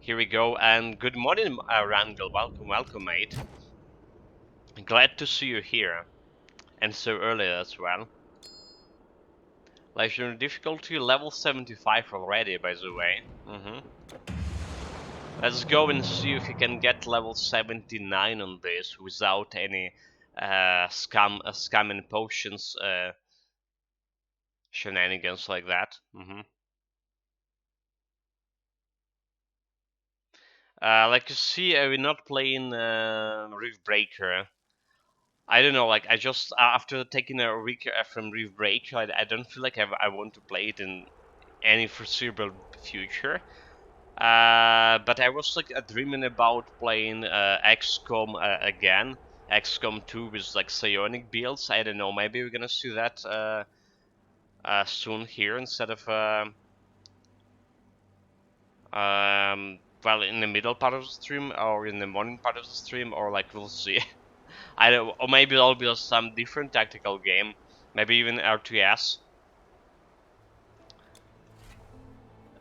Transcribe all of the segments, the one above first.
Here we go, and good morning, Randall. Welcome, mate. Glad to see you here, and so early as well. Legendary difficulty level 75 already, by the way. Let's go and see if we can get level 79 on this without any scam and potions shenanigans like that. Like you see, we're not playing Reef Breaker. I don't know, like I just after taking a week from Reef Breaker, I don't feel like I want to play it in any foreseeable future. But I was like dreaming about playing XCOM again, XCOM 2 with like psionic builds. I don't know, maybe we're gonna see that soon here instead of well, in the middle part of the stream or in the morning part of the stream, or like we'll see. I don't, or maybe it'll be some different tactical game, maybe even RTS.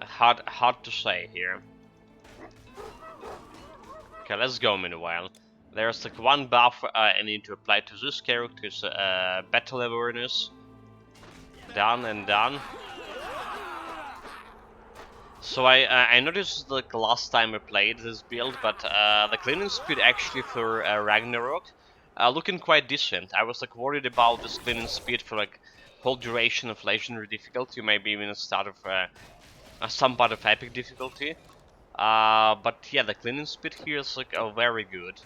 Hard to say here. Okay, let's go meanwhile. There's like one buff I need to apply to this character's battle awareness. Done and done. So I noticed like last time I played this build, but the cleaning speed actually for Ragnarok looking quite decent. I was like worried about this cleaning speed for like whole duration of legendary difficulty, maybe even a start of some part of epic difficulty. But yeah, the cleaning speed here is like very good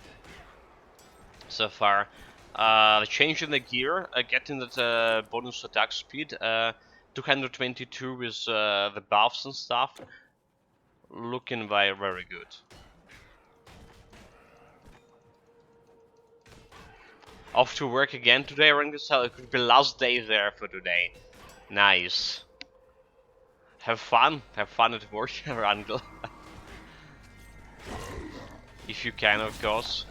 so far. Changing the gear, getting that bonus attack speed, 222 with the buffs and stuff, looking very good. Off to work again today, Rangasal. It could be last day there for today. Nice. Have fun at work, Randall. If you can, of course.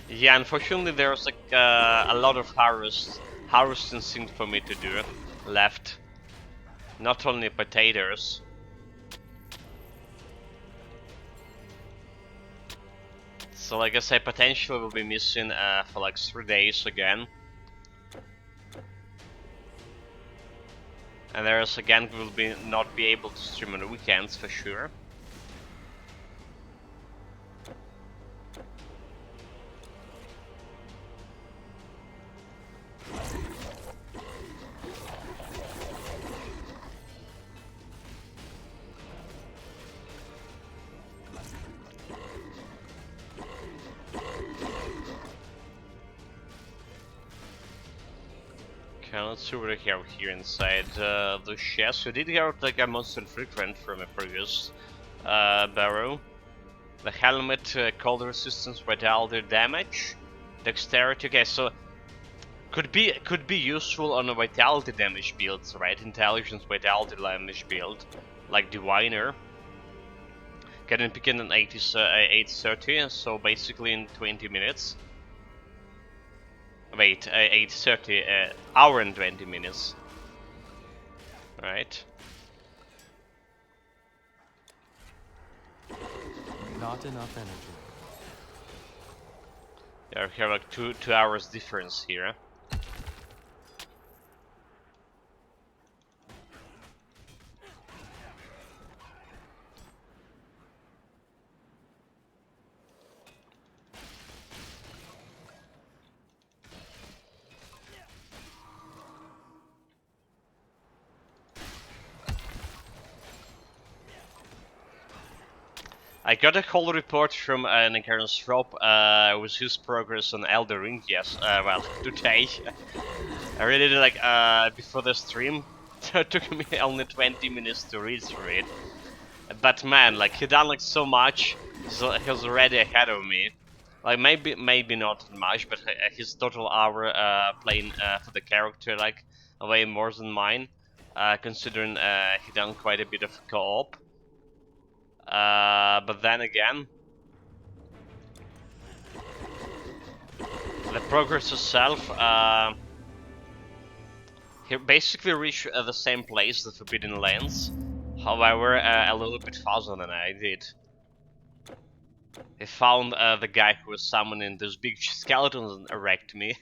Yeah, unfortunately there's like a lot of harvesting things for me to do left. Not only potatoes. So like I say, potentially we'll be missing for like 3 days again. And there's again, we'll not be able to stream on the weekends for sure. Okay, let's see what we have here inside the chest. We did get like a monster frequent from a previous barrow. The helmet, cold resistance, vitality damage, dexterity. Okay, so could be useful on a vitality damage builds, right? Intelligence vitality damage build, like Diviner. Getting picking an 830, so basically in 20 minutes. Wait, 8:30, hour and 20 minutes. Right. Not enough energy. Yeah, we have like two hours difference here. I got a whole report from Nicaron's Rob with his progress on Elder Ring. Yes, well, today. I really did like before the stream. It took me only 20 minutes to read through it. But man, like he done like so much. So he was already ahead of me. Like maybe not much, but his total hour playing for the character like way more than mine. Considering he done quite a bit of co-op. But then again, the progress itself, he basically reached the same place, the Forbidden Lands. However, a little bit faster than I did. They found the guy who was summoning those big skeletons and wrecked me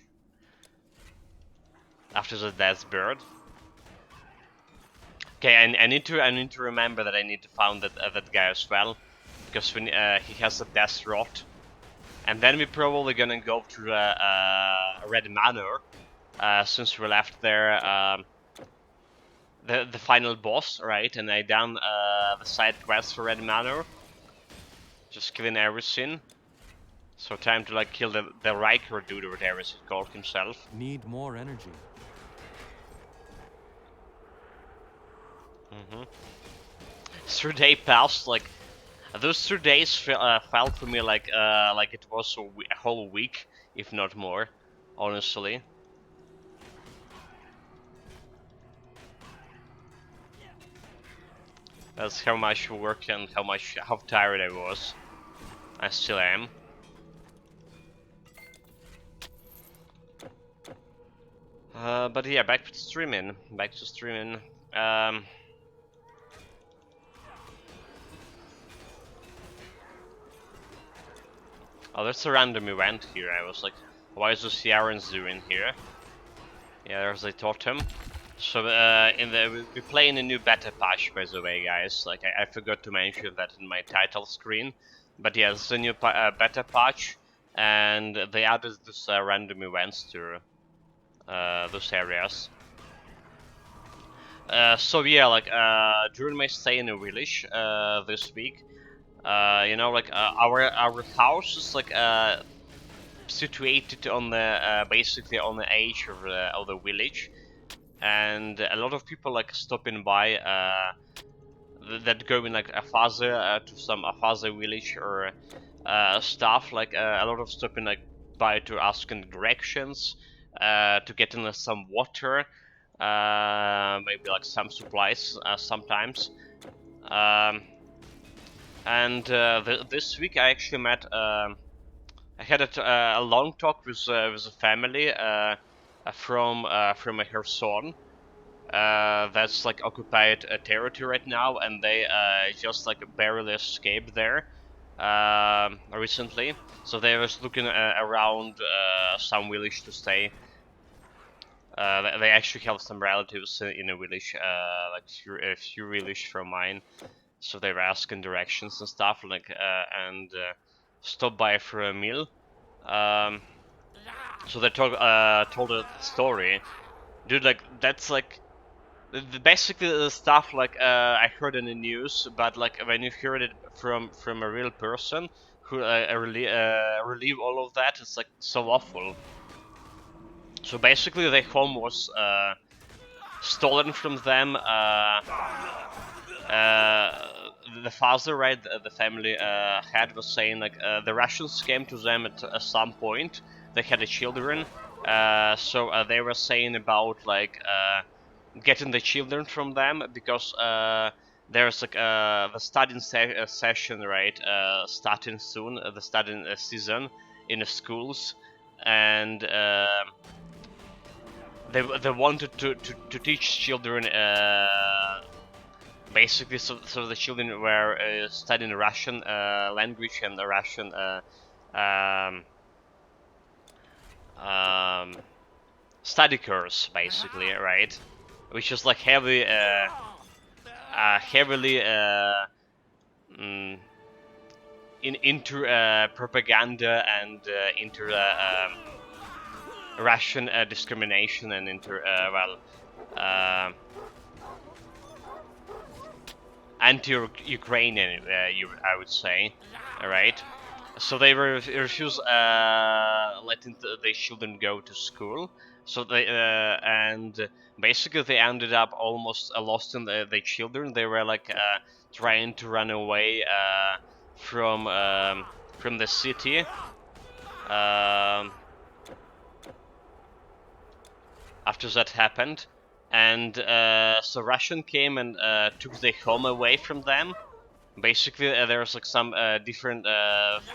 after the death bird. Okay, I need to remember that I need to find that guy as well, because when he has a death rot, and then we're probably gonna go to Red Manor, since we left there the final boss, right? And I done the side quest for Red Manor, just killing everything. So time to like kill the Riker dude or whatever he called himself. Need more energy. 3 day passed, like those 3 days felt for me like it was a whole week, if not more, honestly. That's how much work and how tired I was. I still am. But yeah, back to streaming. Oh, there's a random event here. I was like, why is the Sierrans doing here? Yeah, there's a totem. So we play in a new beta patch, by the way, guys. Like I forgot to mention that in my title screen. But yeah, it's a new beta patch, and they added this random events to those areas. So yeah, like during my stay in the village this week, you know, like our house is like situated on the basically on the edge of the village, and a lot of people like stopping by that go in like a father to some a father village or stuff, like a lot of stopping like by to asking directions, to getting some water, maybe like some supplies sometimes. And this week I actually met I had a long talk with a family from Kherson. That's like occupied territory right now, and they just like barely escaped there recently. So they was looking around some village to stay. They actually have some relatives in a village, like a few villages from mine. So they were asking directions and stuff, like and stopped by for a meal. So they told a story, dude. Like that's like basically the stuff like I heard in the news, but like when you hear it from a real person who relieve all of that, it's like so awful. So basically, their home was stolen from them. The father, right, the family had was saying like the Russians came to them at some point. They had the children, so they were saying about like getting the children from them because there's like the studying session, right, starting soon, the studying season in the schools, and they wanted to teach children basically so the children were studying Russian language and the Russian um, study course, basically, right? Which is like heavily into propaganda and into Russian discrimination and into anti-Ukrainian, I would say, right? So they refuse letting the children go to school. So they and basically they ended up almost lost in the children. They were like trying to run away from the city. After that happened, and so Russian came and took the home away from them. Basically, there's like some different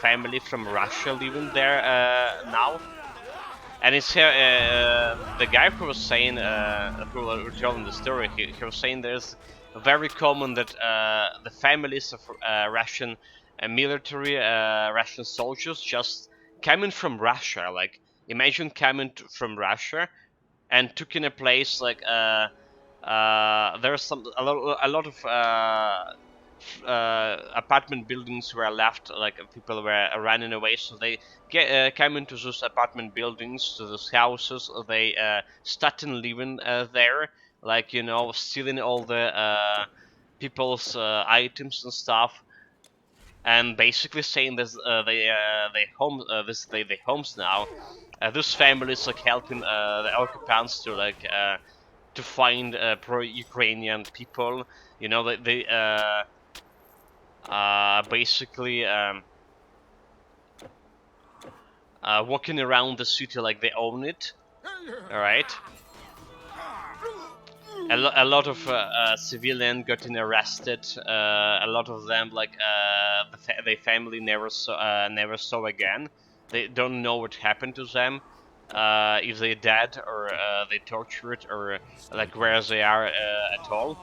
family from Russia living there now, and it's the guy who was saying who was telling the story. He was saying there's very common that the families of Russian military, Russian soldiers just coming from Russia. Like imagine coming from Russia and took in a place like there's a lot of apartment buildings were left, like people were running away, so they came into those apartment buildings, to those houses. They started living there, like you know, stealing all the people's items and stuff, and basically saying this they home they homes now. This family is like helping the occupants to like to find pro-Ukrainian people. You know, they basically walking around the city like they own it. All right. A lot of civilian getting arrested. A lot of them, like their family never saw again. They don't know what happened to them. If they dead or they tortured or like where they are at all.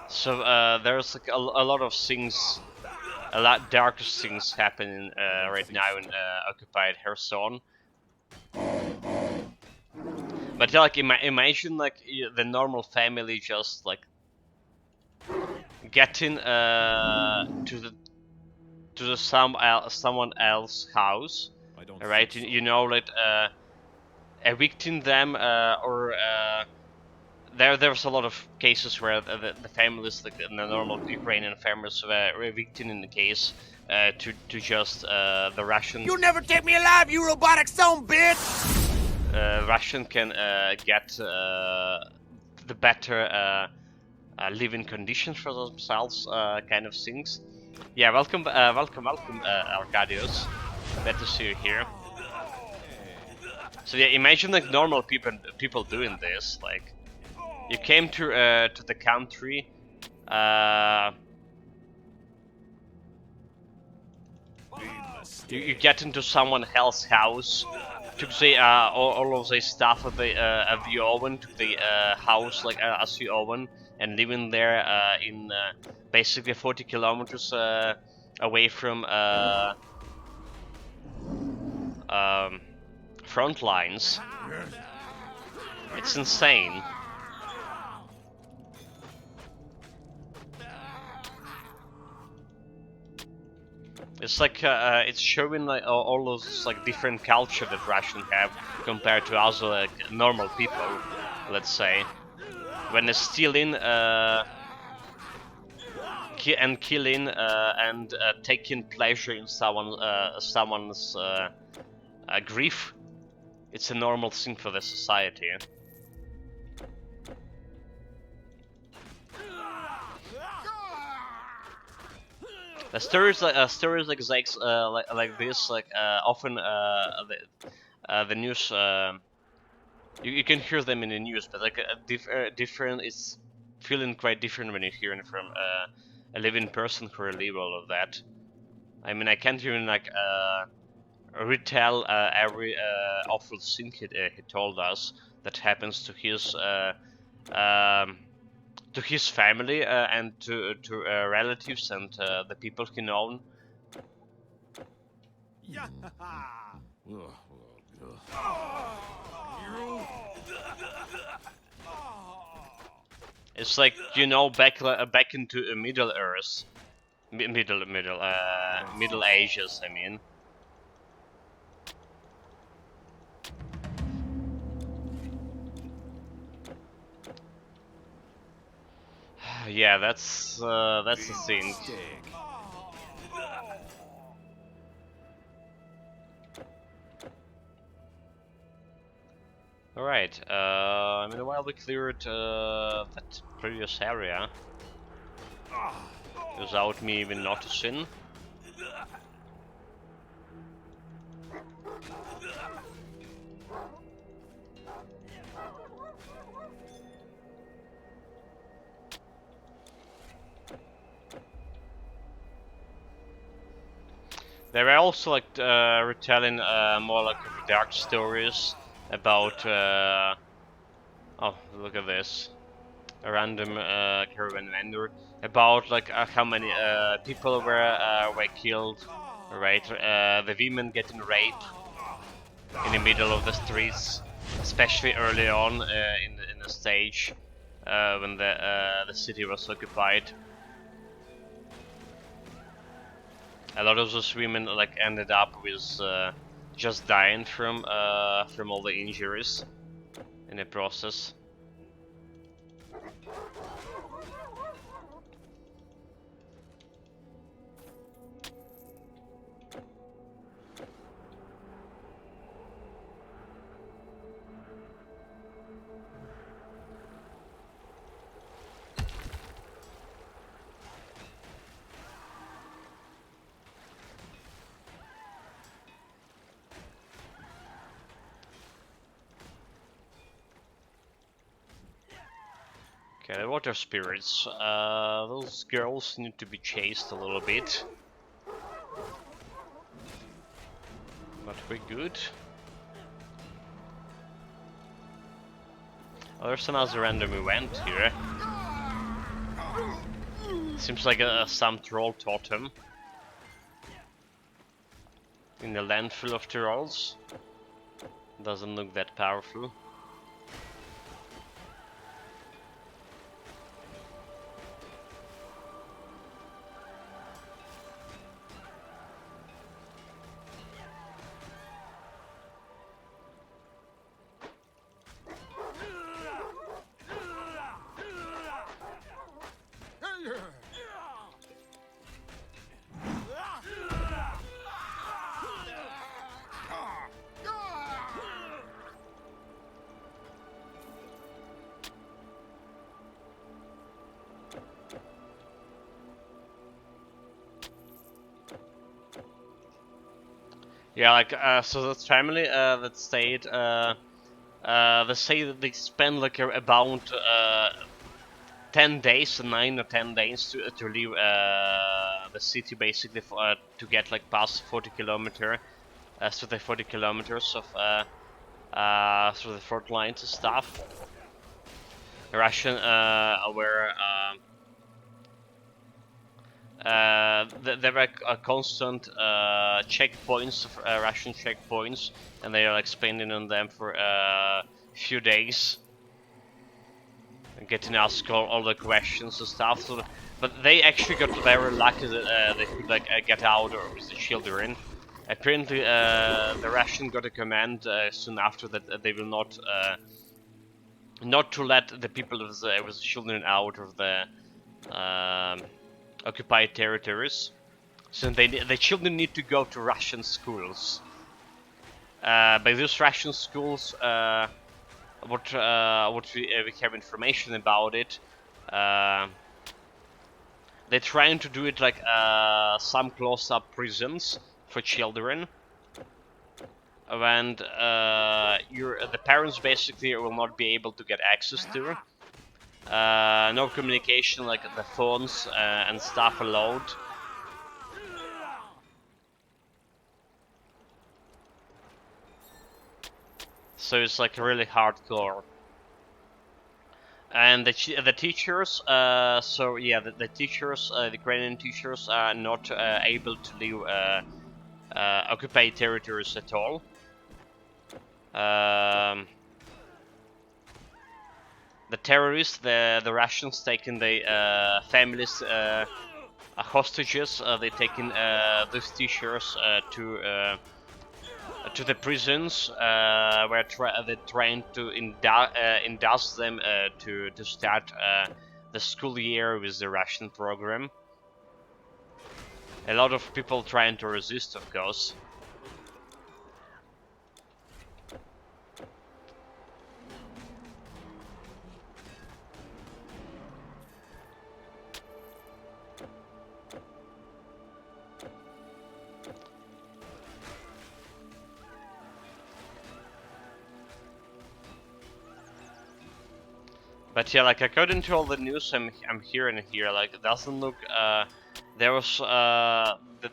So there's like a lot of things, a lot darker things happening right now in occupied Kherson. But like imagine like the normal family just like getting to the someone else's house, right? You know, like evicting them or there's a lot of cases where the families, like the normal Ukrainian families, were evicting in the case to just the Russian. You'll never take me alive, you robotic son bitch! Russian can get the better living conditions for themselves, kind of things. Yeah, welcome, welcome, Arcadius. Glad to see you here. So yeah, imagine like normal people doing this. Like, you came to the country. You get into someone else's house, took the all of the stuff of the oven, took the house like as the oven, and living there in basically 40 kilometers away from front lines. It's insane. It's like it's showing like all those like different culture that Russians have compared to other like normal people, let's say. When they're stealing and killing and taking pleasure in someone's grief, it's a normal thing for the society. Stories like this like often the news you can hear them in the news, but like different, it's feeling quite different when you're hearing from a living person who relive all of that. I mean, I can't even like retell every awful thing he told us that happens to his family and to relatives and the people he known. It's like, you know, back into Middle Earth, Middle Ages. I mean. Yeah, that's the thing. Alright, meanwhile we cleared that previous area without me even noticing. They were also like retelling more like dark stories about oh, look at this. a random caravan vendor about like how many people were killed, right? The women getting raped in the middle of the streets, especially early on in the stage when the city was occupied. A lot of those women like ended up with just dying from all the injuries in the process. Okay, the water spirits. Those girls need to be chased a little bit. But we're good. Oh, there's another random event here. Seems like some troll totem in the landfill of trolls. Doesn't look that powerful. Yeah, like so that family that stayed. They say that they spend like about 10 days, 9 or 10 days to leave the city basically to get like past 40 kilometer, so the 40 kilometers of through the front lines and stuff. Russian were there were constant checkpoints, Russian checkpoints, and they are like spending on them for a few days, getting asked all the questions and stuff. So, but they actually got very lucky that they could like get out with the children. Apparently, the Russian got a command soon after that they will not to let the people with the children out of the occupied territories. So the children need to go to Russian schools. By those Russian schools, what we have information about it, they're trying to do it like some close-up prisons for children, and the parents basically will not be able to get access to. No communication, like the phones and stuff allowed. So it's like really hardcore. And the teachers, so yeah, the teachers, the Ukrainian teachers are not able to leave occupied territories at all. The terrorists, the Russians taking the families hostages. They taking these teachers to the prisons where they're trying to induct them to start the school year with the Russian program. A lot of people trying to resist, of course. But yeah, like according to all the news I'm hearing here, like it doesn't look. There was the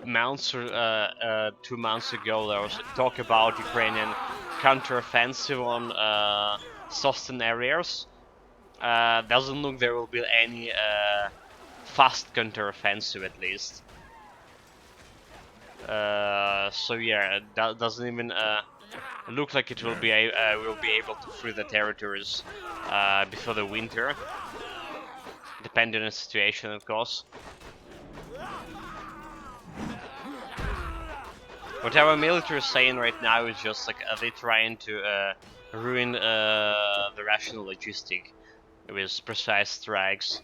months or 2 months ago there was talk about Ukrainian counteroffensive on southern areas, Doesn't look there will be any fast counter-offensive at least. So yeah, that doesn't even look like it will be able to free the territories before the winter, depending on the situation, of course. What our military is saying right now is just like they're trying to ruin the rational logistic with precise strikes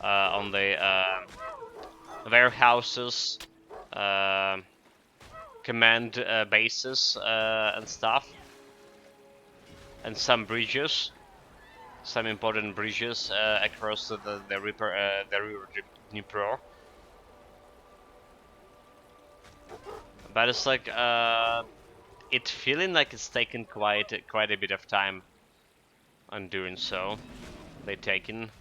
on the warehouses, command bases and stuff, and some bridges, some important bridges across the river Dnipro. But it's like it's feeling like it's taken quite a bit of time on doing so. They taken.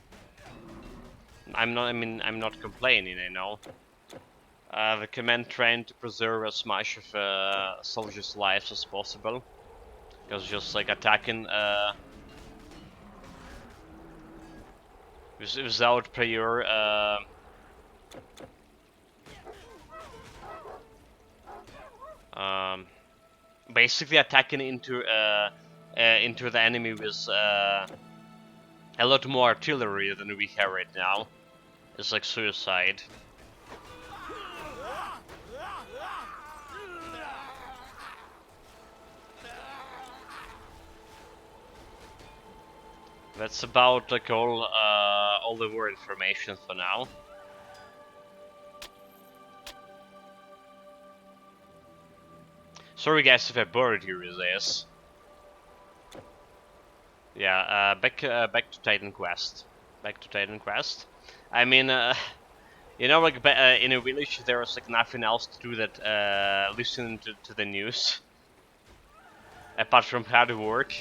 I'm not complaining, you know. The command trying to preserve as much of soldiers' lives as possible, because just like attacking without prior basically attacking into the enemy with a lot more artillery than we have right now. It's like suicide. That's about like all the war information for now. Sorry guys if I bored you with this. Yeah, back to Titan Quest. Back to Titan Quest. I mean, you know, like in a village, there was like nothing else to do that listening to the news, apart from hard work.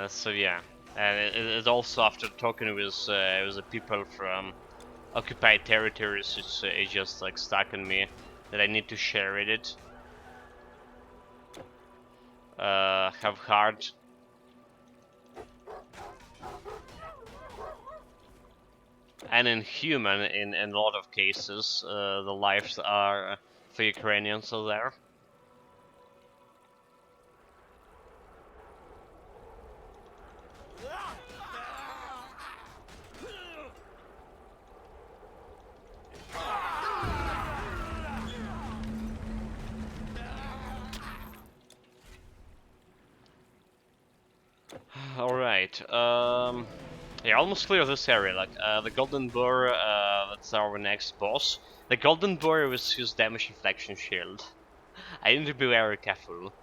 So yeah, and it also after talking with the people from occupied territories, it's just like stuck on me that I need to share it. Have hard. And inhuman in a lot of cases, the lives are for Ukrainians are there. Alright, yeah, almost clear this area, like, the Golden Boar, that's our next boss. The Golden Boar with his damage inflection shield. I need to be very careful.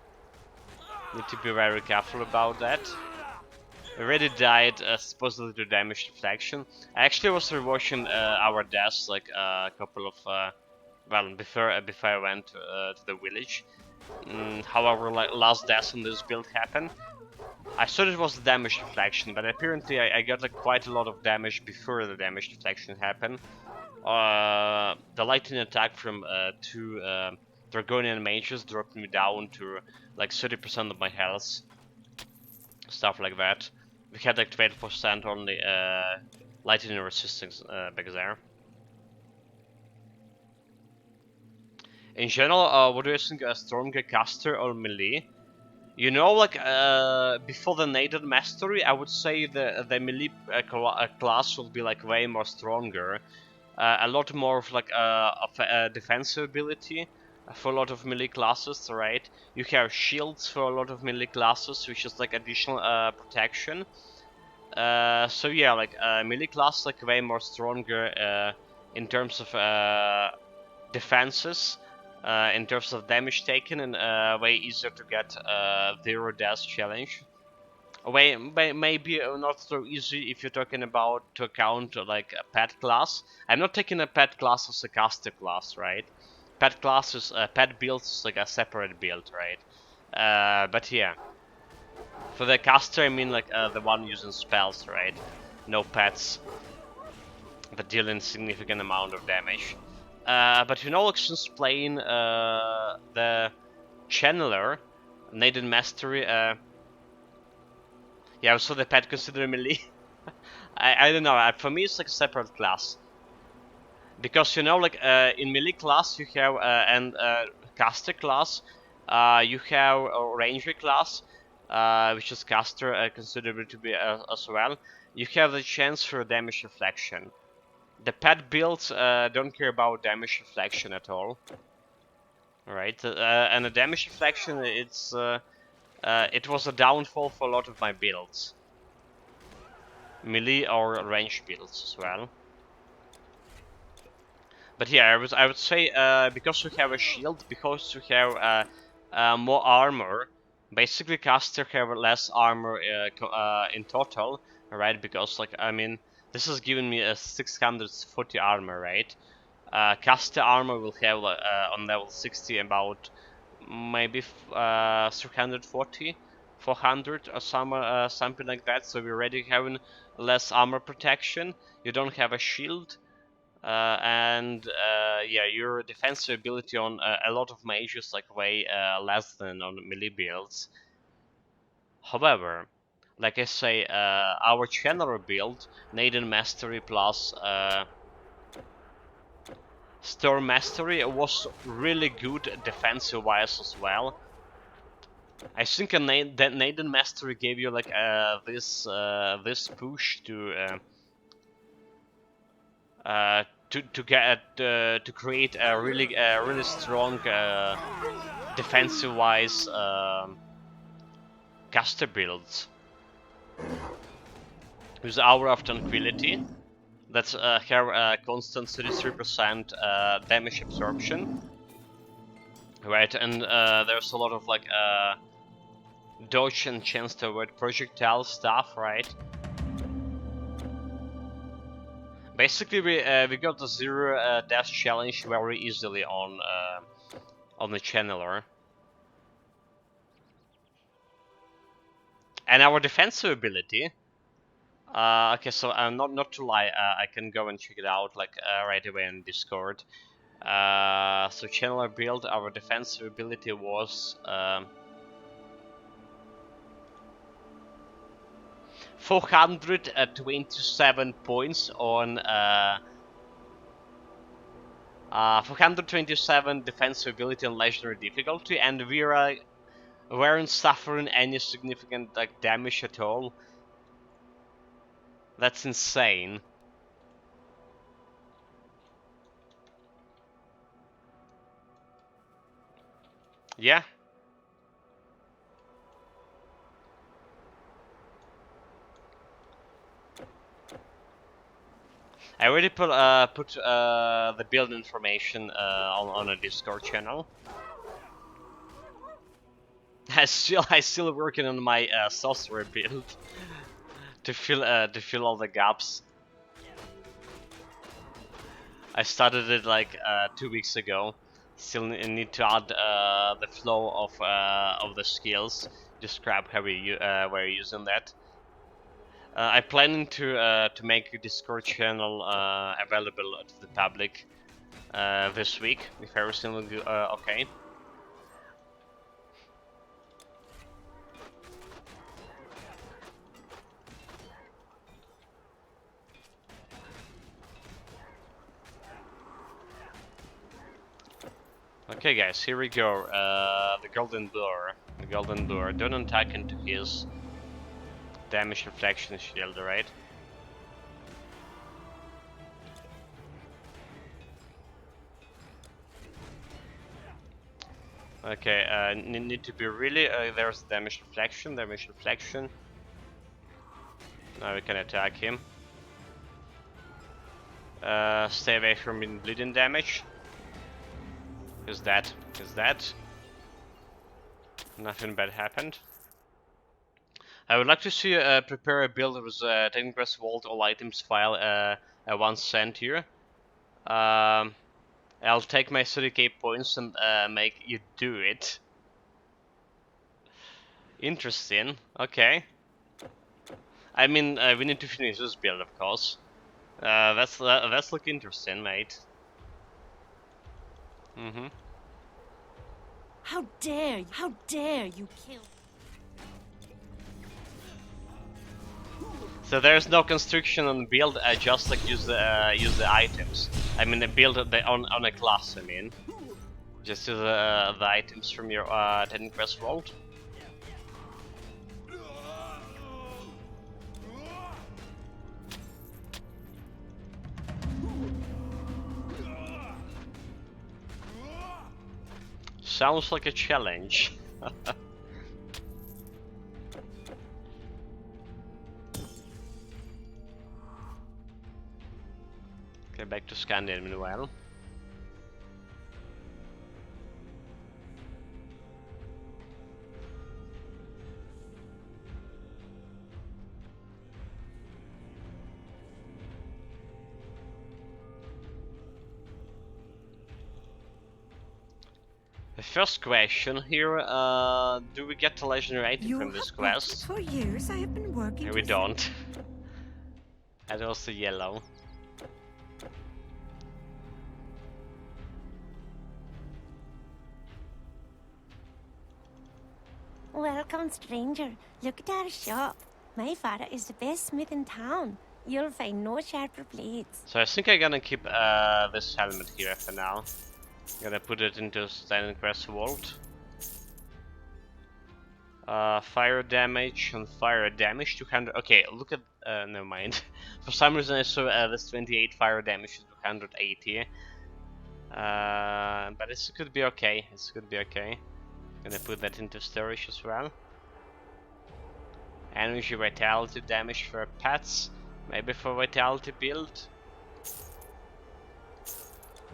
Need to be very careful about that. Already died, supposedly to damage deflection. I actually was rewatching our deaths, like, a couple of, well, before I went to the village. However, like, last death on this build happened. I thought it was the damage deflection, but apparently I got like quite a lot of damage before the damage deflection happened. The lightning attack from two Dragonian mages dropped me down to like 30% of my health. Stuff like that. We had like 12% on the lightning resistance back there. In general, what do you think, a stronger caster or melee? You know, like, before the Nader Mastery, I would say the melee class will be, like, way more stronger. A lot more of, like, defensive ability for a lot of melee classes, right? You have shields for a lot of melee classes, which is, like, additional protection. So yeah, like, melee class, like, way more stronger in terms of defenses. In terms of damage taken, and way easier to get 0 death challenge. Maybe not so easy if you're talking about to count like a pet class. I'm not taking a pet class as a caster class, right? Pet class is pet build is like a separate build, right? But yeah, for the caster I mean like the one using spells, right? No pets, but dealing significant amount of damage. But you know, like, since playing the Channeler, Nathan Mastery, yeah, also the pet consider melee. I don't know. For me, it's like a separate class because you know, like in melee class you have and caster class, you have a ranger class, which is caster considered to be as well. You have the chance for damage reflection. The pet builds don't care about damage reflection at all. Right, and the damage reflection, it was a downfall for a lot of my builds, melee or range builds as well. But yeah, I would say because we have a shield, because we have more armor, basically caster have less armor in total, right? Because like I mean, this has given me a 640 armor, right? Caster armor will have on level 60 about maybe 340, 400 or something like that. So we're already having less armor protection. You don't have a shield. And yeah, your defensive ability on a lot of mages like way less than on melee builds. However, like I say, our Channeler build, Naden Mastery plus Storm Mastery, was really good defensive wise as well. I think that Naden Mastery gave you like this push to create a really strong defensive-wise caster builds with Aura of Tranquility. That's her constant 33% damage absorption, right? And there's a lot of like dodge and chance to avoid projectile stuff, right? Basically, we got the zero death challenge very easily on the Channeler. And our defensive ability. Okay, so not to lie, I can go and check it out like right away in Discord. So Channeler build, our defensive ability was 427 points on 427 defensive ability on legendary difficulty, and weren't suffering any significant like damage at all. That's insane. Yeah. I already put the build information on a Discord channel. I still working on my software build to fill all the gaps. I started it like 2 weeks ago. Still need to add the flow of the skills. Just grab how we're using that. I'm planning to make a Discord channel available to the public this week if everything will go okay. Okay guys, here we go. The Golden Lure. The Golden Lure. Don't attack into his damage reflection shield, right? Okay, need to be really... there's damage reflection, Now we can attack him. Stay away from bleeding damage. Is that? Nothing bad happened. I would like to see prepare a build with Technipress Vault all items file at 1 cent here. I'll take my 30k points and make you do it. Interesting. Okay. I mean, we need to finish this build, of course. That's look interesting, mate. Mm-hmm. How dare you? How dare you kill? So there's no constriction on build. I just like use the items. I mean, build on a class. I mean, just use the items from your Titan Quest Vault. Sounds like a challenge. Okay, back to Scandia meanwhile. The first question here, do we get a legendary item from this quest? For years I have been working. We don't. And also yellow. Welcome, stranger. Look at our shop. My father is the best smith in town. You'll find no sharper blades. So I think I'm gonna keep this helmet here for now. Gonna put it into Titan Quest Vault. Fire damage and fire damage 200. Okay, look at. Never mind. For some reason I saw this 28 fire damage to 280. But it could be okay. It could be okay. Gonna put that into storage as well. Energy vitality damage for pets. Maybe for vitality build.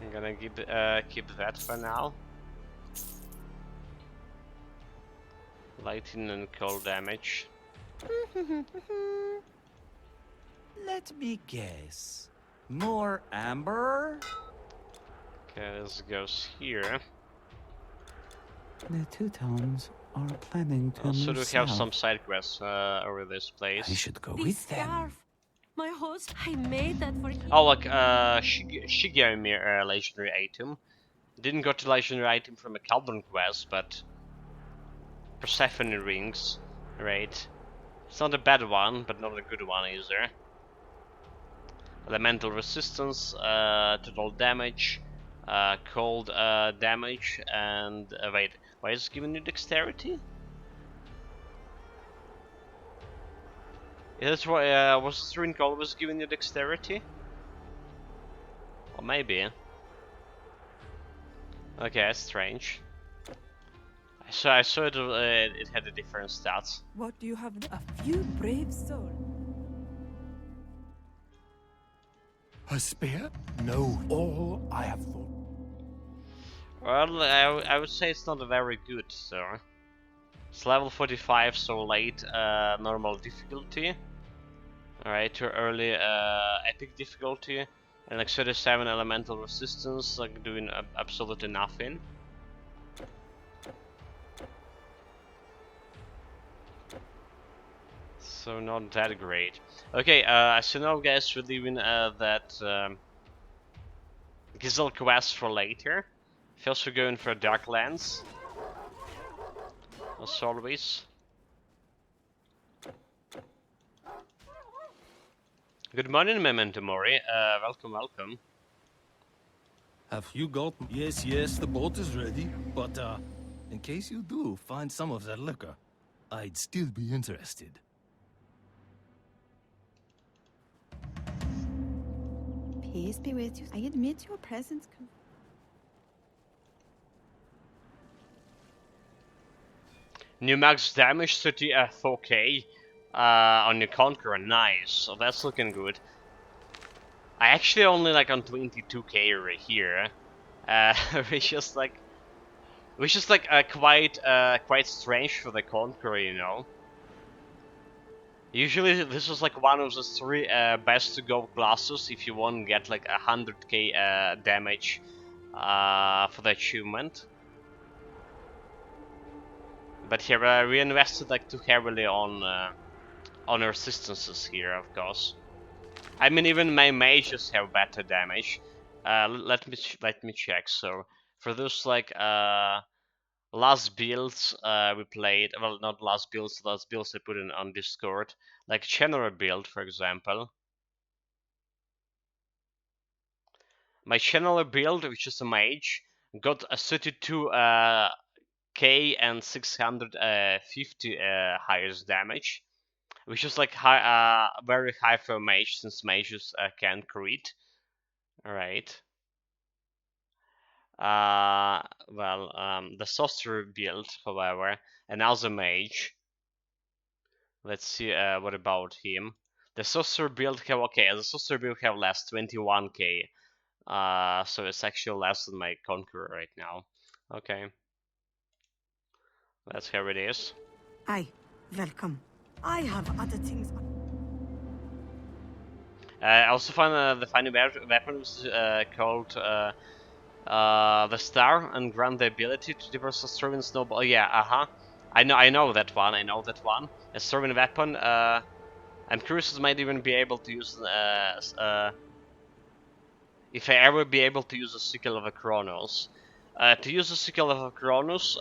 I'm gonna keep that for now. Lightning and cold damage. Let me guess. More amber? Okay, this goes here. The Teutons are planning to Also, move do have south. some side quests over this I place. should go This with them. scarf. My host, I made that for him. Oh, like she gave me a legendary item. Didn't got the legendary item from a Caldron quest, but Persephone rings, right? It's not a bad one, but not a good one either. Elemental resistance, total damage, cold damage, and wait, why is it giving you dexterity? Is that why was this rune always giving you dexterity? Or maybe. Okay, that's strange. I saw it. It had a different stats. What do you have? A few brave souls. A spear? No, all I have thought. Well, I would say it's not very good, so. It's level 45, so late normal difficulty. Alright, to early epic difficulty. And like 37 elemental resistance, like doing absolutely nothing. So not that great. Okay, so now guys, we're leaving that Gizzle quest for later. First we're going for Darklands. As always. Good morning, Memento Mori. Welcome, welcome. Have you got... Yes, yes, the boat is ready. But, in case you do find some of that liquor, I'd still be interested. Peace be with you. I admit your presence. New max damage 34k on your Conqueror, nice. So that's looking good. I actually only like on 22k right here, which is like quite strange for the Conqueror, you know. Usually this is like one of the three best to go classes if you want to get like 100k damage for the achievement. But here we invested like too heavily on resistances here, of course. I mean, even my mages have better damage. Let me check. So for those like last builds we played. Well, not last builds I put in on Discord, like general build, for example. My channeler build, which is a mage, got a 32 K and 650 highest damage, which is like high, very high for a mage, since mages can crit. Alright. The sorcerer build, however, another mage. Let's see what about him. The sorcerer build have the sorcerer build have less 21k. So it's actually less than my Conqueror right now. Okay. That's how it is. Aye, welcome. I have other things. I also found the final weapon was called the Star, and grant the ability to diverse a Servant Snowball. Oh, yeah, I know that one. I know that one. A Servant weapon. I'm curious if I might even be able to use if I ever be able to use a Sickle of a Chronos. To use a Sickle of a Chronos,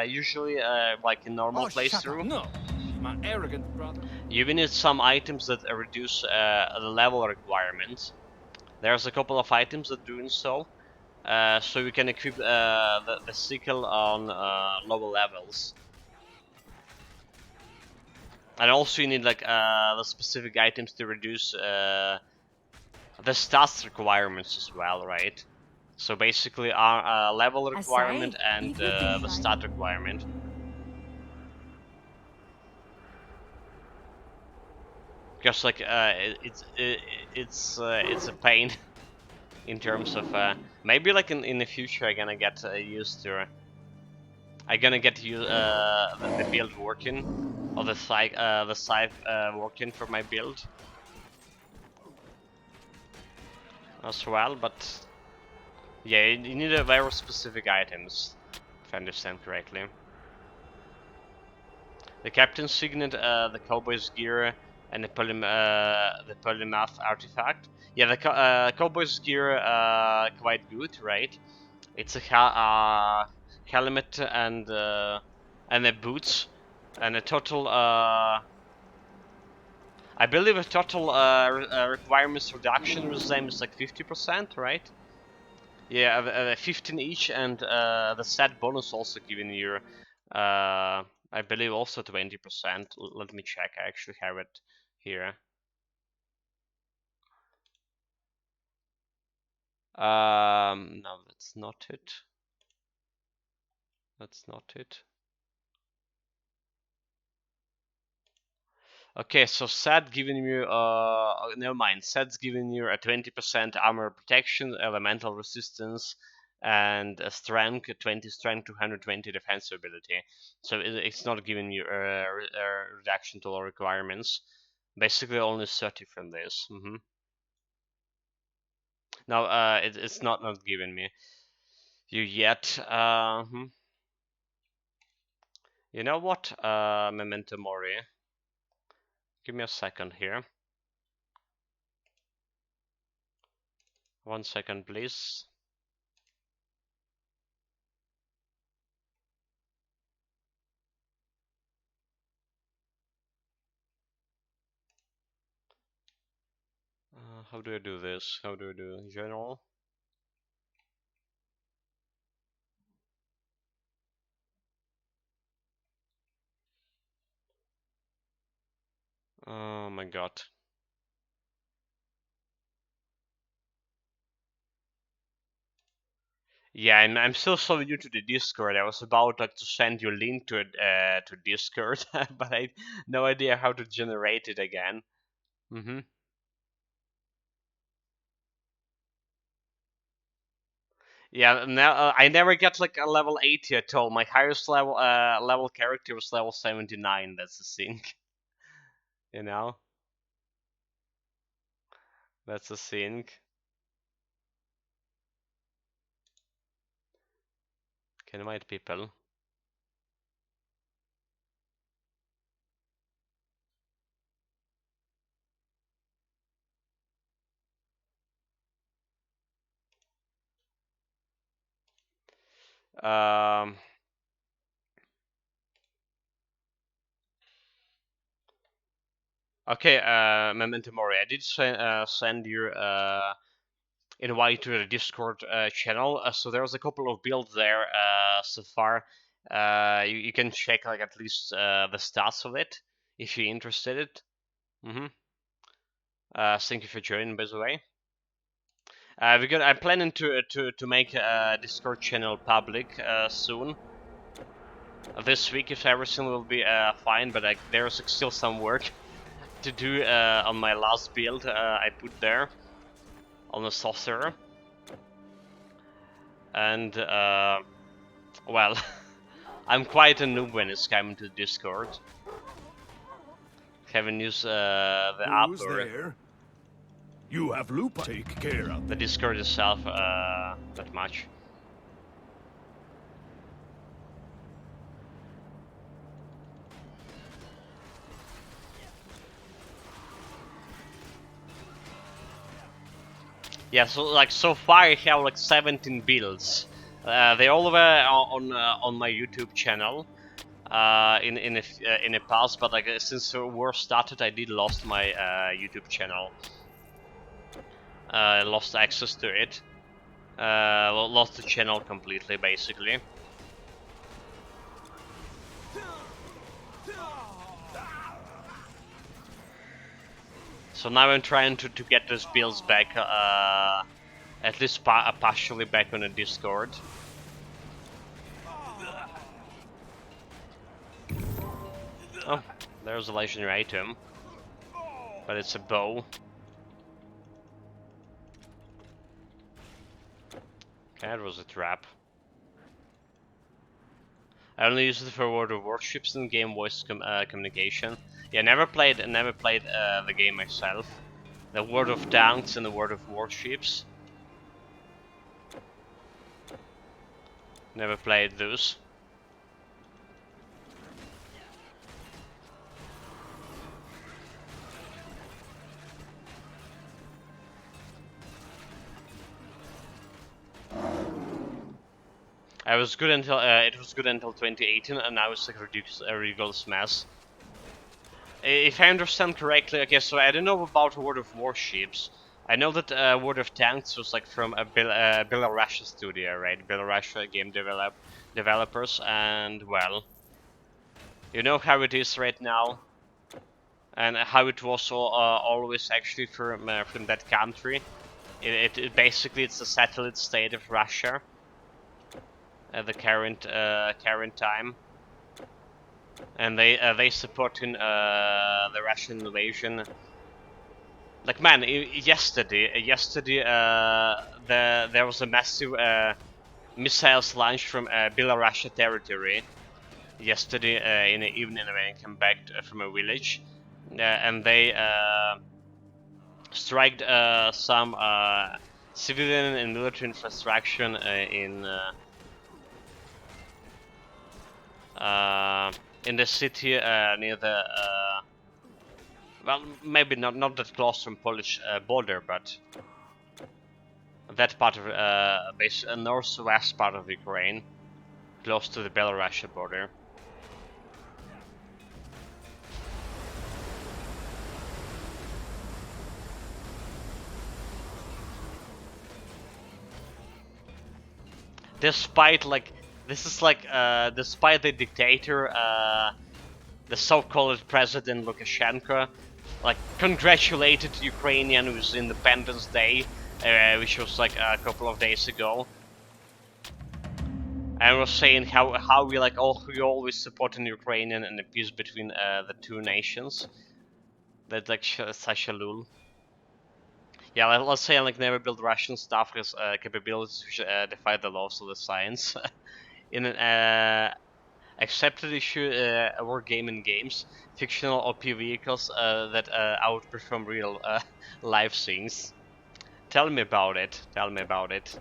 usually like in normal playthrough, No, my arrogant brother. you will need some items that reduce the level requirements. There's a couple of items that doing so. So you can equip the sickle on lower levels. And also you need like the specific items to reduce the stats requirements as well, right? So basically our level requirement and the stat requirement. Because like it's a pain in terms of maybe like in the future I'm gonna get used to. I'm gonna get the build working, or the scythe working for my build as well. But yeah, you need a very specific items, if I understand correctly. The captain's signet, the cowboy's gear, and the polymath artifact. Yeah, the cowboy's gear quite good, right? It's a helmet and the boots, and a total I believe a total requirements reduction with them is like 50%, right? Yeah, 15 each, and the set bonus also giving you, I believe, also 20%. Let me check. I actually have it here. No, that's not it. That's not it. Okay, so set giving you never mind. Set's giving you a 20% armor protection, elemental resistance, and a strength, 20 strength, 220 defense ability. So it's not giving you a reduction to all requirements. Basically, only 30 from this. No, it's not giving me you yet. You know what? Memento Mori. Give me a second here. 1 second, please. How do I do this? How do I do general? Oh my god. Yeah, I'm still so new to the Discord. I was about like to send you a link to it to Discord, but I no idea how to generate it again. Yeah, now I never got like a level 80 at all. My highest level character was level 79. That's the thing. You know, that's the thing. Can invite people. Um, okay, Memento Mori, I did send your invite to the Discord channel. So there's a couple of builds there so far. You can check like at least the stats of it if you're interested. Thank you for joining, by the way. I'm planning to make a Discord channel public soon. This week, if everything will be fine, but there's still some work to do on my last build I put there on the sorcerer. And well, I'm quite a noob when it's coming to Discord. Haven't used the app Who's or there? You have Lupa. Take care of the Discord itself that much. Yeah, so like so far I have like 17 builds. They all were on my YouTube channel in the past, but like since the war started, I did lost my YouTube channel. Lost access to it. Lost the channel completely, basically. So now I'm trying to get those builds back, at least partially back on the Discord. Oh, there's a legendary item, but it's a bow. Okay, that was a trap. I only use it for World of Warships and game voice communication. Yeah, never played the game myself. The World of Tanks and the World of Warships. Never played those. I was good until it was good until 2018, and now it's like a ridiculous mess. If I understand correctly, okay, so I don't know about World of Warships. I know that World of Tanks was like from a Belarusian studio, right? Belarusian game developers, and well, you know how it is right now, and how it was always actually from that country. It basically it's a satellite state of Russia at the current time, and they supporting the Russian invasion. Like man, yesterday there was a massive missiles launched from Belarusian territory. Yesterday in the evening when I came back from a village, and they struck some civilian and military infrastructure in the city near the well, maybe not that close from Polish border, but that part of northwest part of Ukraine, close to the Belarusian border. Despite like this is like despite the dictator, the so-called President Lukashenko, like congratulated Ukrainian with Independence Day, which was like a couple of days ago. I was saying how we like we always supporting Ukrainian and the peace between the two nations. That's like such a lul. Yeah, let's say I like never build Russian stuff has capabilities which defy the laws of the science. In an accepted issue, war gaming games, fictional OP vehicles that outperform real life things. Tell me about it. Tell me about it.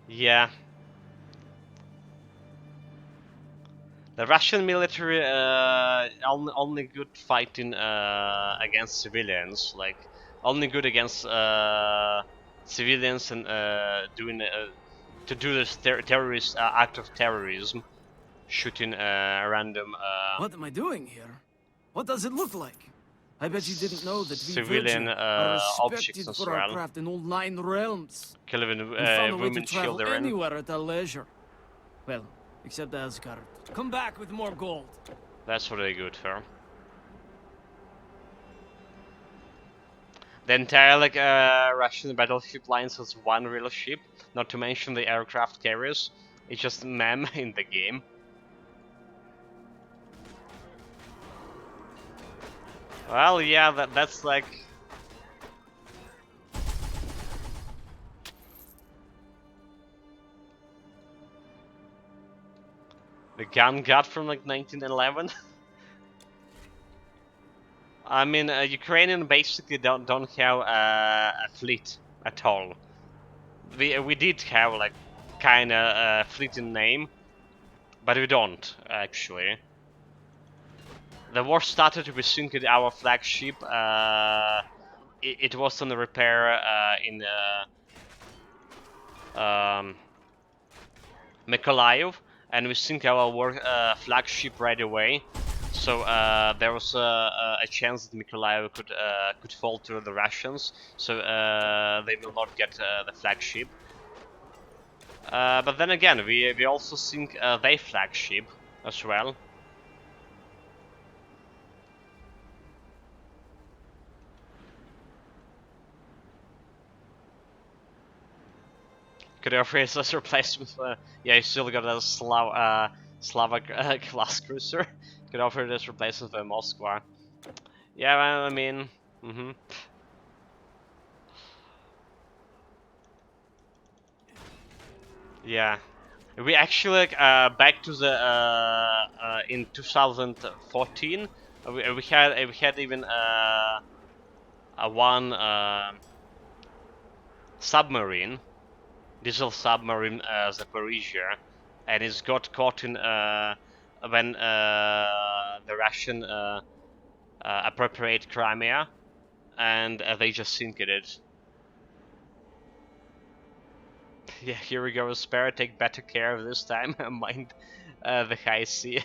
Yeah. The Russian military only good fighting against civilians. Like only good against civilians and doing to do this terrorist act of terrorism, shooting random What am I doing here? What does it look like? I bet you didn't know that we civilian Virgin are objects respected as for our well. craft in all 9 realms. Killing We found a way to women, travel children. anywhere at our leisure. Well, except Asgard. Come back with more gold. That's what they're good for. The entire like Russian battleship lines has one real ship, not to mention the aircraft carriers. It's just mem in the game. Well, yeah, that's like the gun got from like 1911. I mean, Ukrainian basically don't have a fleet at all. We did have like kind of a fleet in name, but we don't actually. The war started with sinking our flagship. It was on the repair in Mykolaiv, and we sink our flagship right away. So there was a chance that Mykolaiv could fall to the Russians. So they will not get the flagship. But then again, we also sink their flagship as well. Could offer it as a replacement. Yeah, you still got a Slovak class cruiser. Could offer it as replacement for Moskva. Yeah, well, I mean, yeah. We actually like, back to the in 2014. We had even a one submarine. Diesel submarine Zaporizhia, and it's got caught in when the Russian appropriate Crimea, and they just sink it. Yeah, here we go, spare. Take better care of this time. Mind the high sea,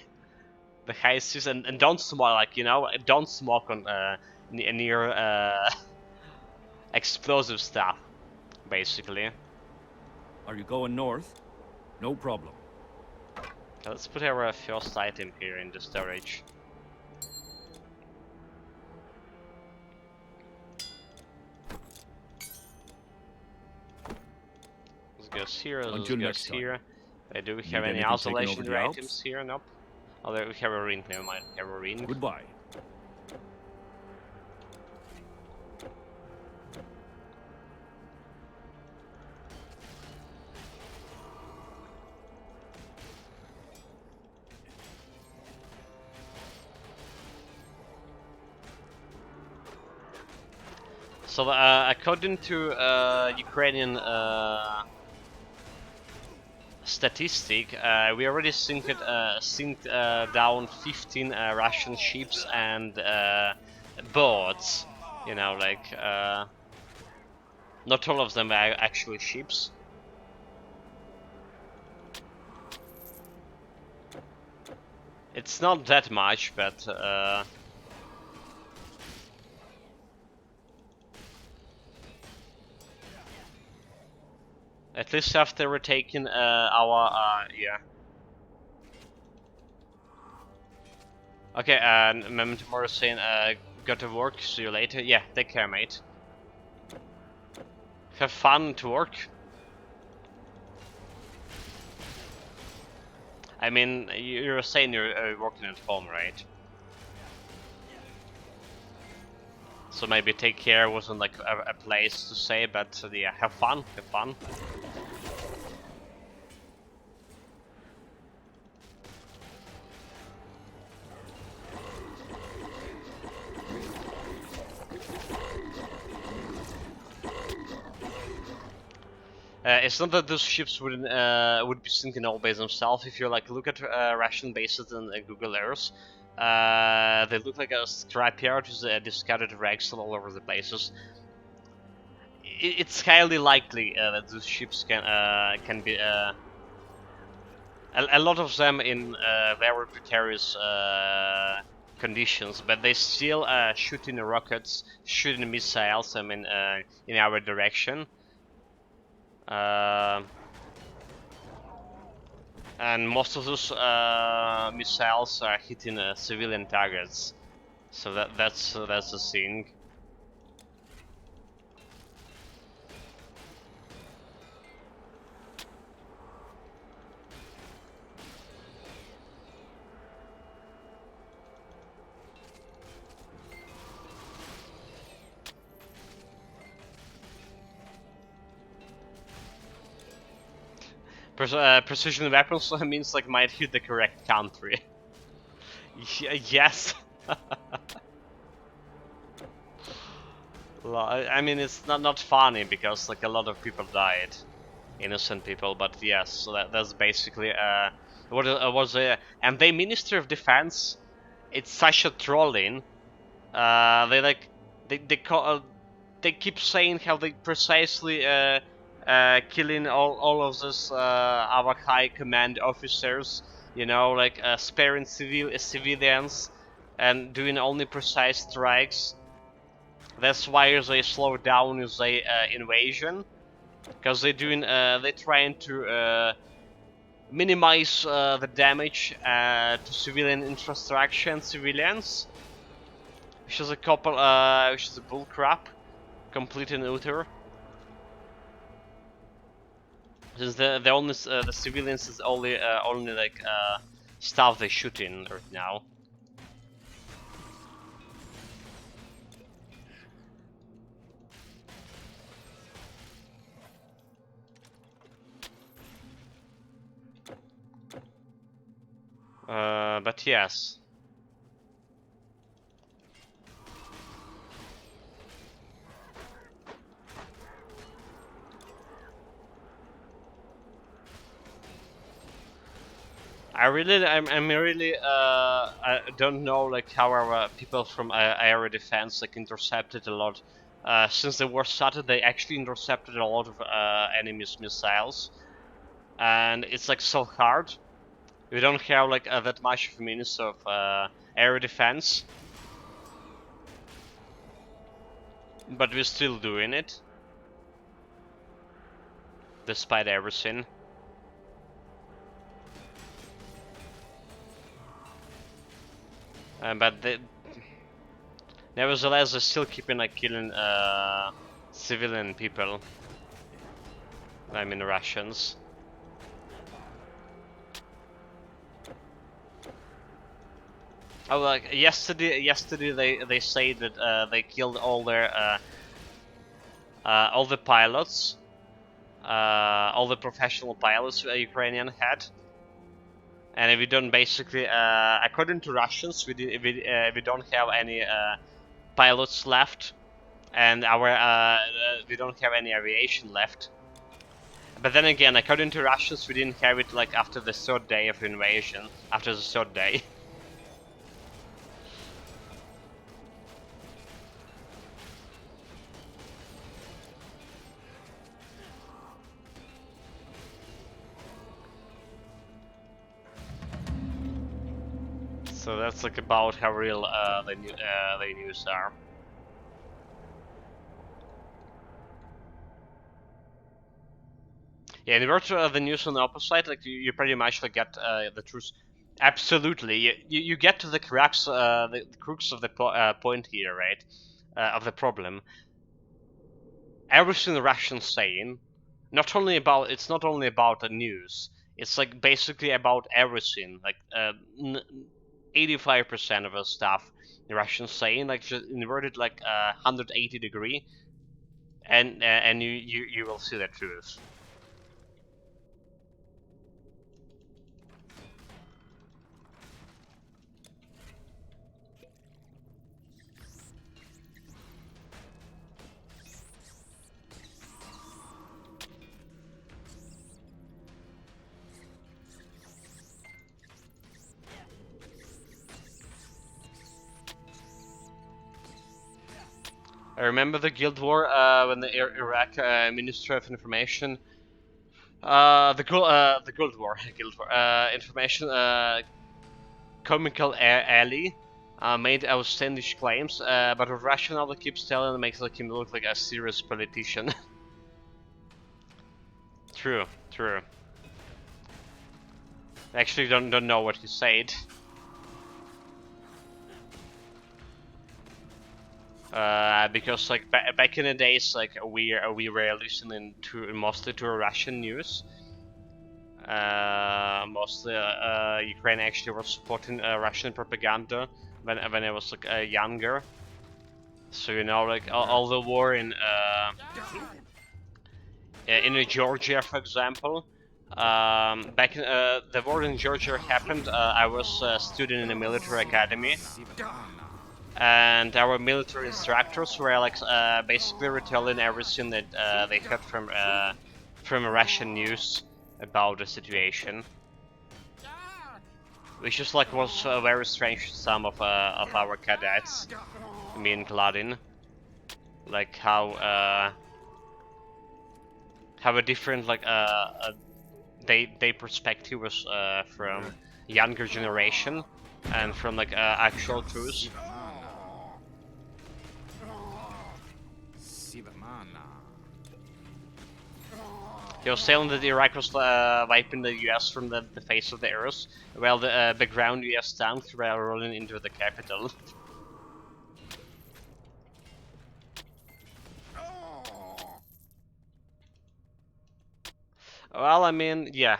the high seas, and don't smoke. Like, you know, don't smoke on near explosive stuff, basically. Are you going north? No problem. Let's put our first item here in the storage. Let's go here, let's Until go next time. here. Do we Need have any anything taken over isolation the Alps? items here? Nope. Oh, there we have a ring, never mind. We have a ring. Goodbye. So, according to Ukrainian statistic, we already synced down 15 Russian ships and boats. You know, like not all of them are actually ships. It's not that much, but at least after we're taking our yeah. Okay, Memento Mori saying got to work, see you later. Yeah, take care, mate. Have fun to work. I mean, you're saying you're working at home, right? So maybe take care wasn't like a place to say, but yeah, have fun, have fun. It's not that those ships would be sinking all by themselves. If you like look at Russian bases in Google Earth, they look like a scrapyard with discarded wrecks all over the places. it's highly likely that those ships can be a lot of them in very precarious conditions, but they still shooting rockets, shooting missiles. I mean, in our direction. And most of those missiles are hitting civilian targets, so that's the thing. Precision weapons means like might hit the correct country. Yes. I mean, it's not funny because like a lot of people died, innocent people. But yes, so that's basically what was and the Minister of Defense. It's such a trolling. They like they call they keep saying how they precisely killing all of this our high command officers, you know, like sparing civilians and doing only precise strikes. That's why they slow down the invasion, because they're trying to minimize the damage to civilian infrastructure and civilians, which is which is a bull crap, complete and utter. Since the only the civilians is only like stuff they shooting right now. But yes. I'm really, I don't know like how our people from air defense like intercepted a lot. Since the war started, they actually intercepted a lot of enemy's missiles, and it's like so hard. We don't have like that much of means of air defense, but we're still doing it, despite everything. But nevertheless, they're still keeping like killing civilian people. I mean Russians. Oh, like yesterday they say that they killed all the pilots, all the professional pilots Ukrainian had. And we don't basically, according to Russians, we don't have any pilots left, and we don't have any aviation left. But then again, according to Russians, we didn't have it like after the third day of invasion. After the third day. So that's like about how real the news are. Yeah, in order to the news on the opposite, like you pretty much like get the truth. Absolutely, you get to the crux of the point here, right? Of the problem. Everything the Russians saying, it's not only about the news. It's like basically about everything. Like 85% of the stuff the Russians saying, like just inverted like 180 degree, and you will see the truth. I remember the Guild War when the Iraq Ministry of Information, the Guild War, information comical alley made outlandish claims, but with rationale that keeps telling him makes him look like a serious politician. True, true. I actually don't know what he said. Because like back in the days, like we were listening to mostly to Russian news. Mostly Ukraine actually was supporting Russian propaganda when I was like younger. So you know, like all the war in Georgia, for example. Back in the war in Georgia happened. I was a student in a military academy, and our military instructors were like basically retelling everything that they heard from Russian news about the situation, which is like was very strange to some of our cadets, me including, like how a different like they perspective was from younger generation and from like actual truth. He was saying that Iraq was wiping the US from the face of the earth, while the ground US tanks were rolling into the capital. Well, I mean, yeah.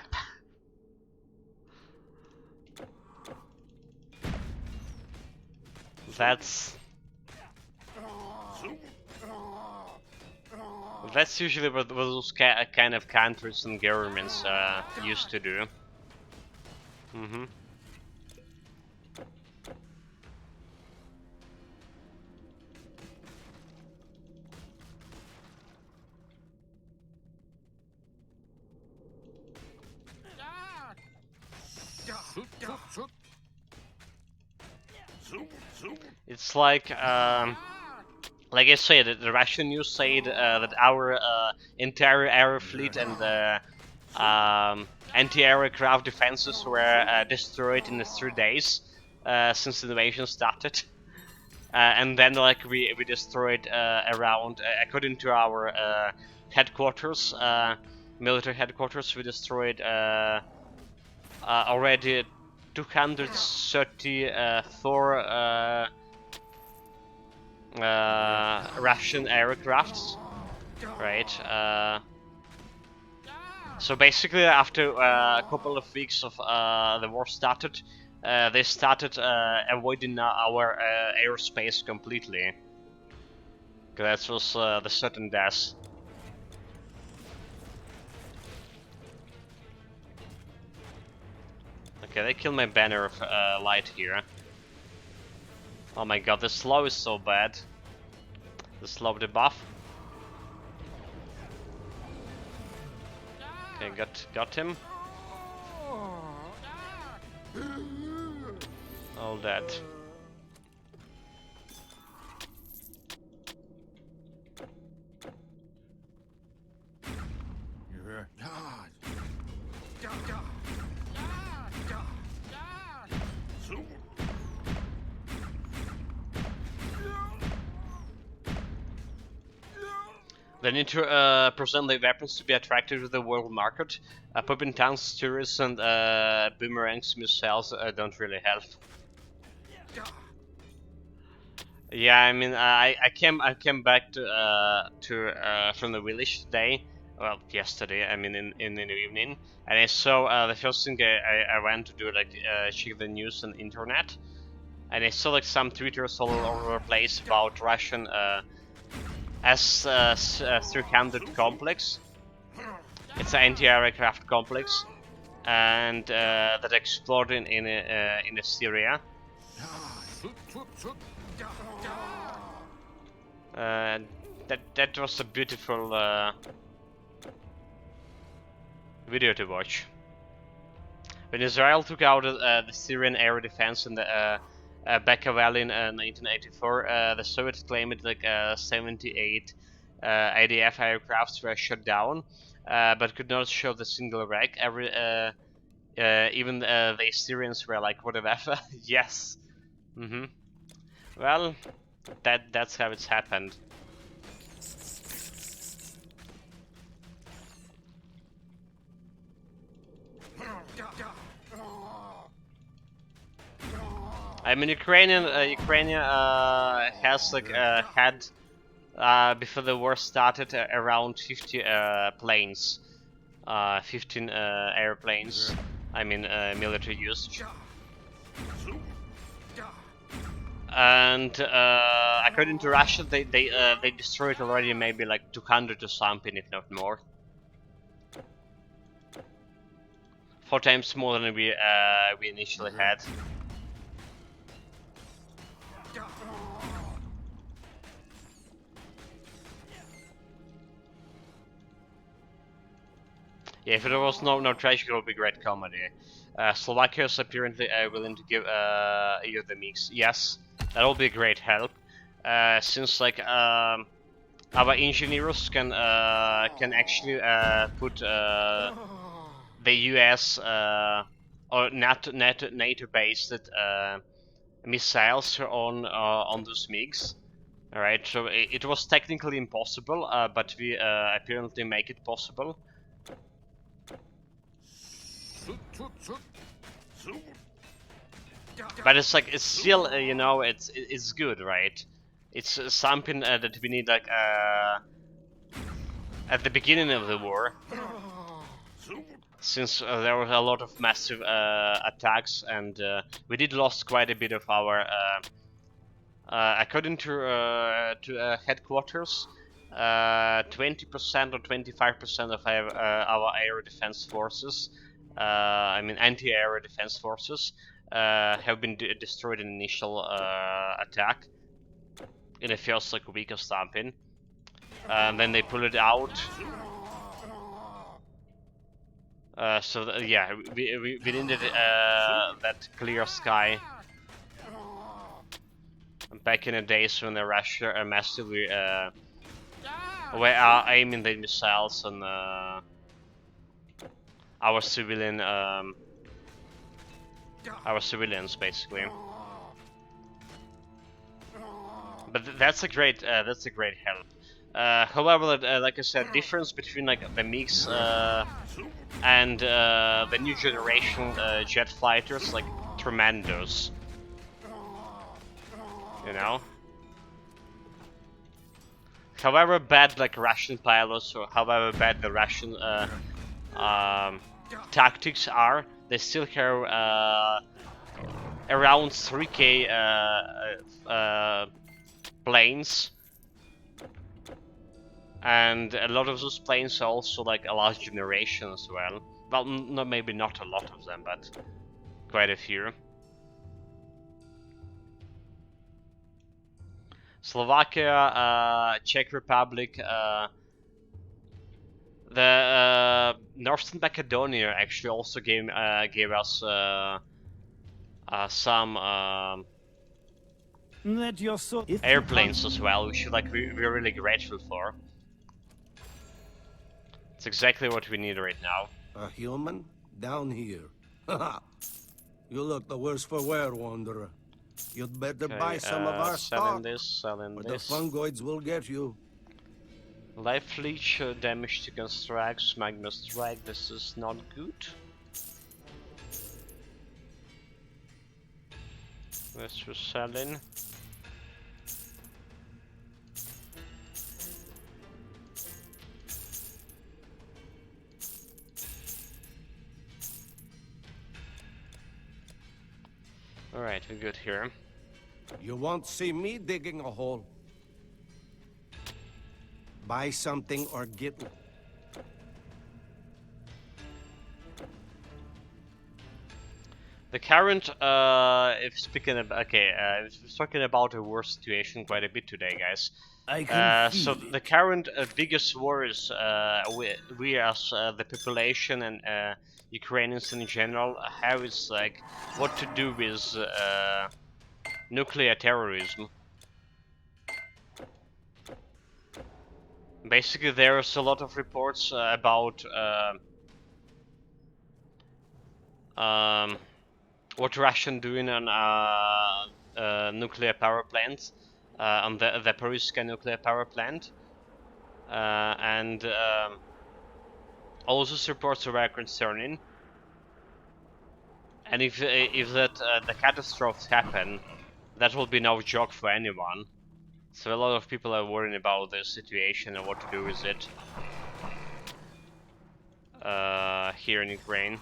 That's usually what those kind of countries and governments used to do. Mm-hmm. It's like I said, the Russian news said that our entire air fleet and the anti-aircraft defenses were destroyed in the 3 days since the invasion started. And then like we destroyed around, according to our headquarters, military headquarters, we destroyed already 234 Russian aircrafts, right? So basically, after a couple of weeks of the war started, they started avoiding our airspace completely. That was the certain death. Okay, they killed my banner of light here. Oh my god, the slow is so bad. The slow debuff. Okay, got him. All dead. They need to present their weapons to be attractive to the world market. Popping tanks, turrets, and boomerangs, missiles don't really help. Yeah, I mean, I came back to from the village today. Well, yesterday. I mean, in the evening, and I saw the first thing I went to do like check the news on the internet, and I saw like some tweeters all over the place about Russian S-300 complex. It's an anti-aircraft complex, and that exploded in Syria. That was a beautiful video to watch. When Israel took out the Syrian air defense and Baca Valley in 1984, the Soviets claimed like 78 ADF aircrafts were shot down, but could not show the single wreck. Even the Syrians were like, whatever. Yes. Well, that's how it's happened. I mean, Ukrainian has like had before the war started around 50 planes, 15 airplanes. I mean, military usage. And according to Russia, they destroyed already maybe like 200 or something, if not more. 4 times more than we initially had. Yeah, if there was no tragedy, it would be great comedy. Slovakia is apparently willing to give you the mix. Yes, that will be a great help. Since like our engineers can actually put the US or NATO based missiles on those MiGs. Alright, so it was technically impossible, but we apparently make it possible. But it's like, it's still, you know, it's good, right? It's something that we need like at the beginning of the war, since there was a lot of massive attacks, and we did lost quite a bit of our according to headquarters, 20% or 25% of our air defense forces, I mean anti-air defense forces, have been destroyed in initial attack in the first like week of something. And then they pull it out. Yeah, we needed that clear sky. Back in the days when the Russia massively were aiming the missiles on our civilians basically. But that's a great help. However, like I said, difference between like the MiGs and the new generation jet fighters, like tremendous. You know. However bad like Russian pilots, or however bad the Russian tactics are, they still have around 3K planes, and a lot of those planes are also like a last generation as well. Well, maybe not a lot of them, but quite a few. Slovakia, Czech Republic, the Northern Macedonia actually also gave us some airplanes as well, which we're really grateful for. It's exactly what we need right now. A human? Down here. You look the worse for wear, Wanderer. You'd better buy some of our stock, selling or this. the fungoids will get you. Life leech, damage to constructs, magma strike. This is not good. This was selling. Alright, we're good here. You won't see me digging a hole. Buy something or get... The current, if speaking about, okay, talking about a war situation quite a bit today, guys. So the current biggest worries we as the population and Ukrainians in general have is like what to do with nuclear terrorism. Basically, there's a lot of reports about what Russian doing on nuclear power plants, on the Zaporizhzhia nuclear power plant, and all those reports are very concerning. And if that the catastrophes happen, that will be no joke for anyone. So a lot of people are worrying about the situation and what to do with it here in Ukraine.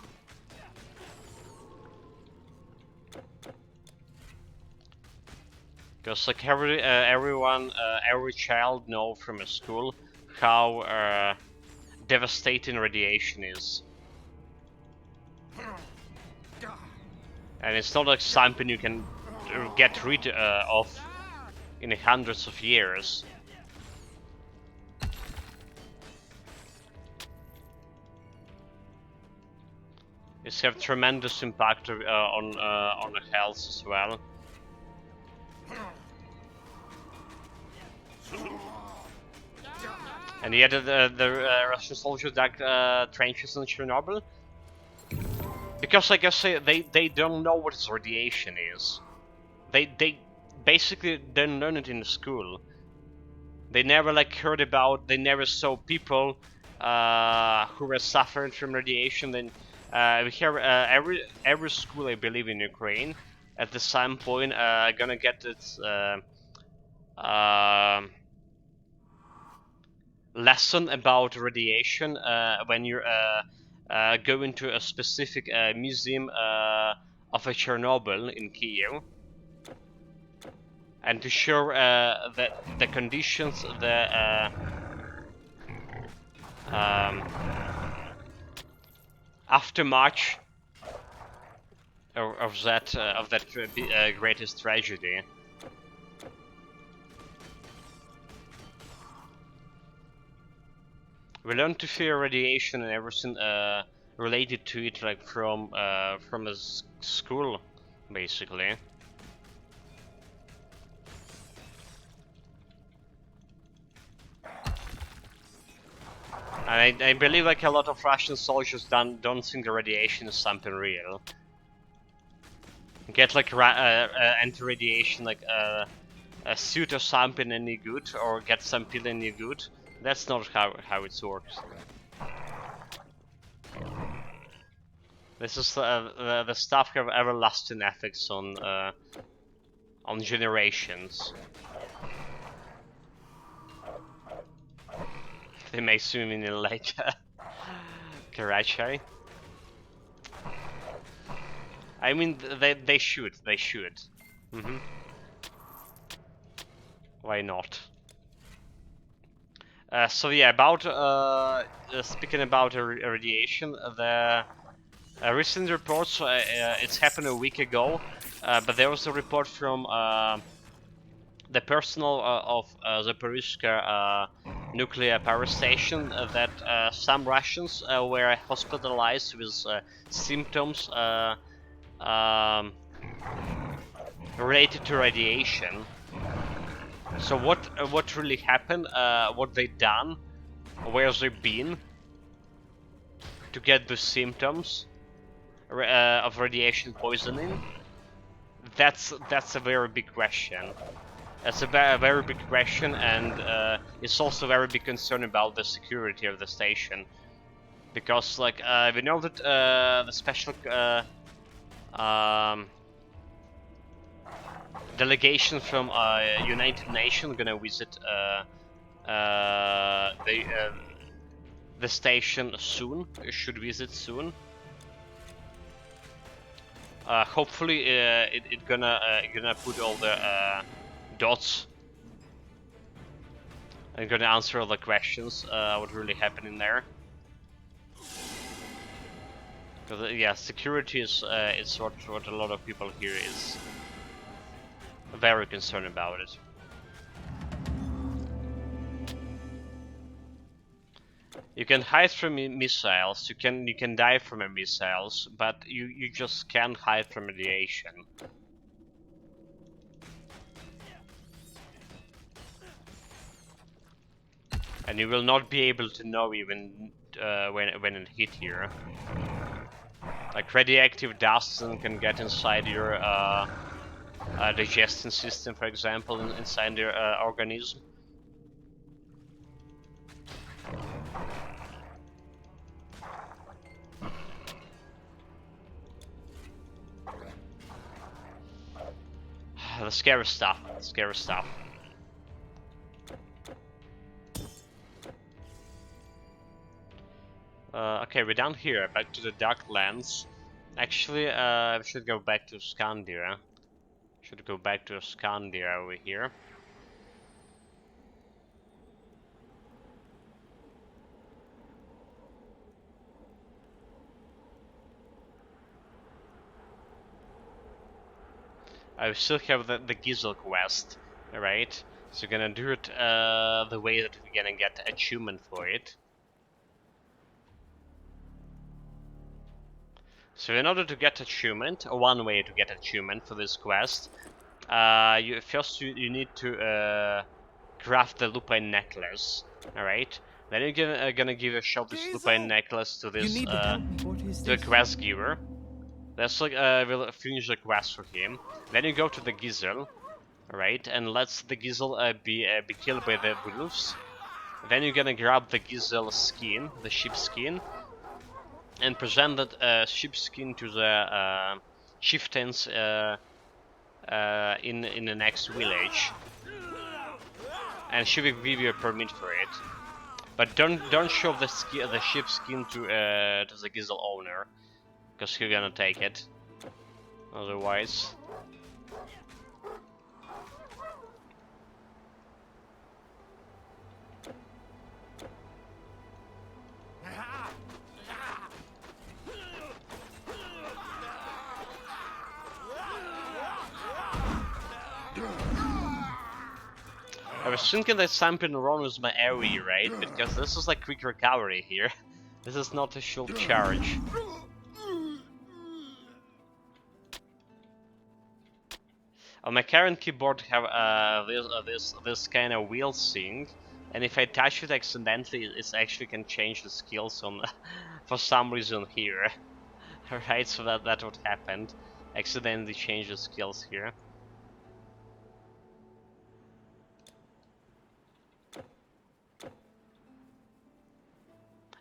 Because like everyone, every child know from a school how devastating radiation is. And it's not like something you can get rid of in hundreds of years. It's have tremendous impact on the health as well. And yet the Russian soldiers dug trenches in Chernobyl because I guess they don't know what radiation is. They basically didn't learn it in the school. They never like heard about. They never saw people who were suffering from radiation. Then we hear every school I believe in Ukraine at the same point gonna get its lesson about radiation when you're going to a specific museum of a Chernobyl in Kiev, and to show the conditions, the aftermath of that greatest tragedy. We learned to fear radiation and everything related to it, like from a school, basically. And I believe like a lot of Russian soldiers don't think the radiation is something real. Get like anti-radiation, like a suit or something any good, or get some pill any good. That's not how it works. This is the stuff have everlasting effects on generations. They may swim in a lake. Karachi. I mean, they should. Mm-hmm. Why not? So yeah, about speaking about radiation, the recent reports. It's happened a week ago, but there was a report from the personnel of Zaporizhzhia nuclear power station that some Russians were hospitalized with symptoms related to radiation. So what really happened? What they done? Where they been to get the symptoms of radiation poisoning? That's a very big question. That's a very big question, and it's also a very big concern about the security of the station, because like we know that the special delegation from United Nations gonna visit the station soon. Should visit soon. Hopefully, it gonna put all the dots and gonna answer all the questions. What really happening there? Because yeah, security is what a lot of people here is very concerned about it. You can hide from missiles. You can die from missiles, but you just can't hide from radiation. And you will not be able to know even when it hit here. Like radioactive dust can get inside your digestion system, for example, inside your organism. The scary stuff. Scary stuff. Okay, we're down here, back to the Darklands. Actually, we should go back to Scandia. Should go back to Scandia over here. I still have the Gizzle quest, right? So we're gonna do it the way that we're gonna get achievement for it. So in order to get achievement, or one way to get achievement for this quest, you need to craft the lupine necklace. All right. Then you're gonna give a shot this lupine necklace to this to the quest giver. That's like will finish the quest for him. Then you go to the Gizzle, right, and lets the Gizzle be killed by the wolves. Then you're gonna grab the Gizzle skin, the sheep skin, and present that sheep skin to the chieftains in the next village, and she will give you a permit for it. But don't show the sheep skin to the Gizzle owner, because he's gonna take it. Otherwise. I was thinking that something wrong with my area, right? Because this is like quick recovery here. This is not a shield charge. On my current keyboard have this kind of wheel thing, and if I touch it accidentally, it actually can change the skills on for some reason here. Alright, so that's what happened. Accidentally change the skills here.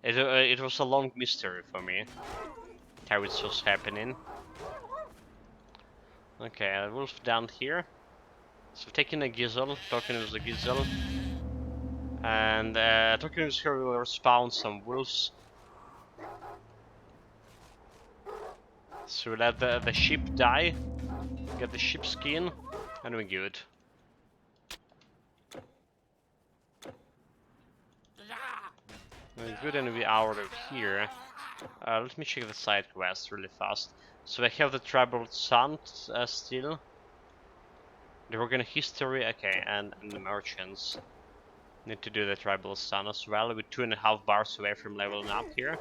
It was a long mystery for me how it was happening. Okay, a wolf down here. So taking a Gizzle, talking with the Gizzle, and talking with her will respawn some wolves. So let the sheep die, get the sheep skin, and we're good. We're good, and we're out of here. Let me check the side quest really fast. So I have the Troubled Sun still. The Organ History, okay, and the Merchants. Need to do the Tribal Sun as well. We're 2.5 bars away from leveling up here.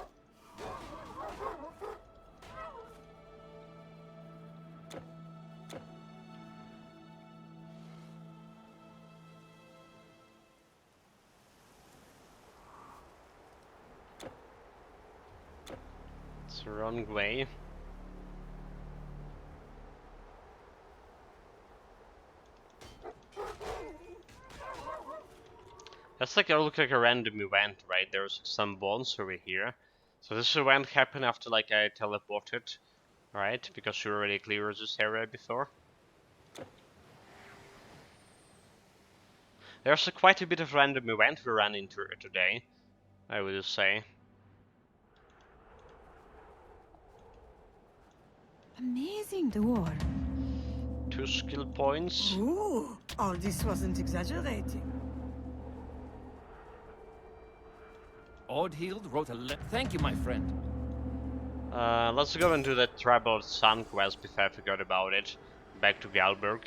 It's the wrong way. That's like look like a random event, right? There's some bones over here. So this event happened after like I teleported, right? Because you already cleared this area before. There's quite a bit of random event we ran into today, I would say. Amazing door. 2 skill points. Ooh, all this wasn't exaggerating. Oddhild wrote a Thank you, my friend. Let's go and do that Tribal Sun quest before I forgot about it. Back to Galberg.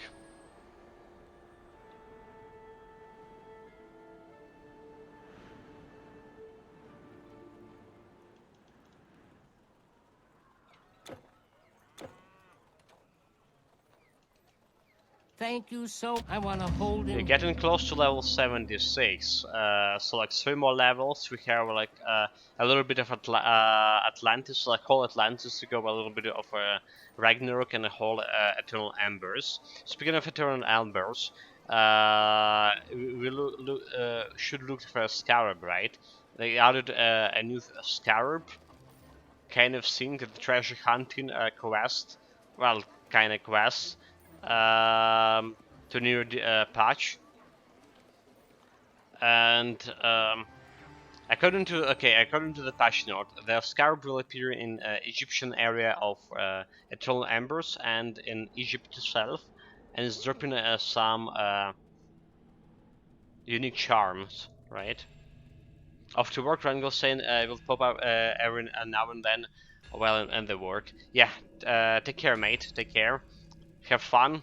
Thank you so. I want to hold We're him. getting close to level 76, so like 3 more levels. We have like a little bit of Atlantis, like whole Atlantis to go, a little bit of Ragnarok, and a whole Eternal Embers. Speaking of Eternal Embers, we should look for a Scarab, right? They added a new Scarab kind of thing, the treasure hunting quest, well, kind of quest, to new patch. And according to the patch note, the scarab will appear in Egyptian area of Eternal Embers and in Egypt itself, and it's dropping some unique charms, right? After work, Rangel saying will pop up every now and then while in the work. Yeah, take care, mate. Take care. Have fun.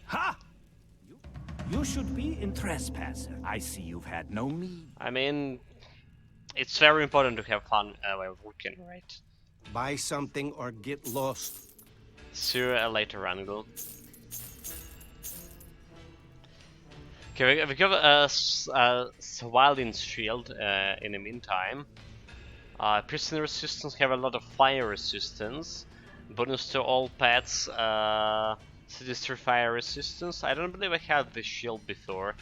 Ha! You should be in trespasser. I see you've had no need. I mean, it's very important to have fun while working, right? Buy something or get lost. See you later, Rangel. Okay, we got a Swaldin's shield in the meantime. Piercing resistance have a lot of fire resistance. Bonus to all pets, sinister fire resistance. I don't believe I had this shield before.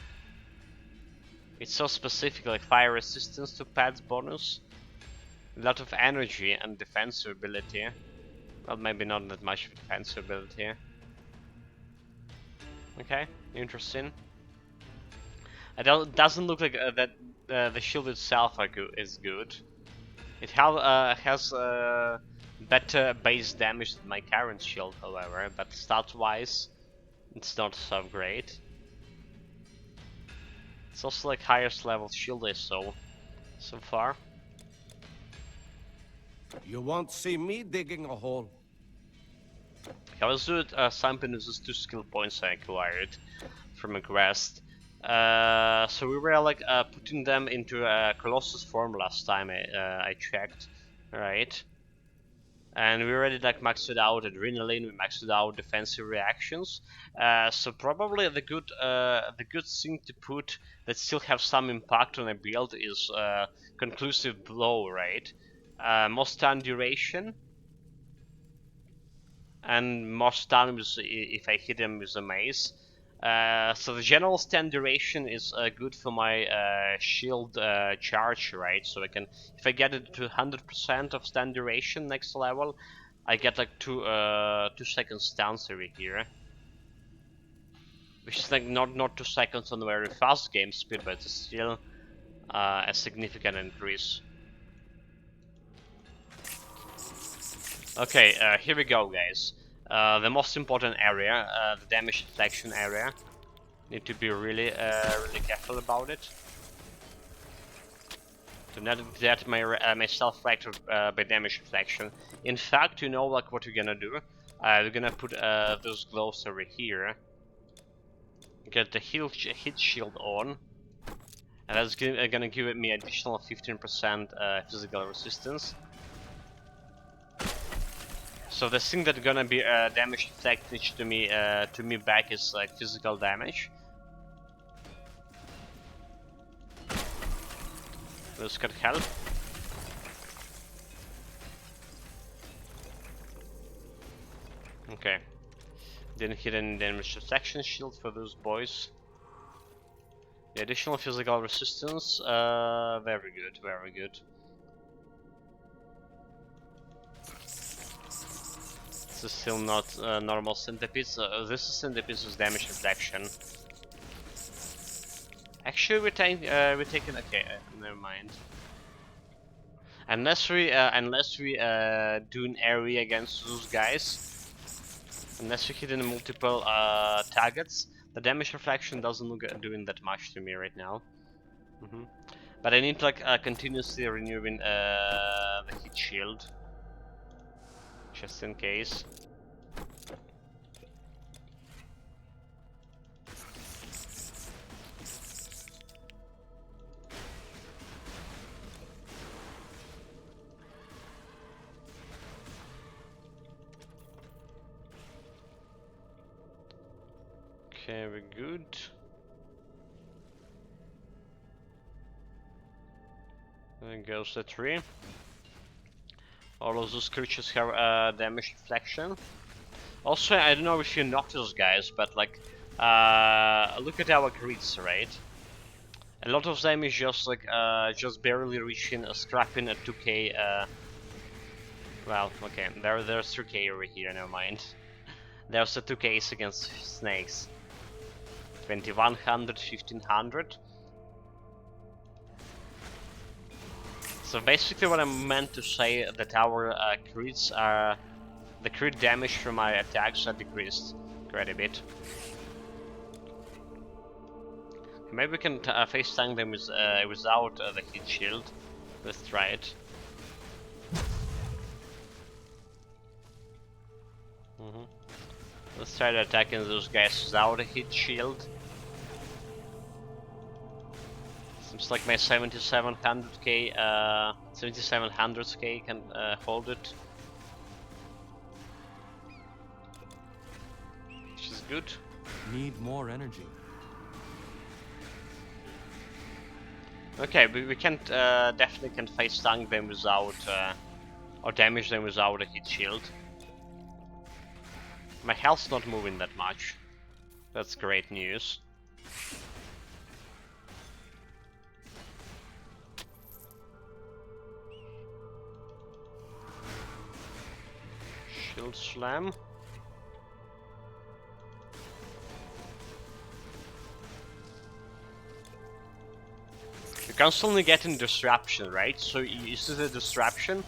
It's so specific, like fire resistance to pets bonus. A lot of energy and defensive ability. Well, maybe not that much of defensive ability. Okay, interesting. It doesn't look like that the shield itself is good. It has better base damage than my current shield, however, but stat-wise, it's not so great. It's also like highest level shield I saw so far. You won't see me digging a hole. I was doing something with those 2 skill points I acquired from a quest. So we were like putting them into a Colossus form last time I checked, right? And we already like maxed out adrenaline, we maxed out defensive reactions. So probably the good thing to put that still have some impact on a build is conclusive blow, right? More stun duration, and more stun if I hit him with a mace. So the general stun duration is good for my shield charge, right? So I can, if I get it to 100% of stun duration next level, I get like 2 seconds stance over here, which is like not 2 seconds on a very fast game speed, but it's still a significant increase. Okay, here we go, guys. The most important area, the damage deflection area. Need to be really careful about it. Do not get myself wrecked by damage deflection. In fact, you know like what we're gonna do? We're gonna put those gloves over here. Get the hit shield on. And that's gonna give me additional 15% physical resistance. So the thing that's gonna be damage deflected to me back is like physical damage. This could help. Okay. Didn't hit any damage deflection shield for those boys. The additional physical resistance, very good, very good. This is still not normal centipedes. This is centipedes with damage deflection. Actually, we're taking. Okay, never mind. Unless we do an area against those guys, unless we hit in multiple targets, the damage reflection doesn't look doing that much to me right now. But I need like continuously renewing the hit shield, just in case. Okay, we're good. There goes the tree. All of those creatures have damage deflection. Also, I don't know if you noticed, guys, but like, look at our crits, right? A lot of them is just like, just barely reaching, scrapping a 2k. Well, okay, there's 3k over here. Never mind. There's a 2Ks against snakes. 2100, 1500. So basically what I meant to say that our crits are... The crit damage from my attacks are decreased quite a bit. Maybe we can face tank them with, without the hit shield. Let's try it. Let's try to attacking those guys without a hit shield. Seems like my 7700k, 7700k can hold it. Which is good. Need more energy. Okay, we can't definitely can face tank them without or damage them without a hit shield. My health's not moving that much. That's great news. Shield slam. You're constantly getting disruption, right? So you see the disruption.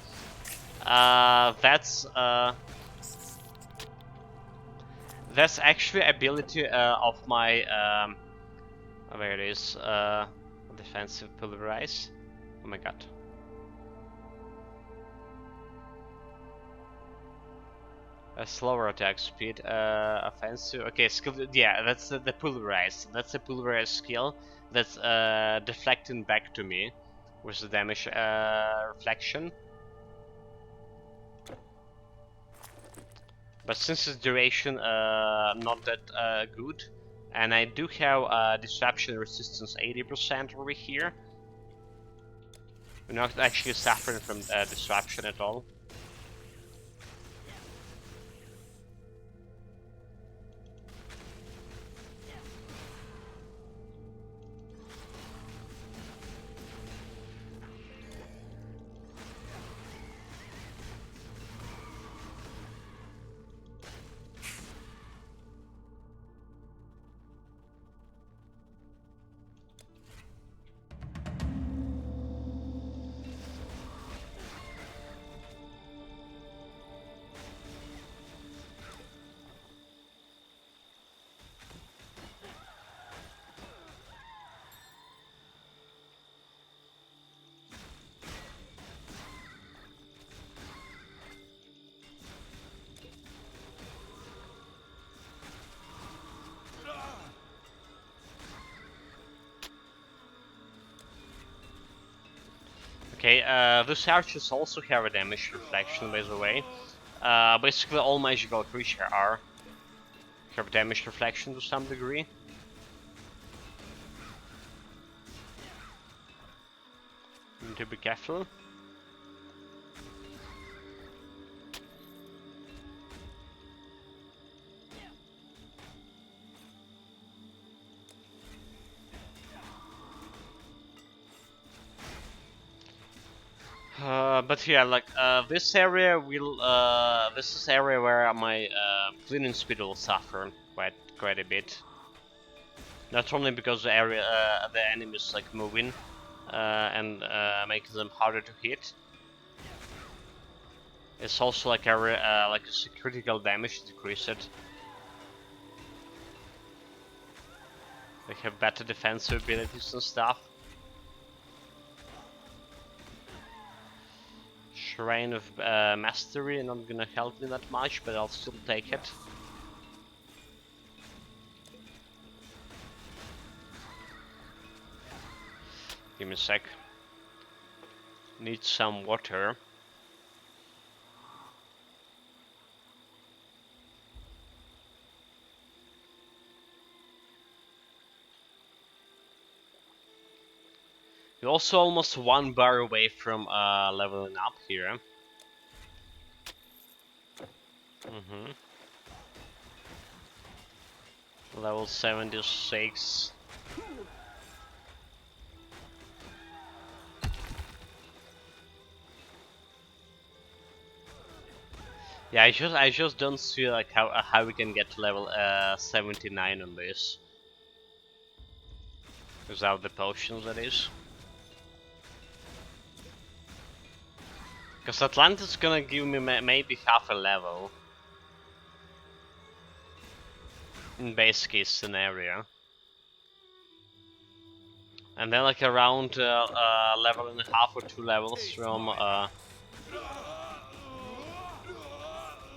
That's actually ability of my where it is defensive pulverize. Oh my god. A slower attack speed, offensive. Okay, skill. Yeah, that's the pulverize. That's the pulverize skill. That's deflecting back to me with the damage reflection. But since its duration not that good, and I do have disruption resistance 80% over here, we're not actually suffering from disruption at all. Okay, these archers also have a damage reflection, by the way. Basically all magical creatures have damage reflection to some degree. Need to be careful. But yeah, like this area will this is area where my cleaning speed will suffer quite a bit. Not only because the area the enemies like moving and making them harder to hit. It's also like a critical damage decreased. They have better defensive abilities and stuff. Shrine of Mastery not gonna help me that much, but I'll still take it. Give me a sec. Need some water. We're also almost 1 bar away from leveling up here. Level 76. Yeah, I just don't see like how we can get to level 79 on this without the potions, that is. Because Atlantis is gonna give me maybe half a level in base case scenario, and then like around level and a half or 2 levels from.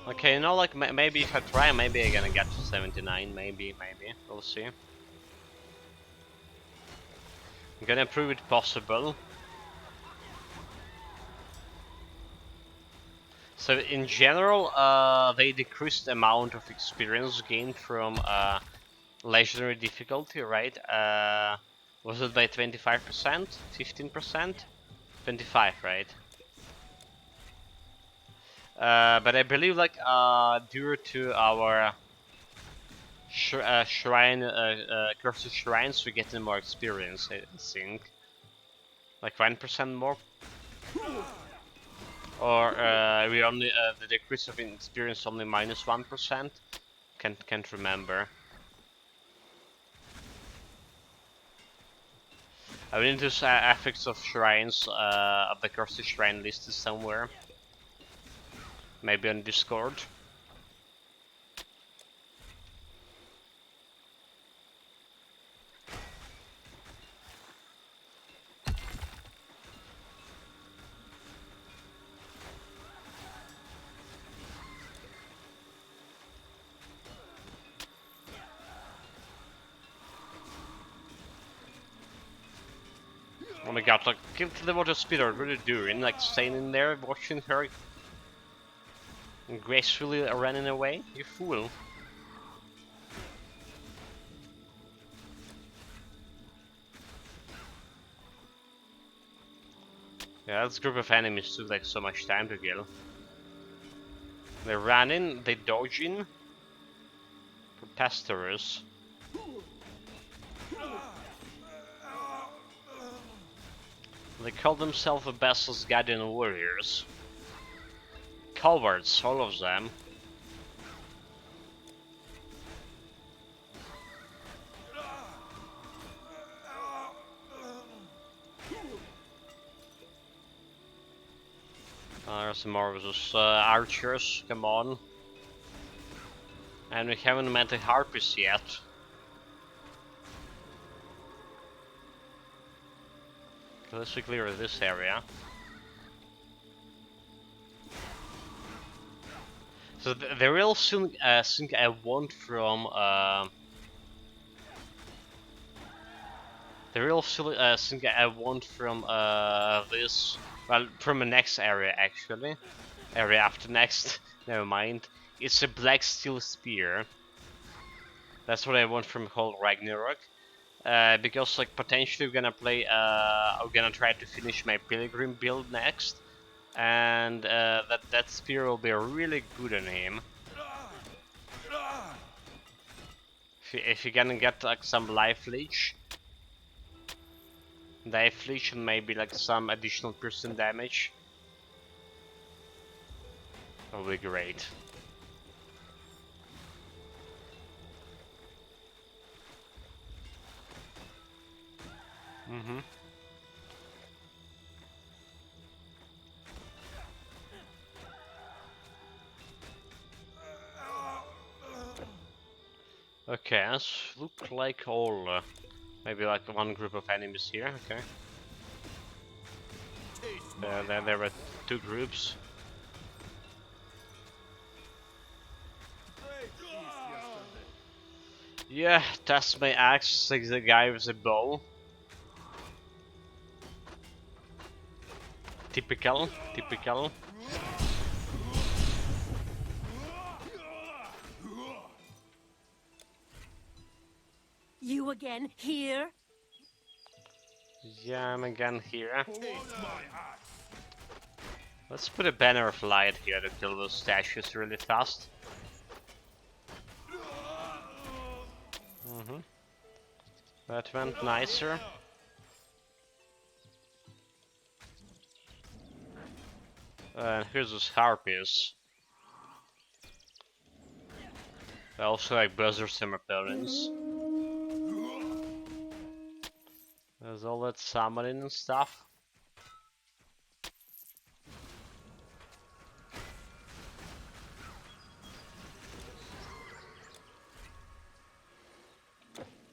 Okay, you know, like maybe if I try, maybe I'm gonna get to 79. Maybe we'll see. I'm gonna prove it possible. So in general, they decreased the amount of experience gained from legendary difficulty, right? Was it by 25%? 15%? 25, right? But I believe like due to our cursed shrines, we're getting more experience, I think. Like 1% more? Or we only the decrease of experience only minus 1%? Can't remember. I will need to affix of shrines of the cursed shrine listed somewhere. Maybe on Discord. Oh my god, like, give to the water speeder, what are you doing? Like, staying in there, watching her gracefully running away? You fool. Yeah, this group of enemies took like so much time to kill. They're running, they're dodging. Protesters. They call themselves the Bassel's Guardian Warriors. Cowards, all of them. There's some more of those archers, come on. And we haven't met the harpies yet. Okay, let's clear this area. So the real thing I want from thing I want from this, well, from the next area actually, area after next, never mind. It's a black steel spear. That's what I want from whole Ragnarok. Because like potentially we're gonna play, I'm gonna try to finish my pilgrim build next. And that spear will be really good on him. If you're gonna get like some life leech, and maybe like some additional piercing damage, that'll be great. Okay, let's look like all, maybe like one group of enemies here. Okay. There were 2 groups. Yeah, that's my axe, like the guy with the bow. Typical. You again here? Yeah, I'm again here. Let's put a banner of light here to kill those statues really fast. That went nicer. And here's those harpies. I also like buzzard some opponents. There's all that summoning and stuff.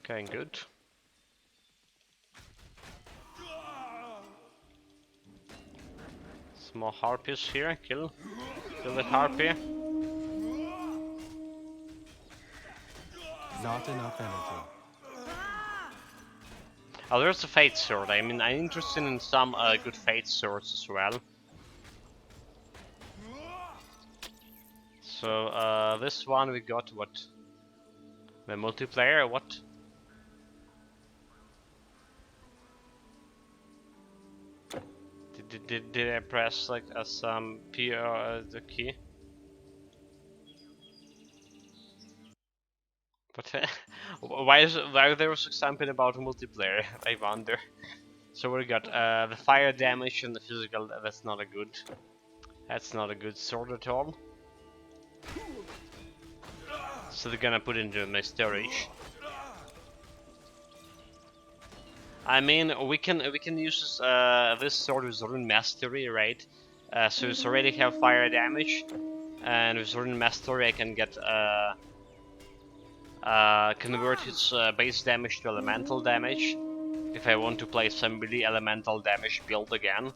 Okay, good. Small harpies here, kill the harpy. Not enough energy. Oh, there's a Fate Sword. I mean, I'm interested in some good Fate Swords as well. So, this one we got what? The multiplayer, what? Did I press like some P the key? But why there was something about multiplayer? I wonder. So we got the fire damage and the physical. That's not a good. That's not a good sword at all. So they're gonna put it into my storage. I mean, we can use this sword with Rune Mastery, right? So it's already have fire damage, and with Rune Mastery I can get convert its base damage to elemental damage if I want to play some really elemental damage build again.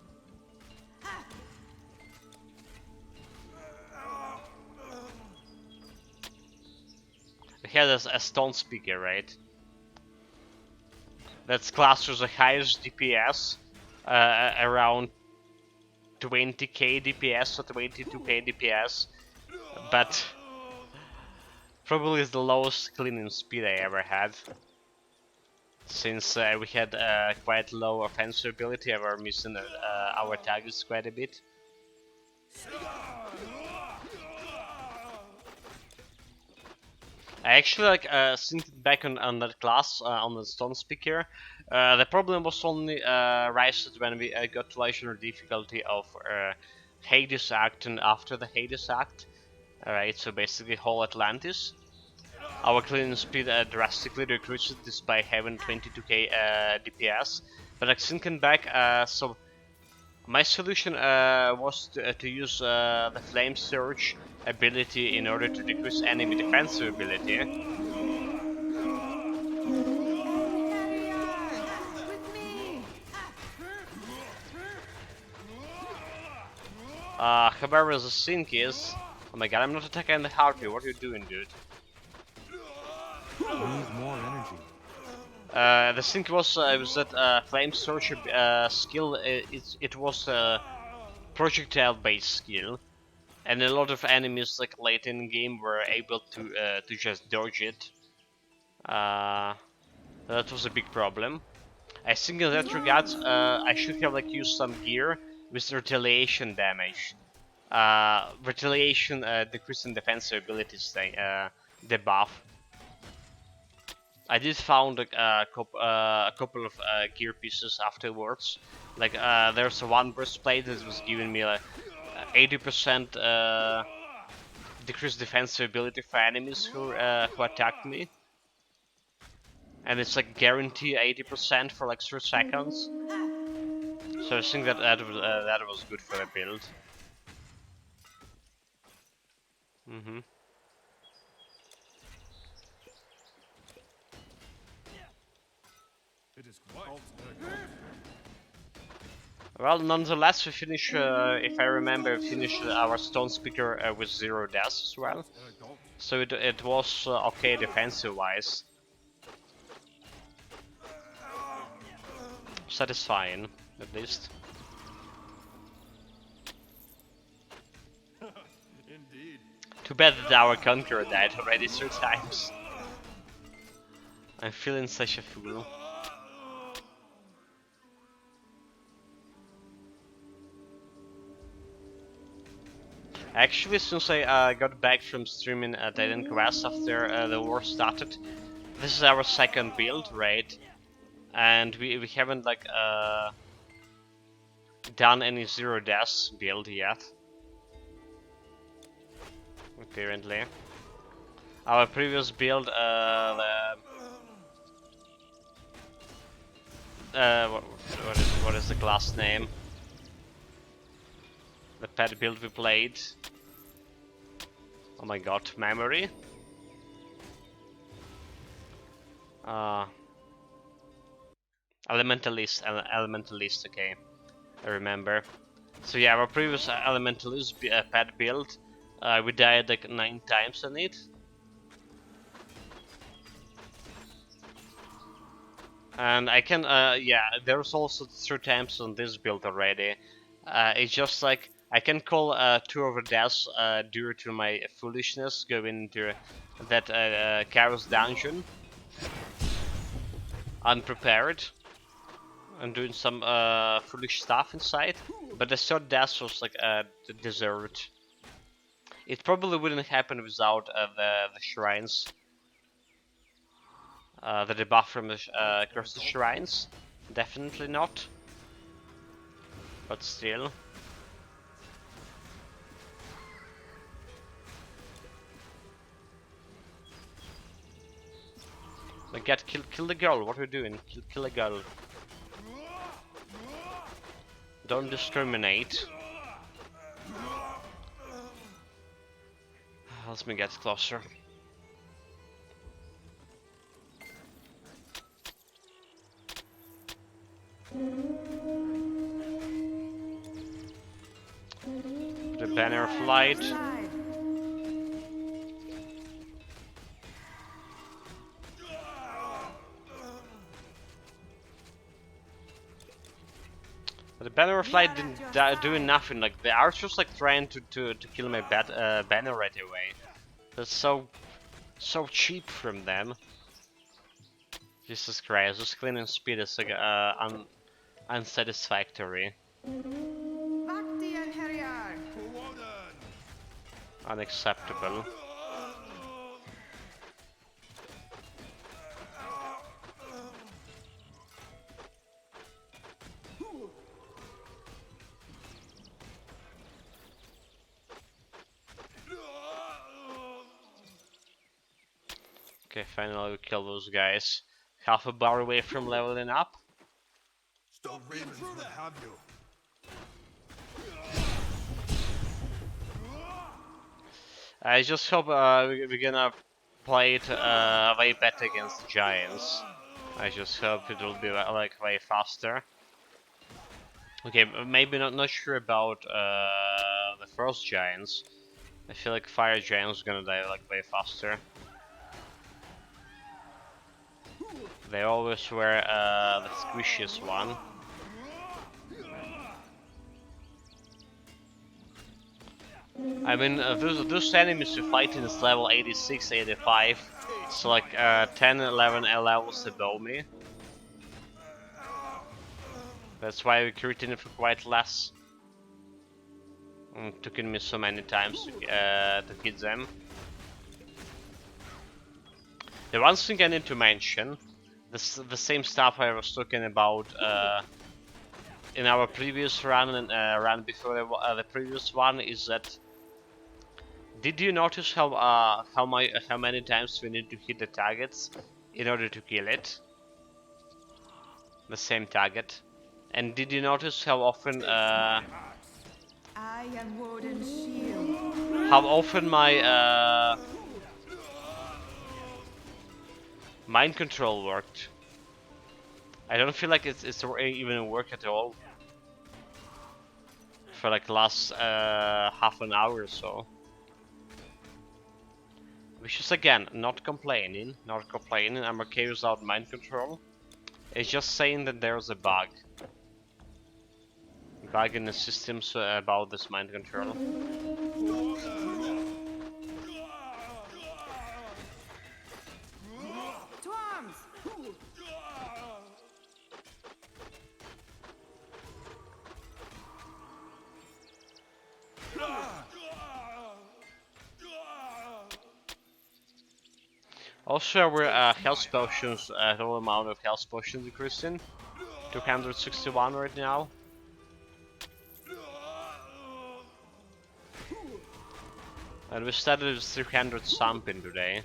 We had a stone speaker, right? That's classed as the highest DPS, around 20k DPS or 22k DPS, but probably is the lowest cleaning speed I ever had. Since we had quite low offensive ability, we were missing our targets quite a bit. I actually like thinking back on that class on the Stone Speaker. The problem was only raised when we got to legendary difficulty of Hades Act and after the Hades Act. Alright, so basically whole Atlantis. Our cleaning speed drastically decreased despite having 22k DPS. But like thinking back, so my solution was to use the Flame Surge ability in order to decrease enemy defensive ability. However, the thing is, oh my god, I'm not attacking the harpy. What are you doing, dude? Need more energy. The thing was that Flame Surge skill. It was a projectile-based skill, and a lot of enemies like late in the game were able to just dodge it. That was a big problem. I think in that regard, I should have like used some gear with retaliation damage. Retaliation decreasing defensive abilities thing, debuff. I did found a couple of gear pieces afterwards. Like there's a one breastplate that was giving me like 80% decreased defensive ability for enemies who attacked me. And it's like guarantee 80% for like 3 seconds. So I think that was good for the build. It is quite Well, nonetheless, we finish, if I remember, we finished our Stone Speaker with 0 deaths as well. So it was okay defensive-wise. Satisfying, at least. indeed. Too bad that our Conqueror died already 3 times. I'm feeling such a fool. actually, since I got back from streaming Titan Quest after the war started, this is our second build, right? And we haven't like done any zero deaths build yet. Apparently, our previous build, what is the class name? The pet build we played. Oh my god, memory. Elementalist. Okay, I remember. So yeah, our previous Elementalist pet build, we died like 9 times on it. And I can, yeah, there's also 3 times on this build already. It's just like, I can call 2 over deaths due to my foolishness going into that Chaos dungeon. Unprepared. And doing some foolish stuff inside. But the 3rd death was like deserved. It probably wouldn't happen without the shrines. The debuff from the cursed shrines. Definitely not. But still. Like, kill the girl. What are you doing? Kill the girl. Don't discriminate. Let me get closer. The banner of light. The banner of light didn't do nothing. Like the archers like trying to kill my banner right away. That's so cheap from them. Jesus Christ, this cleaning speed is like unsatisfactory. Unacceptable. Okay, finally we kill those guys. Half a bar away from leveling up. Stop ravens will have you. I just hope we're gonna play it way better against giants. I just hope it will be like way faster. Okay, maybe not sure about the first giants. I feel like fire giants gonna die like way faster. They always were the squishiest one. I mean, those enemies you're fighting is level 86, 85. It's like 10, 11 levels above me. That's why we're recruiting for quite less. Took me so many times to hit them. The one thing I need to mention, the same stuff I was talking about in our previous run and run before the previous one, is that did you notice how many times we need to hit the targets in order to kill it? The same target. And did you notice how often I am Woden's shield. how often my mind control worked? I don't feel like it's even work at all for like last half an hour or so. Which is again not complaining. I'm okay without mind control. It's just saying that there's a bug in the systems about this mind control. To arms! Also, our health potions, total amount of health potions decreasing. 261 right now. And we started with 300 something today.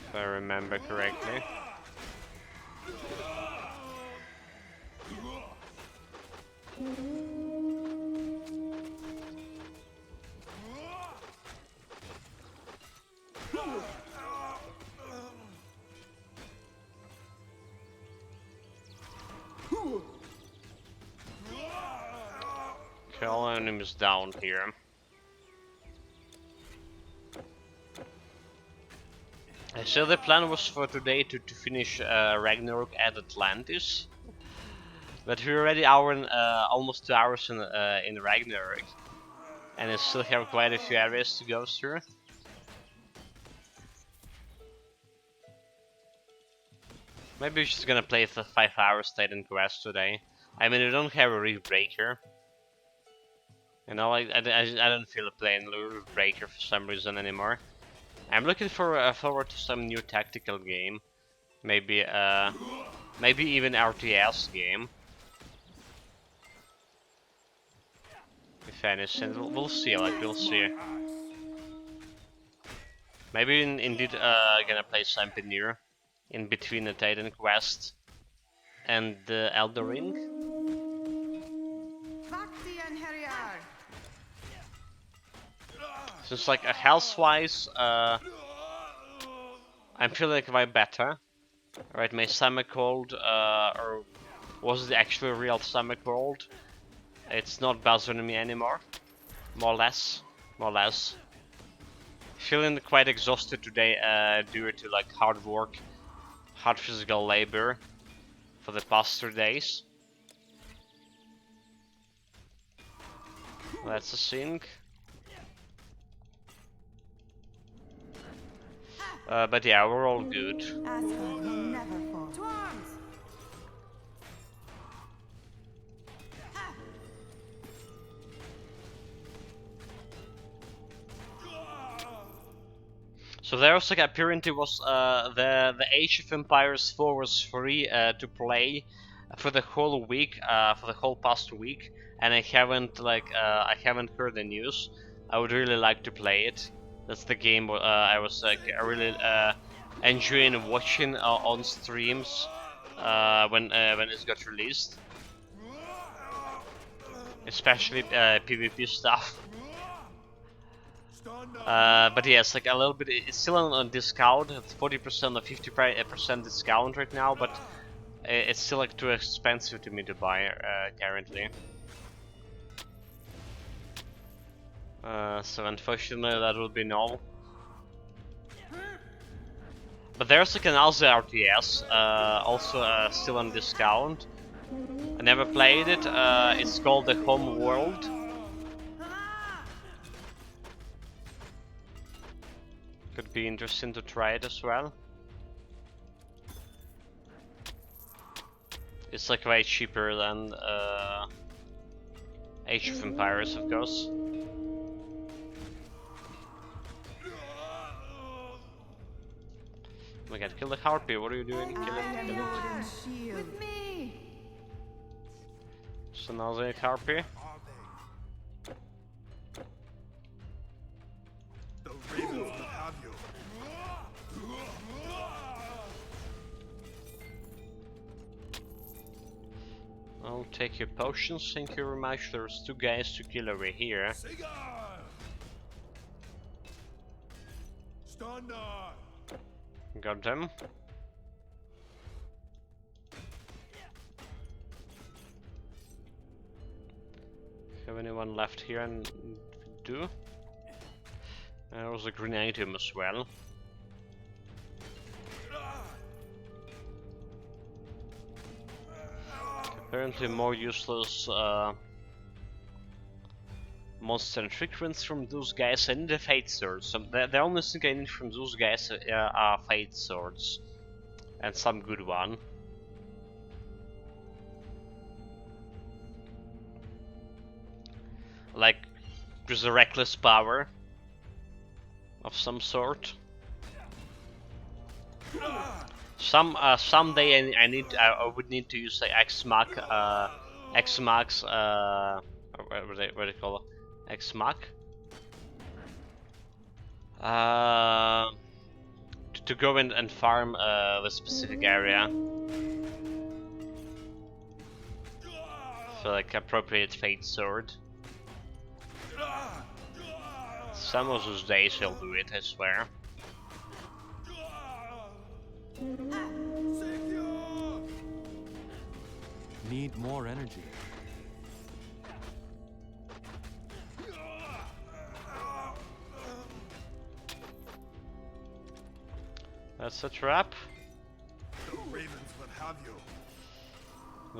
If I remember correctly. Okay, all enemies down here. So the plan was for today to finish Ragnarok at Atlantis. But we're already almost 2 hours in Ragnarok. And I still have quite a few areas to go through. Maybe we're just gonna play for 5 hours Titan Quest today. I mean, we don't have a Reef Breaker. You know, I don't feel like playing Reef Breaker for some reason anymore. I'm looking forward to some new tactical game. Maybe maybe even RTS game. If anything, we'll see. Like we'll see. Maybe indeed gonna play something new in between the Titan Quest and the Elder Ring. Since like health-wise, I'm feeling like quite better. Right, my stomach cold, or was it actually a real stomach cold? It's not bothering me anymore. More or less. More or less. Feeling quite exhausted today due to like hard work, hard physical labor for the past 3 days. That's a thing. But yeah, we're all good. So there was like apparently was the Age of Empires 4 was free to play for the whole week, for the whole past week, and I haven't heard the news. I would really like to play it. That's the game I was like really enjoying watching on streams when it got released, especially PvP stuff. But yeah, it's like a little bit. It's still on discount. It's 40% or 50% discount right now, but it's still like too expensive to me to buy currently. So unfortunately, that will be no. But there's like another RTS, also still on discount. I never played it. It's called the Home World. Could be interesting to try it as well. It's like way cheaper than Age of Empires, of course. Oh my god, kill the harpy, what are you doing? Kill it, kill it. With me. It's another harpy. The ravens will have you. I'll take your potions, thank you very much. There's 2 guys to kill over here. Got them. Have anyone left here? And do? There was a green item as well. Apparently more useless monster and frequency from those guys. I need a Fate Sword. So the only thing I need from those guys are Fate Swords. And some good one. Like There's a reckless power of some sort. Someday I would need to use like X-Mac, X-Max, what do they call it? X-Mac? To go in and farm the specific area. So like appropriate Fate Sword. Some of those days he'll do it, I swear. Need more energy. That's a trap. The ravens would have you.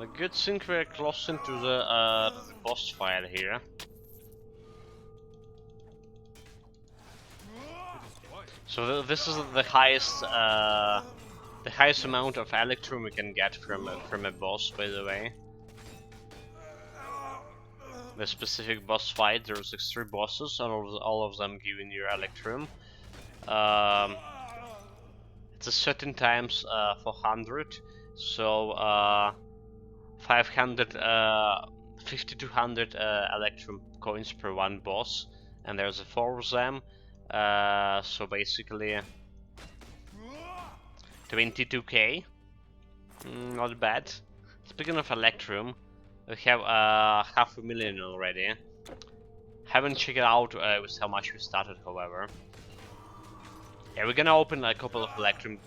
The good thing we're close into the boss fight here. So this is the highest amount of Electrum we can get from a boss, by the way. The specific boss fight, there's like 3 bosses, and all of them giving you Electrum. It's a certain times 400, so 500, 50 to 100 Electrum coins per one boss, and there's 4 of them. So basically 22k, not bad. Speaking of Electrum, we have 500,000 already. Haven't checked out with how much we started, however. Yeah, we're gonna open a couple of Electrum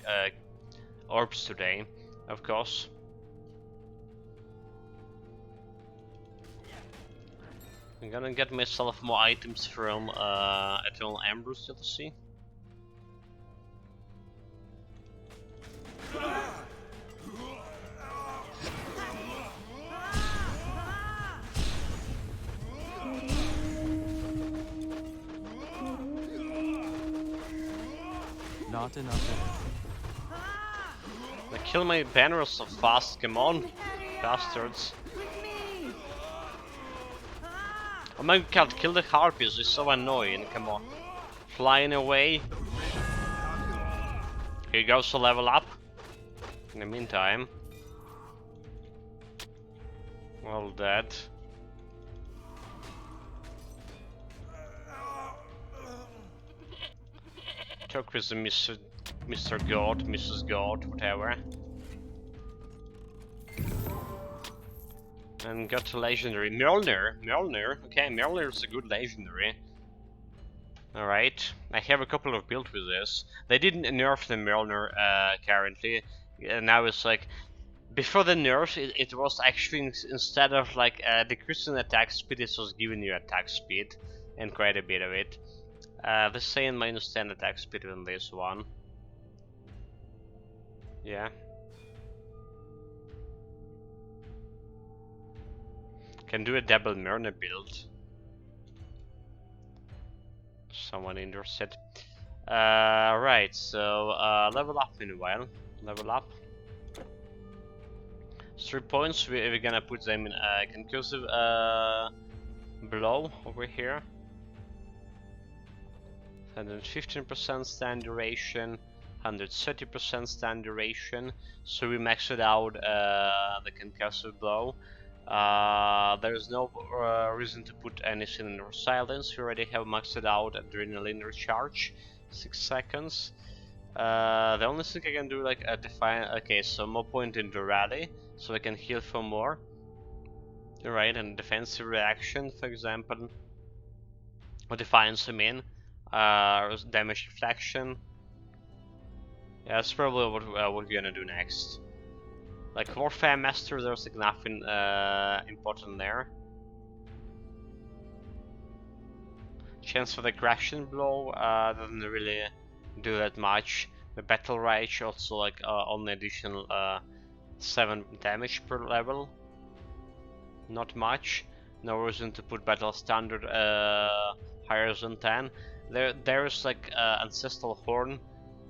orbs today, of course. I'm gonna get myself more items from Eternal Ambrose DLC. Not enough. They kill my banners so fast, come on, bastards. Oh my god, kill the harpies, it's so annoying, come on. Flying away. Here goes to level up. In the meantime. Well dead. Talk with the Mr. God, Mrs. God, whatever. And got a legendary. Mjolnir! Okay, Mjolnir is a good legendary. Alright, I have a couple of builds with this. They didn't nerf the Mjolnir currently. Now it's like... Before the nerf, it was actually, instead of like decreasing attack speed, it was giving you attack speed. And quite a bit of it. The same -10 attack speed in this one. Yeah. Can do a double Mjolnir build. Someone interested. Right, so level up meanwhile. Level up. 3 points, we're gonna put them in concussive blow over here. 115% stand duration, 130% stand duration. So we maxed out the concussive blow. There's no reason to put anything in silence. We already have maxed out adrenaline recharge, 6 seconds. The only thing I can do, like define. Okay, so more point in the rally, so I can heal for more. Right, and defensive reaction, for example, or defiance. I mean, damage reflection. Yeah, that's probably what we're gonna do next. Like Warfare Master, there's like nothing important there. Chance for the crashing blow doesn't really do that much. The Battle Rage also like only additional 7 damage per level. Not much. No reason to put Battle Standard higher than 10. There's like Ancestral Horn.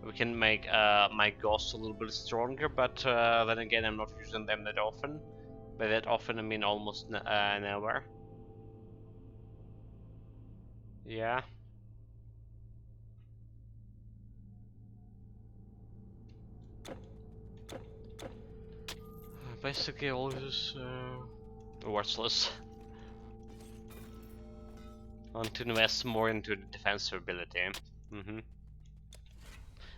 We can make my ghosts a little bit stronger, but then again, I'm not using them that often. By that often, I mean almost never. Yeah. Basically all is worthless. Want to invest more into the defensive ability.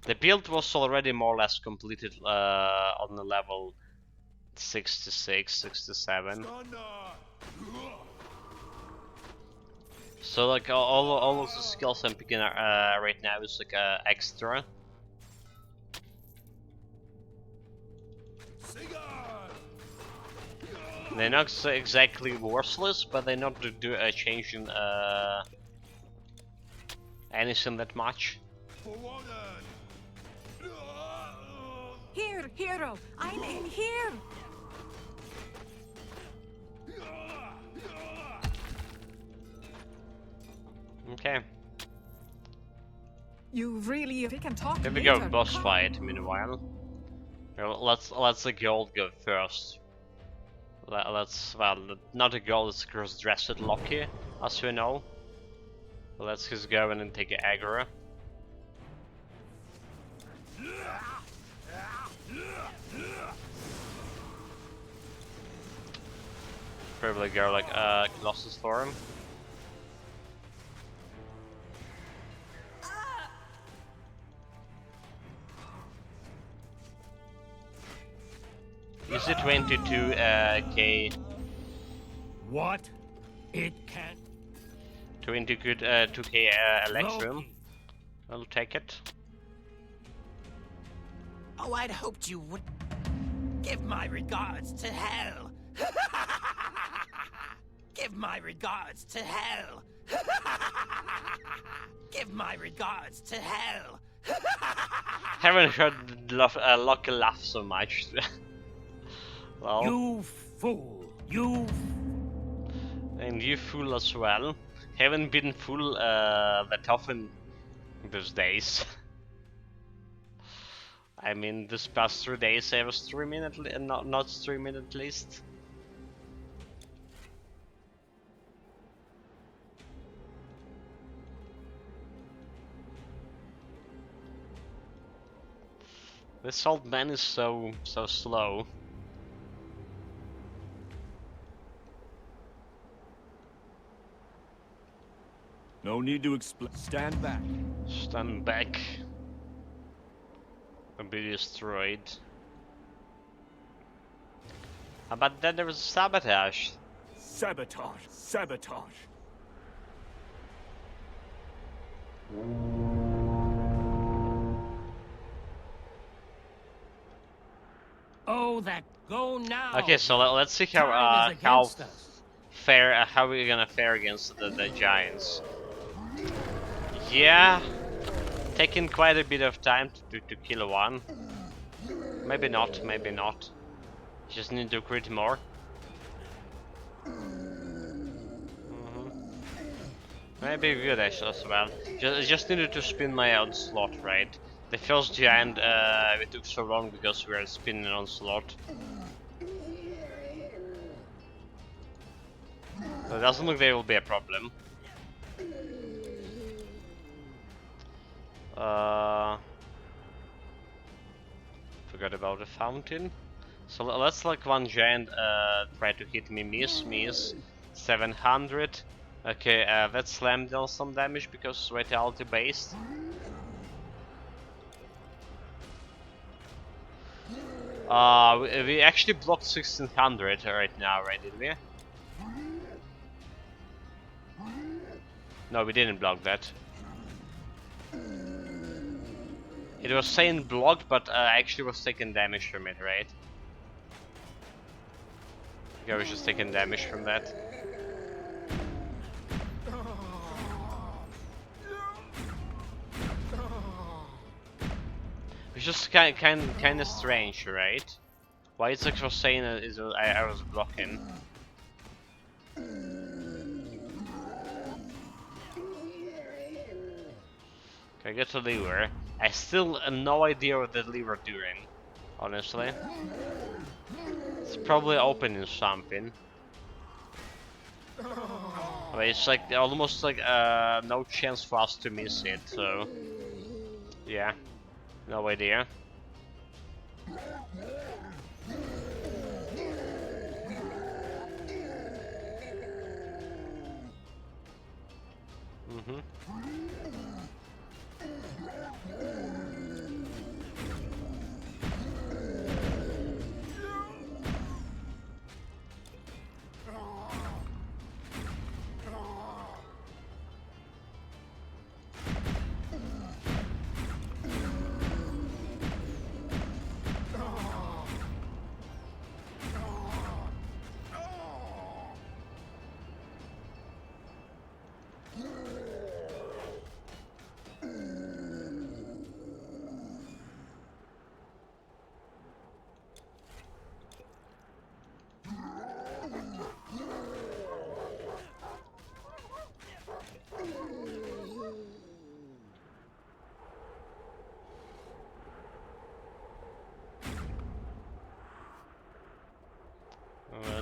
The build was already more or less completed on the level 66, 67. So like all of the skills I'm picking right now is like extra. They're not exactly worthless, but they're not changing anything that much. Here, hero! I'm in here! Okay. You really we can talk Here we later. go, boss fight. Meanwhile, let's the gold go first. Let's not a gold, it's cross-dressed Loki, as we know. Let's just go in and take an aggro. Probably go like Colossus form. Is it 22k? What? It can't. 2k Electrum. I'll take it. Oh, I'd hoped you would give my regards to hell. Give my regards to hell. Give my regards to hell. Haven't heard Loki laugh so much. Well, You fool! You. and you fool as well. Haven't been fool that often these days. I mean, this past 3 days I was 3 minutes, not 3 minutes at least. This old man is so slow. No need to explain. Stand back. Stand back. And be destroyed. But then there was sabotage. Sabotage! Sabotage! Oh, that go now! Okay, so let's see how Time is how against us. how we're gonna fare against the giants. Yeah, taking quite a bit of time to kill one. Maybe not, maybe not. Just need to crit more. Maybe good actually as well. Just needed to spin my own slot, right? The first giant it took so long because we were spinning on slot. So it doesn't look there will be a problem. Forgot about the fountain. So let's like one giant try to hit me, miss. 700. Okay, that slam deals some damage because vitality based. We actually blocked 1600 right now, right? Did we? No, we didn't block that. It was saying blocked, but actually was taking damage from it, right? Yeah, I was just taking damage from that. It's just kind of strange, right? Why it's like was saying I was blocking. Okay, I get the lever. I still have no idea what the lever doing, honestly. It's probably opening something. But it's like almost like no chance for us to miss it. So yeah, no idea. Mm-hmm.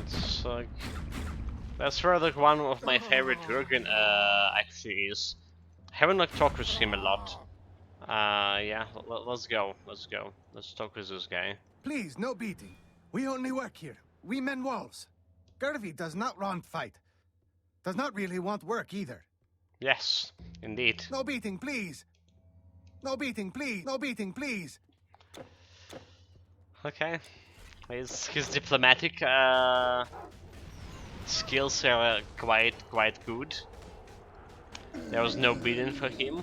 It's like that's where like one of my favorite Jurgen actually is. I haven't like talked with him a lot. Yeah, let's go. Let's talk with this guy. Please, no beating. We only work here. We mend walls. Gervie does not want fight. Does not really want work either. Yes, indeed. No beating, please. No beating, please. No beating, please. Okay. His diplomatic skills are quite good. There was no beating for him.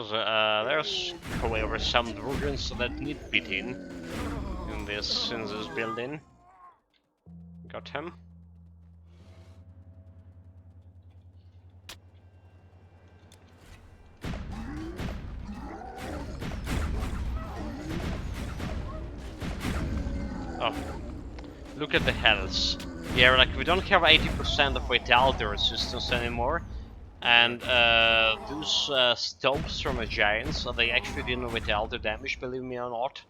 There's however some dragons that need beating in this building. Got him. Oh, look at the health. Yeah, like we don't have 80% of vitality resistance anymore. And those stomps from the giants, they actually deal with elder damage, believe me or not.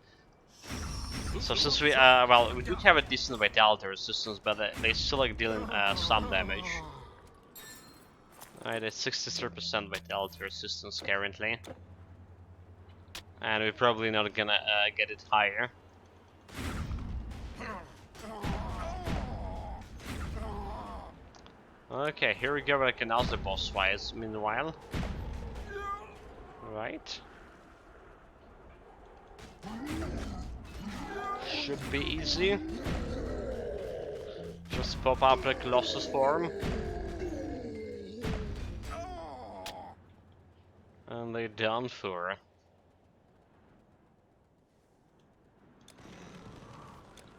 So since we, well, we do have a decent vitality resistance, but they still like dealing some damage. Alright, it's 63% vitality resistance currently. And we're probably not gonna get it higher. Okay, here we go, like another boss fight meanwhile. Right. Should be easy. Just pop up like Colossus form. And they're done for.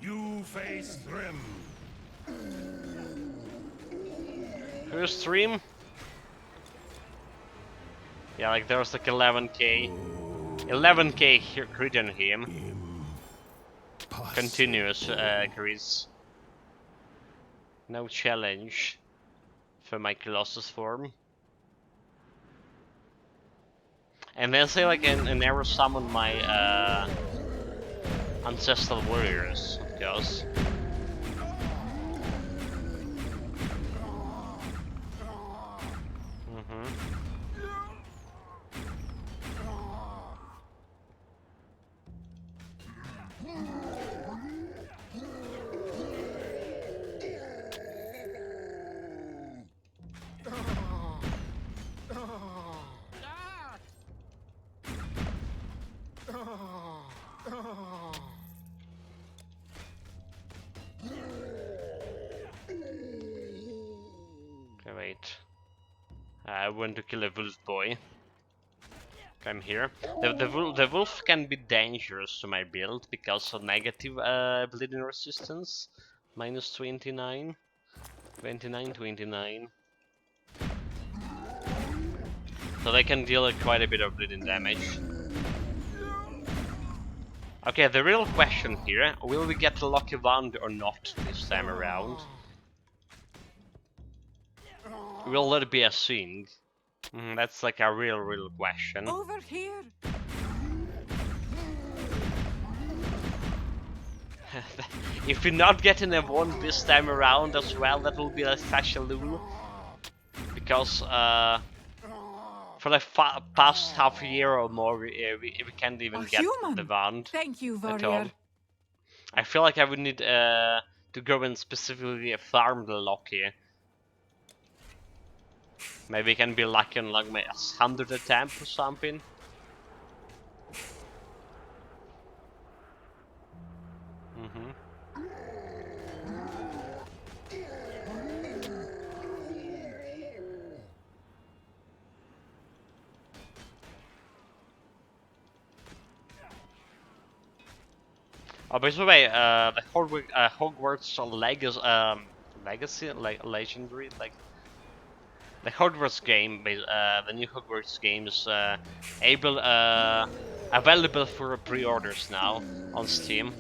You face Grim. First stream? Yeah, like there was like 11k. 11k crit on him. Continuous crits. No challenge for my Colossus form. And then say like and never summon my ancestral warriors, of course. Okay, wait. I want to kill a wolf boy. I'm here. The wolf can be dangerous to my build because of negative bleeding resistance, -29. 29, 29. So they can deal quite a bit of bleeding damage. Okay, the real question here, will we get a lucky wand or not this time around? Will it be a swing? That's like a real question. Over here. If we're not getting a wand this time around as well, that will be like such a lure. Because for the past half a year or more, we can't even get the wand Thank you, at all. I feel like I would need to go and specifically farm the lucky. Maybe I can be lucky on like my 100th attempt or something. Oh, by the way, the Hogwarts Legacy, like legendary, like the Hogwarts game, the new Hogwarts game is available for pre-orders now on Steam.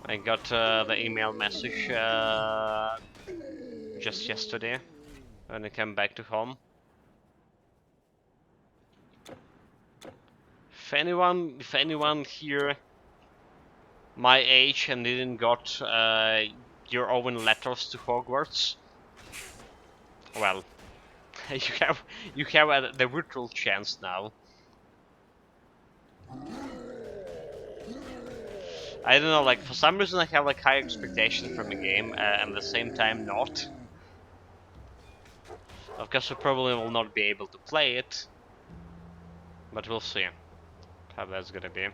I got the email message just yesterday when I came back to home. If anyone here my age and didn't got your own letters to Hogwarts, well, you have the virtual chance now. I don't know, like for some reason I have like high expectations from the game and at the same time not. Of course, I probably will not be able to play it, but we'll see how that's gonna be.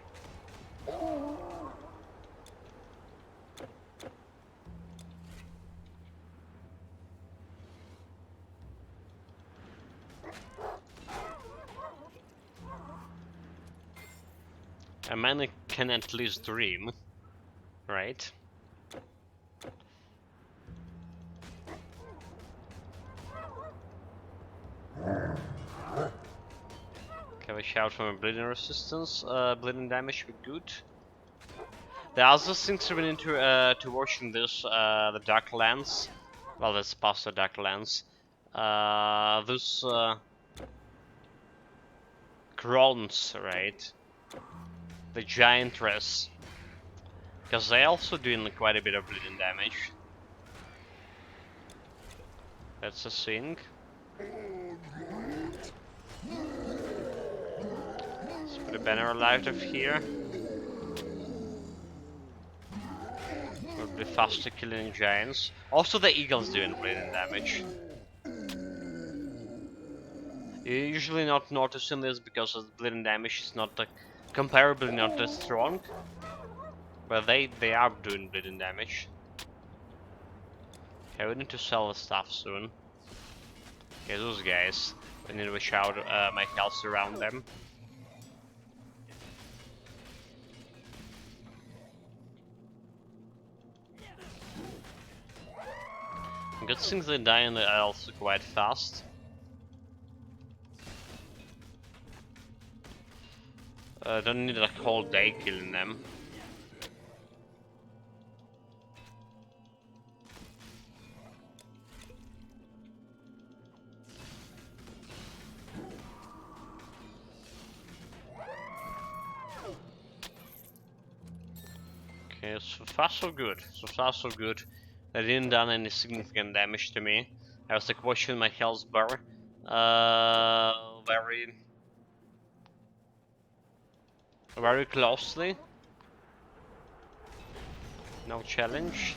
A man can at least dream, right? Can we shout from a bleeding resistance? Bleeding damage would be good. The other things we need to watch in this, the Dark Lands. Well, that's past the Dark Lands. Those Grons, right? The Giantress. Because they also doing like, quite a bit of bleeding damage. That's a thing. Let's put a banner alive of here. We'll be faster killing giants. Also the eagles doing bleeding damage. You're usually not noticing this because the bleeding damage is not comparably not as strong. But they are doing bleeding damage. Okay, we need to sell the stuff soon. Okay, those guys. We need to watch out my health around them. Good things they die and they are also quite fast. Don't need a whole day killing them. Okay, so far so good. So far so good. They didn't done any significant damage to me. I was like watching my health bar very closely. No challenge.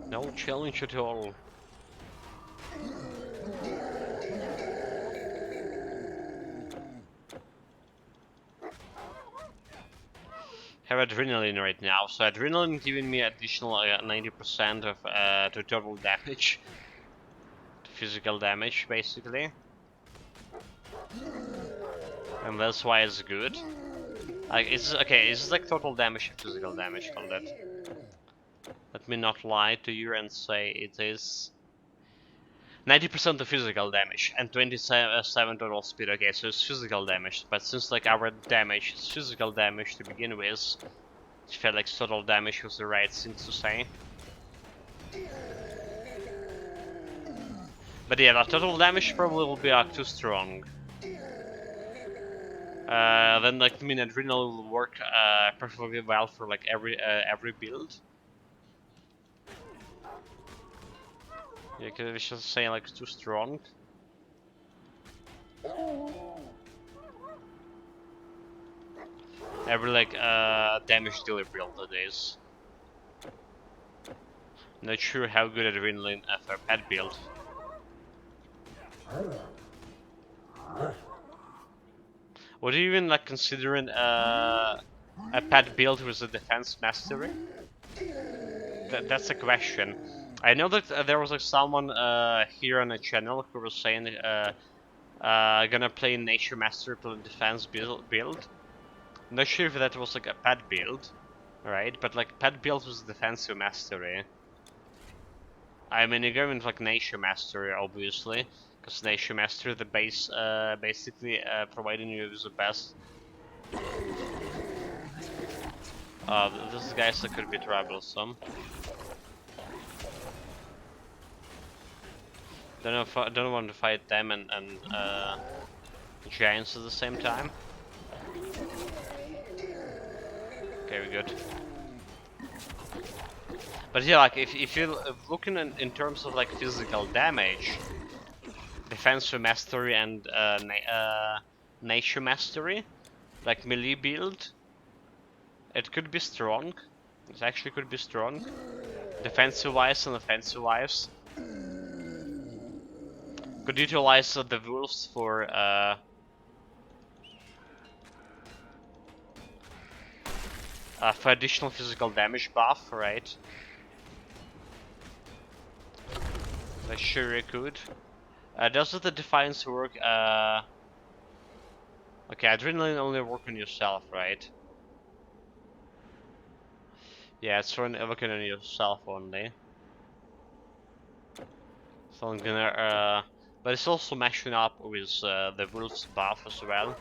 No challenge at all. Have adrenaline right now, so adrenaline giving me additional 90% of to total damage, to physical damage basically, and that's why it's good. Like, is okay? Is this like total damage or physical damage? Call that. Let me not lie to you and say it is 90% of physical damage and 27 total speed. Okay, so it's physical damage, but since like our damage is physical damage to begin with, it felt like total damage was the right thing to say. But yeah, the total damage probably will be too strong. Then like I mean, adrenal will work perfectly well for like every build. Yeah, cause it's just saying like too strong. Every like damage dealer build nowadays. Not sure how good adrenaline for a pet build. Would you even like considering a pet build with a defense mastery? That's a question. I know that there was like someone here on the channel who was saying gonna play nature mastery to defense build. Not sure if that was like a pet build, right? But like pet build was defensive mastery. I mean, you're going with like nature mastery, obviously, because nature mastery the base, basically providing you with the best. This guy could be troublesome. Don't want to fight them and giants at the same time. Okay, we're good. But yeah, like if you're looking in terms of like physical damage, defensive mastery and nature mastery, like melee build, it could be strong. It actually could be strong. Defensive wise and offensive wise. Could utilize the wolves for additional physical damage buff, right? They sure could. Does the Defiance work? Okay, Adrenaline only work on yourself, right? Yeah, it's working on yourself only. So I'm gonna, but it's also mashing up with the Wolf's buff as well.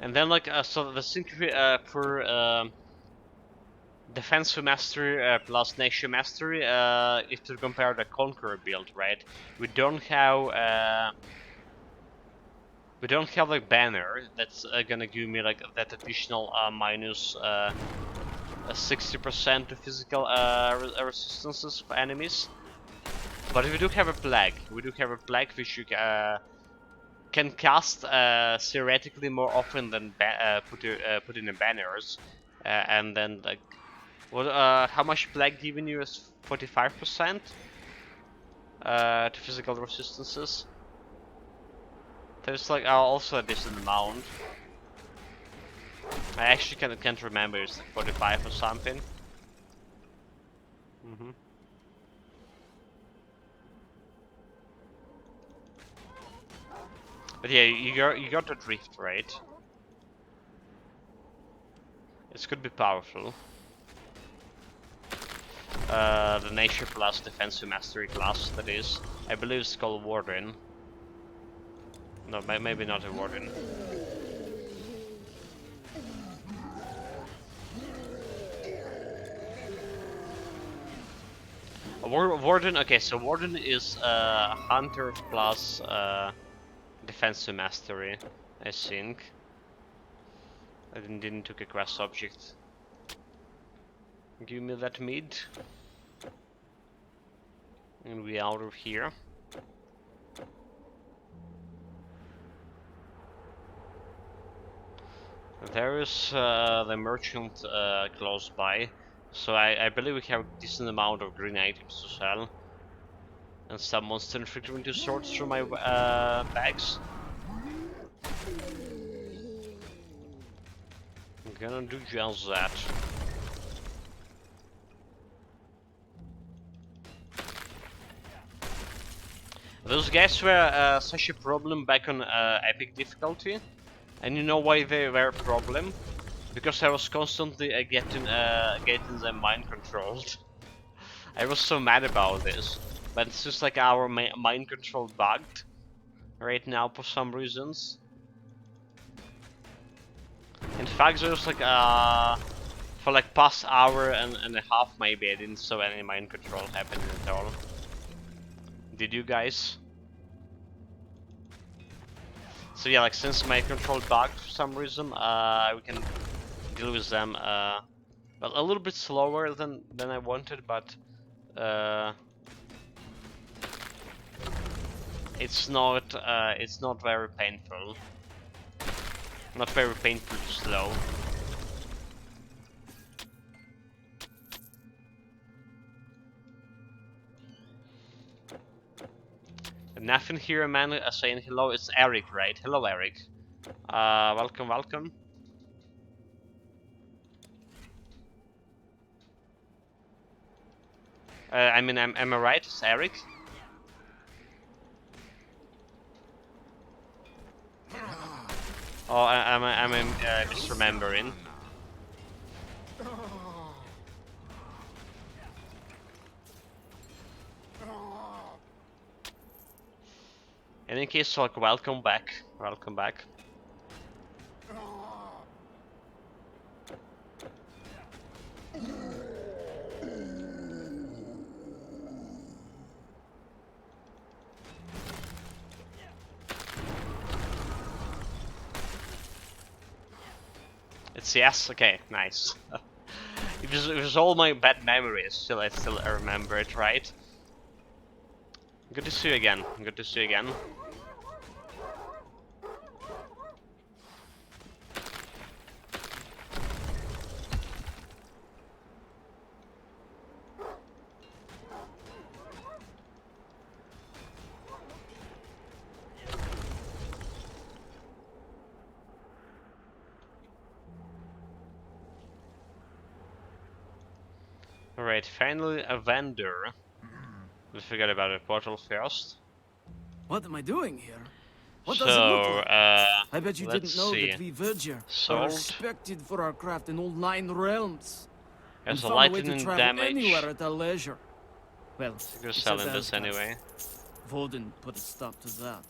And then like, so the thing for defensive mastery plus nature mastery, if to compare the Conqueror build, right? We don't have like banner that's gonna give me like that additional minus 60% to physical resistances for enemies. But we do have a plague. We do have a plague which you can cast theoretically more often than put in the banners, and then like, what? How much plague giving you is 45% to physical resistances. There's like also a decent amount. I actually can't remember. It's like 45 or something. But yeah, you got the drift, right? This could be powerful. The nature plus defensive mastery class, that is. I believe it's called Warden. No, maybe not a Warden. Warden, okay, so Warden is Hunter plus defensive mastery, I think. I didn't took a quest object. Give me that mid. And we out of here. There is the merchant close by. So I believe we have a decent amount of green items to sell. And some monster inflicted to sort through my bags. Gonna do just that. Those guys were such a problem back on epic difficulty, and you know why they were a problem? Because I was constantly getting them mind controlled. I was so mad about this, but it's just like our mind control bugged right now for some reasons. In fact, there was like for like past hour and a half maybe I didn't saw any mind control happening at all. Did you guys? So yeah, like since mind control bugged for some reason, we can deal with them well, a little bit slower than I wanted, but it's not very painful. Not very painfully slow. Nothing here, man. Saying hello. It's Eric, right? Hello, Eric. Welcome, welcome. I mean, am I right? It's Eric. Oh, am I misremembering? In any case, like, welcome back. Welcome back. It's yes. Okay, nice. It was all my bad memories. Still, I still remember it, right? Good to see you again. Good to see you again. Alright, finally a vendor. We forgot about the portal first. What am I doing here? What So, does it look like? I bet you let's didn't know see. that we Verger are Sold. respected for our craft in all 9 realms. And There's a found a way to lightning travel damage. anywhere at our leisure. Well, You're except selling this Asgard. anyway. Voden put a stop to that.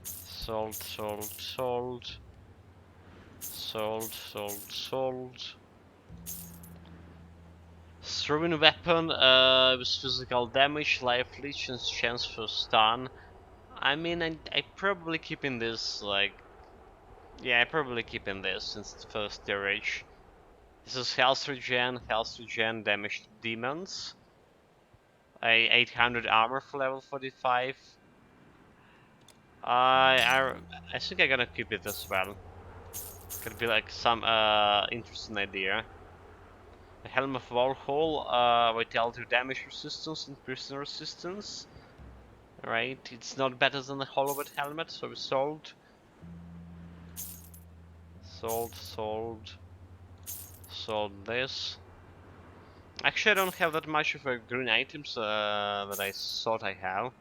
Sold, sold, sold. Sold, sold, sold. Throwing weapon with physical damage, life leech, and chance for stun. I mean, I probably keeping this, like... Yeah, I probably keeping this since it's first stage. This is health regen, damage to demons. 800 armor for level 45. I think I'm gonna keep it as well. Could be like some interesting idea. The Helm of Warhol, vitality damage resistance and prison resistance. Right, it's not better than the Hollowed helmet, so we sold. Sold this. Actually, I don't have that much of green items that I thought I have.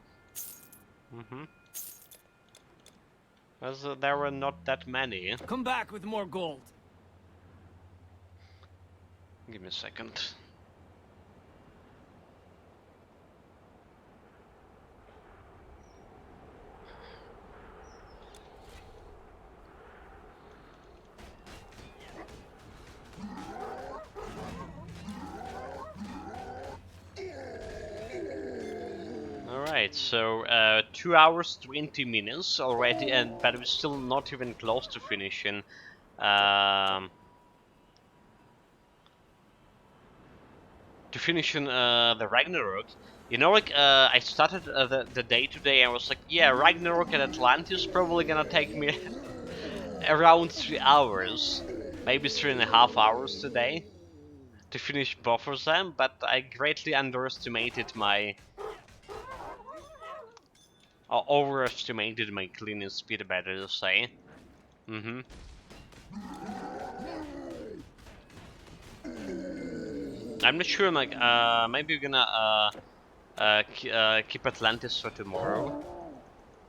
As there were not that many. Come back with more gold. Give me a second. Alright, so 2 hours 20 minutes already, and but we're still not even close to finishing. The Ragnarok. You know, like I started the day today and I was like, yeah, Ragnarok and Atlantis probably gonna take me around 3 hours, maybe 3.5 hours today to finish both of them, but I greatly underestimated my or overestimated my cleaning speed, better to say. I'm not sure, like, maybe we're gonna keep Atlantis for tomorrow.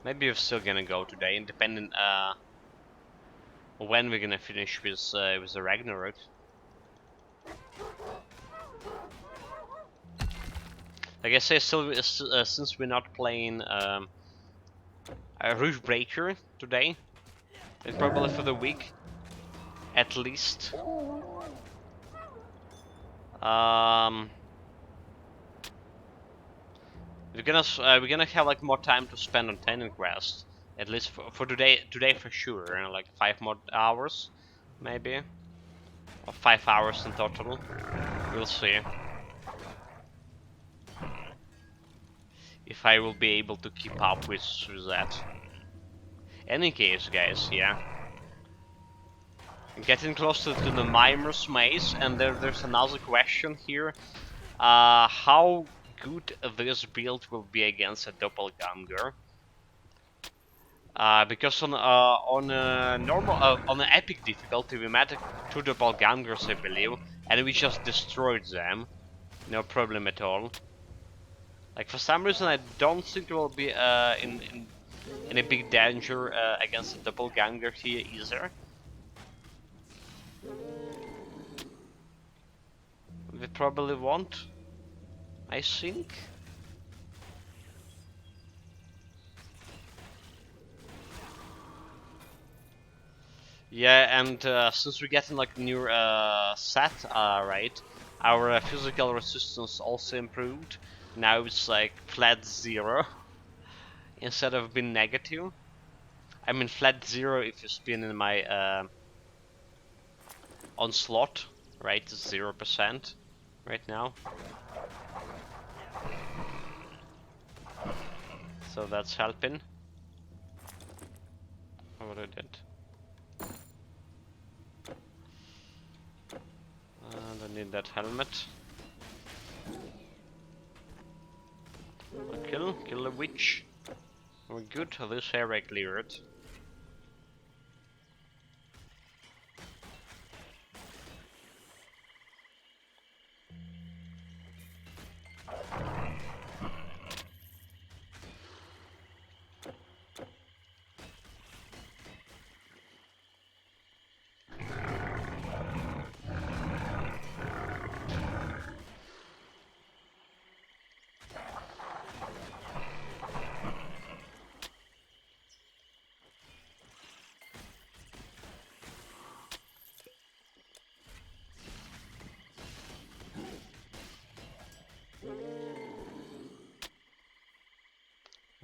Maybe we're still gonna go today, independent when we're gonna finish with the Ragnarok. Like I say, still, since we're not playing a Roof Breaker today, and probably for the week, at least. We're gonna have like more time to spend on Tenant Quest, at least for today for sure. Like 5 more hours, maybe, or 5 hours in total. We'll see if I will be able to keep up with that. Any case, guys, yeah. Getting closer to the Mimer's Maze, and there's another question here. How good this build will be against a Doppelganger? Because on a normal on an epic difficulty we met 2 Doppelgangers, I believe, and we just destroyed them. No problem at all. Like, for some reason I don't think we'll be in a big danger against a Doppelganger here either. We probably won't, I think. Yeah, and since we're getting like new set, right, our physical resistance also improved. Now it's like flat 0 instead of being negative. I mean flat 0 if you spin in my onslaught, right? It's 0% right now. So that's helping. What I did. And I need that helmet. Kill the witch. We're good. This area cleared.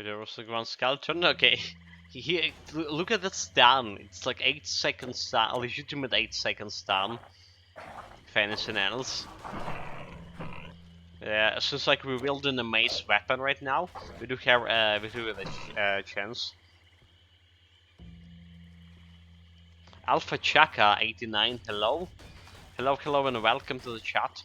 There was like one skeleton. Okay, here, look at that stun. It's like 8 seconds stun, a legitimate 8 seconds stun. If anything else. Yeah, since like we're wielding a mace weapon right now, we do have a chance. Alpha Chaka 89. Hello, hello, and welcome to the chat.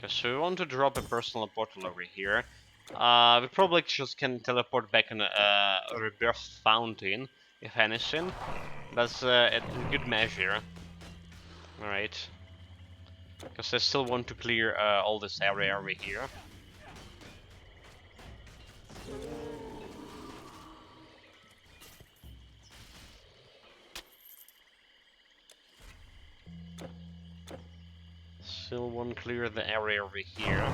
Okay, so we want to drop a personal portal over here. We probably just can teleport back in a rebirth fountain, if anything. That's a good measure. Alright. Because I still want to clear all this area over here. Still want to clear the area over here.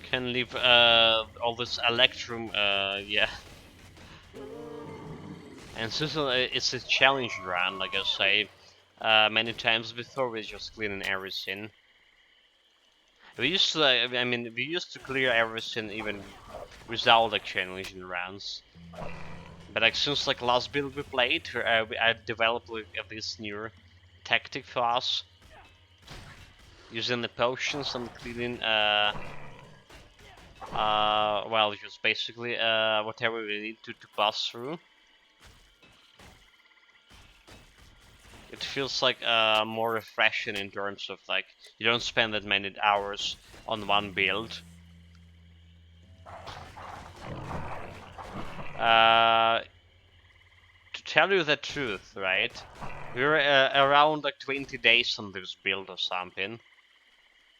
Can leave all this Electrum, yeah. And since it's a challenge run, like I say, many times before, we're just clearing everything. We used to, I mean, we used to clear everything even without the challenging runs. But like since like last build we played, I developed like, this new tactic for us, using the potions and cleaning well, just basically whatever we need to pass through. It feels like more refreshing in terms of like you don't spend that many hours on one build. To tell you the truth, right? We're around like 20 days on this build or something.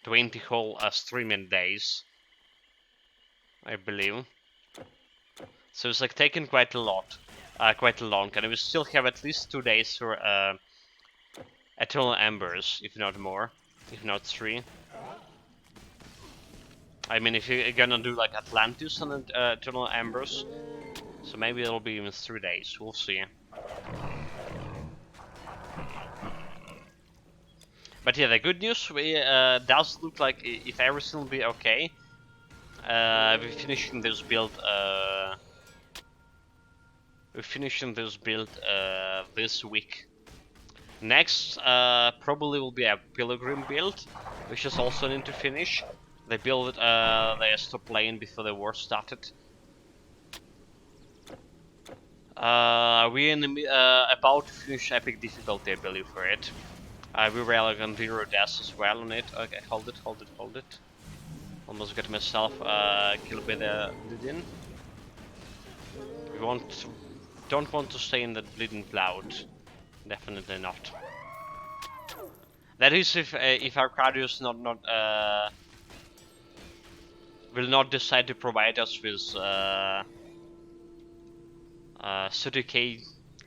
20 whole streaming days, I believe. So it's like taken quite a lot, quite long, and we still have at least 2 days for Eternal Embers, if not more, if not 3. I mean, if you're gonna do like Atlantis and Eternal Embers, so maybe it'll be even 3 days. We'll see. But yeah, the good news does look like if everything will be okay, we're finishing this build. We're finishing this build this week. Next, probably will be a Pilgrim build, which is also need to finish. They built they stopped playing before the war started. We're in the, about to finish epic difficulty, I believe, for it. We were like on 0 deaths as well on it. Okay, hold it. Almost got myself killed by the bleeding. We don't want to stay in that bleeding cloud. Definitely not. That is if Arcadius will not decide to provide us with 30k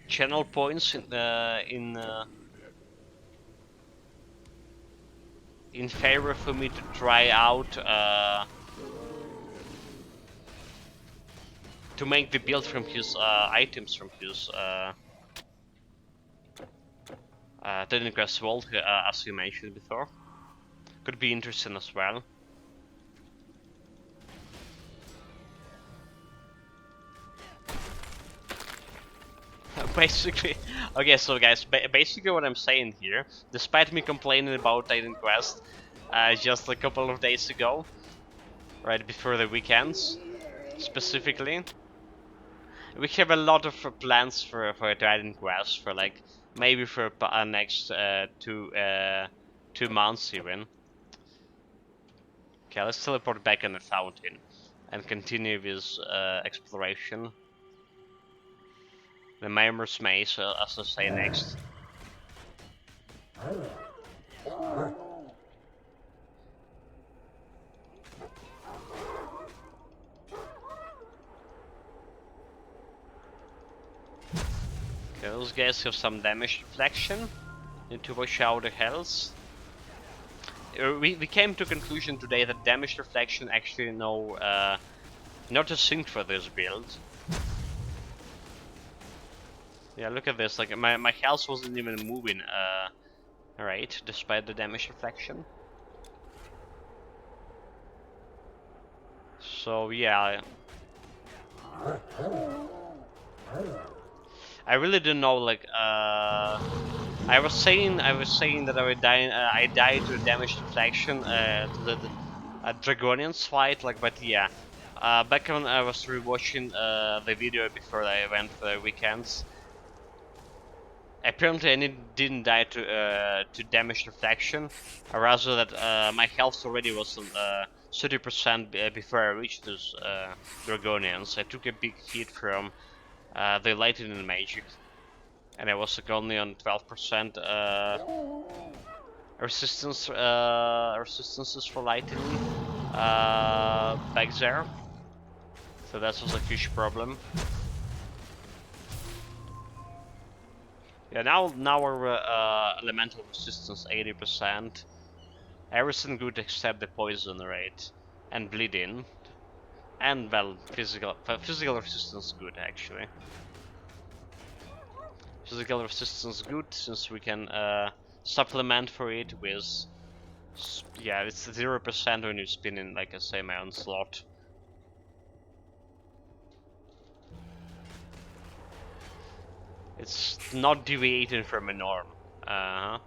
channel points in favor for me to try out to make the build from his items from his Technicrass Vault, as you mentioned before. Could be interesting as well. Basically, okay, so guys, basically what I'm saying here, despite me complaining about Titan Quest just a couple of days ago, right before the weekends, specifically, we have a lot of plans for Titan Quest for like maybe for next 2 months even. Okay, let's teleport back in the fountain and continue this exploration. The Mimer's Maze, as I say next. Okay, those guys have some damage deflection. Need to watch out the health. We came to a conclusion today that damage deflection actually not a thing for this build. Yeah, look at this, like my health wasn't even moving, right, despite the damage deflection. So yeah. I really don't know, like, I was saying that I died to damage deflection, to the Dragonian's fight, like, but yeah. Back when I was rewatching the video before I went for the weekends, apparently I didn't die to damage deflection, or rather that my health already was 30% before I reached those Dragonians. I took a big hit from the lightning magic, and I was like only on 12% resistances for lightning back there, so that was a huge problem. Yeah, now our elemental resistance 80%. Everything good except the poison rate and bleeding, and well, physical resistance good actually. Physical resistance good since we can supplement for it with, yeah, it's 0% when you spin in, like I say, my own slot. It's not deviating from a norm. Uh-huh.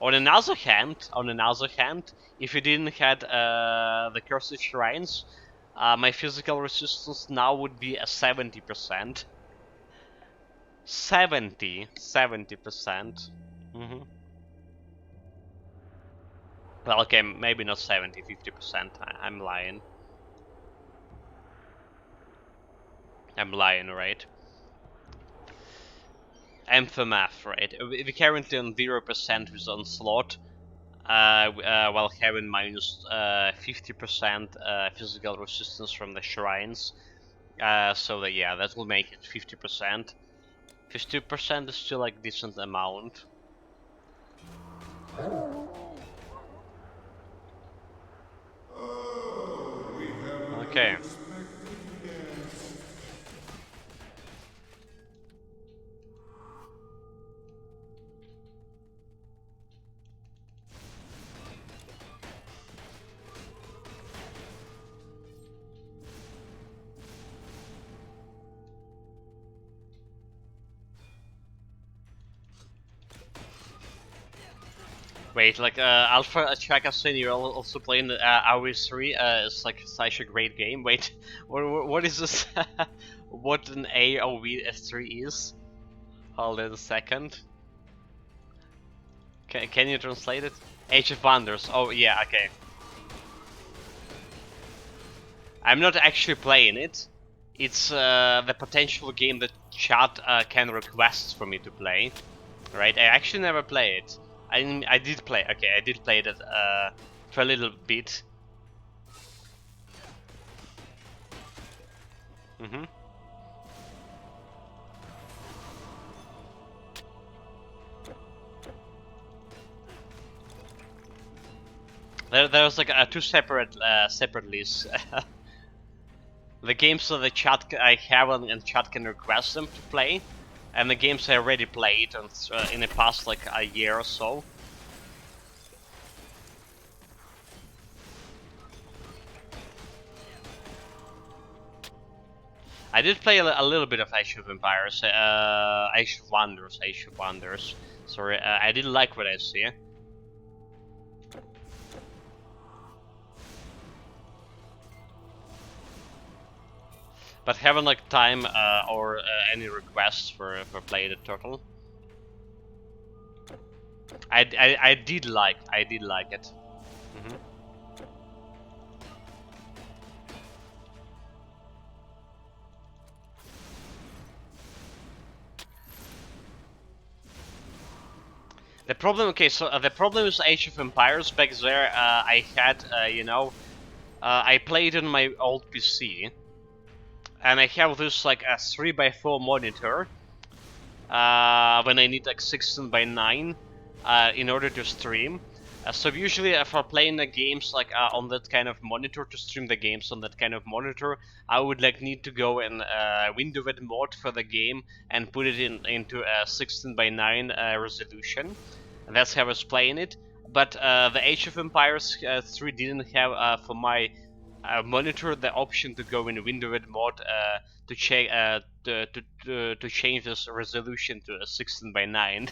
On another hand, if you didn't had the cursed shrines, my physical resistance now would be a 70%. 70%. Mm-hmm. Well, okay, maybe not 70, 50%. I'm lying. I'm lying, right? Math, right? We're currently on 0% with Onslaught, while having minus 50% physical resistance from the shrines. So that, yeah, that will make it 50%. 50% is still like decent amount. Okay. Wait, like Alpha Tracker saying you're also playing AoE3. It's like such a great game. Wait, what is this? What an AoE3 is? Hold on a second. Can you translate it? Age of Wonders. Oh yeah, okay. I'm not actually playing it. It's the potential game that chat can request for me to play. Right? I actually never play it. I did play. Okay, I did play that for a little bit. Mm-hmm. There was like two separate lists. The games that the chat I have and chat can request them to play, and the games I already played in the past like a year or so. I did play a little bit of Age of Empires, Age of Wonders. Sorry, I did like what I see. But haven't like time or any requests for playing the turtle. I did like it. Mm-hmm. The problem, okay, so the problem is Age of Empires. Back there, I had, I played on my old PC, and I have this like a 3x4 monitor. When I need like 16:9 in order to stream. So usually for playing the games like on that kind of monitor, to stream the games on that kind of monitor, I would like need to go and window that mod for the game and put it into a 16:9 resolution. And that's how I was playing it. But the Age of Empires 3 didn't have for my monitor the option to go in window mode to check to change this resolution to a 16:9.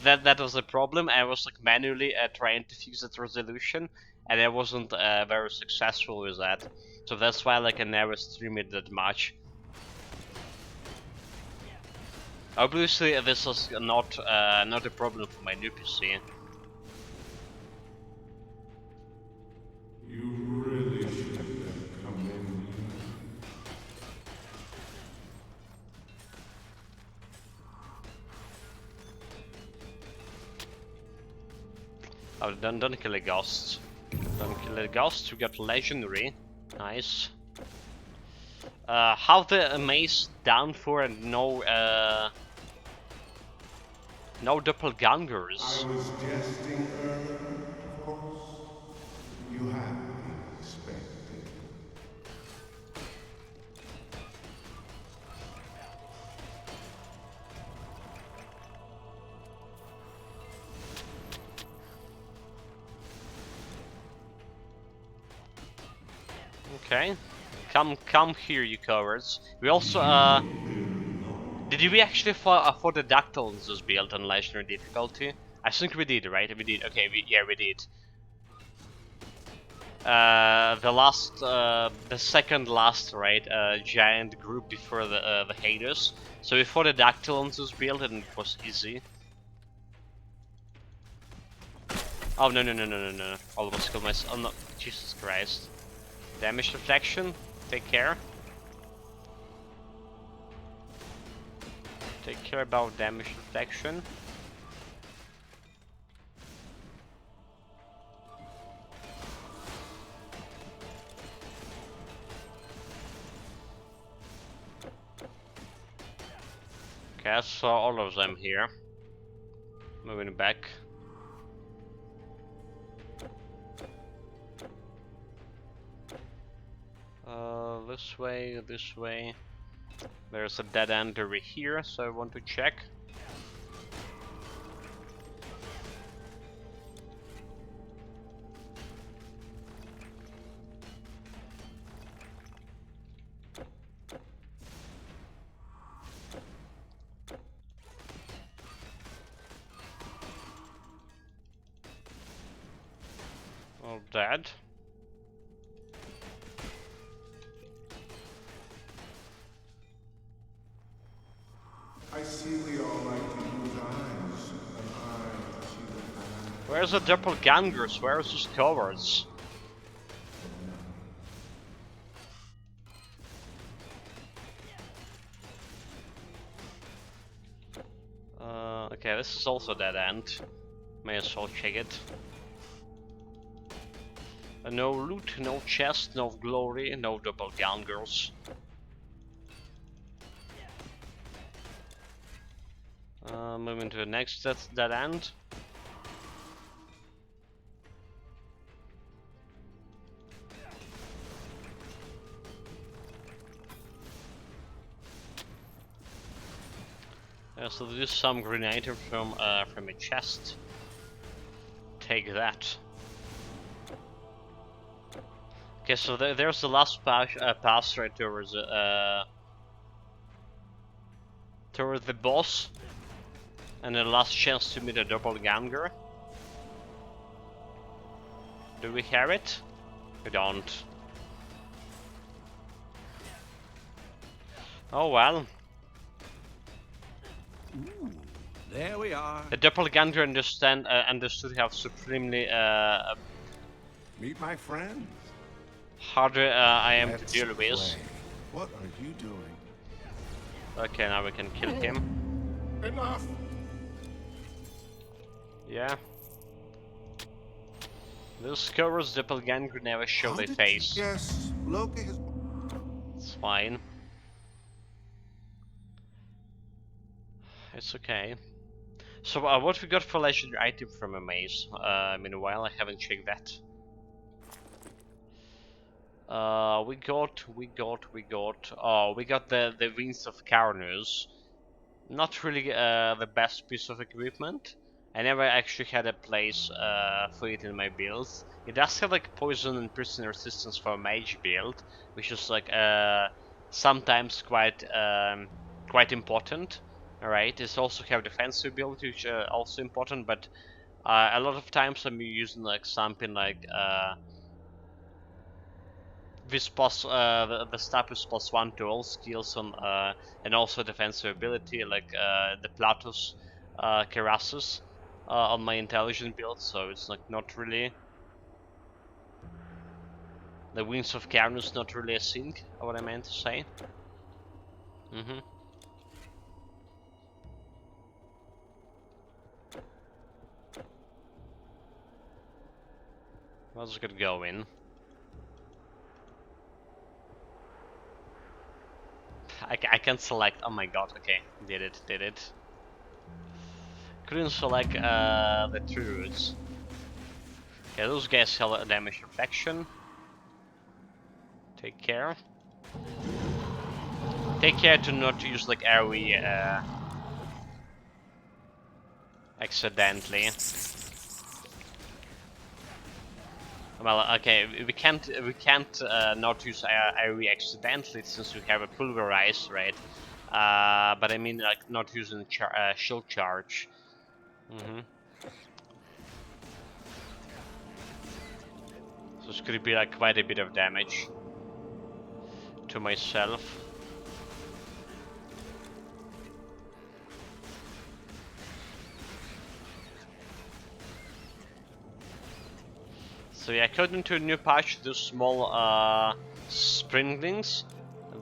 That was a problem. I was like manually trying to fix that resolution, and I wasn't very successful with that. So that's why like I never stream it that much. Obviously, this is not a problem for my new PC. You really should have come in. Oh, don't kill a ghost. Don't kill a ghost. We got legendary. Nice. How the maze down for and no doppelgangers. I was jesting earlier, of course. You have been expected. Okay. Come here, you cowards. We also did we actually for the Dactyls this build on legendary difficulty? I think we did, right? We did. Okay, yeah, we did. The second last, right? Giant group before the Hades. So before the Dactyls this build, and it was easy. Oh no! Almost killed myself. Oh no! Jesus Christ! Damage deflection. Take care. Take care about damage deflection. Okay, I saw all of them here. Moving back. This way. There's a dead end over here, so I want to check. All dead. I see the Almighty use eyes, and I see the hand. Where's the doppelgangers? Where's those cowards? Okay, this is also dead end. May as well check it. No loot, no chest, no glory, no doppelgangers. Moving to the next dead end. So there's some grenade from a chest. Take that. Okay, so there's the last pass right towards the boss, and the last chance to meet a doppelganger. Do we have it? We don't. Oh well. Ooh, there we are. The doppelganger understood how supremely Meet my friend. harder I am Let's to deal with. play. What are you doing? Okay, now we can kill him. Enough! Yeah. Those cowards doppelganger never show How their did face. you guess Loki has... It's fine. It's okay. So what we got for legendary item from a maze? Meanwhile, I haven't checked that. We got the Wings of Carnus. Not really the best piece of equipment. I never actually had a place for it in my builds. It does have like poison and prison resistance for a mage build, which is like sometimes quite important. Alright, it's also have defensive ability, which are also important, but a lot of times I'm using like something like this plus the staff is +1 to all skills on and also defensive ability like the Platus Kerasus on my intelligent build, so it's like not really the Wings of Carnus, not really a thing. What I meant to say. Let's get going. I can select. Oh my god, okay, did it. Couldn't select the truths. Okay, those guys have a damage reflection. Take care. Take care to not use like AoE accidentally. Well, okay, we can't not use AoE accidentally since we have a pulverize, right? But I mean like not using shield charge. So it's gonna be like quite a bit of damage to myself. So yeah, according to a new patch, those small sprinklings,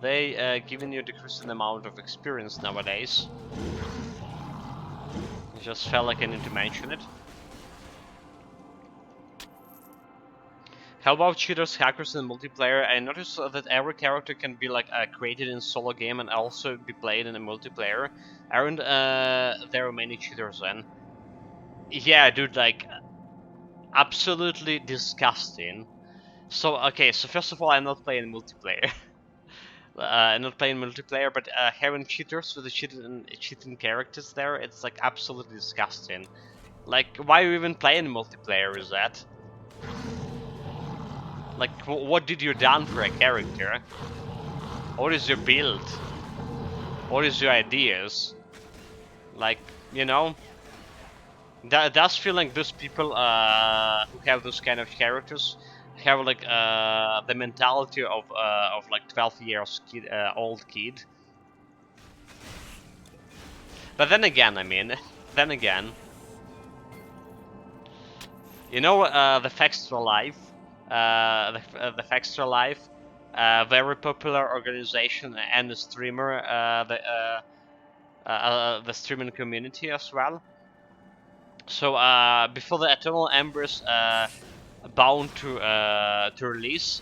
they giving you a decreasing amount of experience nowadays. I just felt like I need to mention it. How about cheaters, hackers, and multiplayer? I noticed that every character can be like created in solo game and also be played in a multiplayer. Aren't there are many cheaters then? Yeah, dude, like absolutely disgusting. So okay, so first of all, I'm not playing multiplayer. I'm not playing multiplayer, but having cheaters with the cheating characters there, it's like absolutely disgusting. Like, why are you even playing multiplayer? Is that? Like, what did you done for a character? What is your build? What is your ideas? Like, you know, that does feel like those people who have those kind of characters have like the mentality of like 12 years old kid. But then again, I mean, then again, you know, the Fextra Life, the Fextra Life, very popular organization and a streamer, the streaming community as well. So before the Eternal Embers bound to release,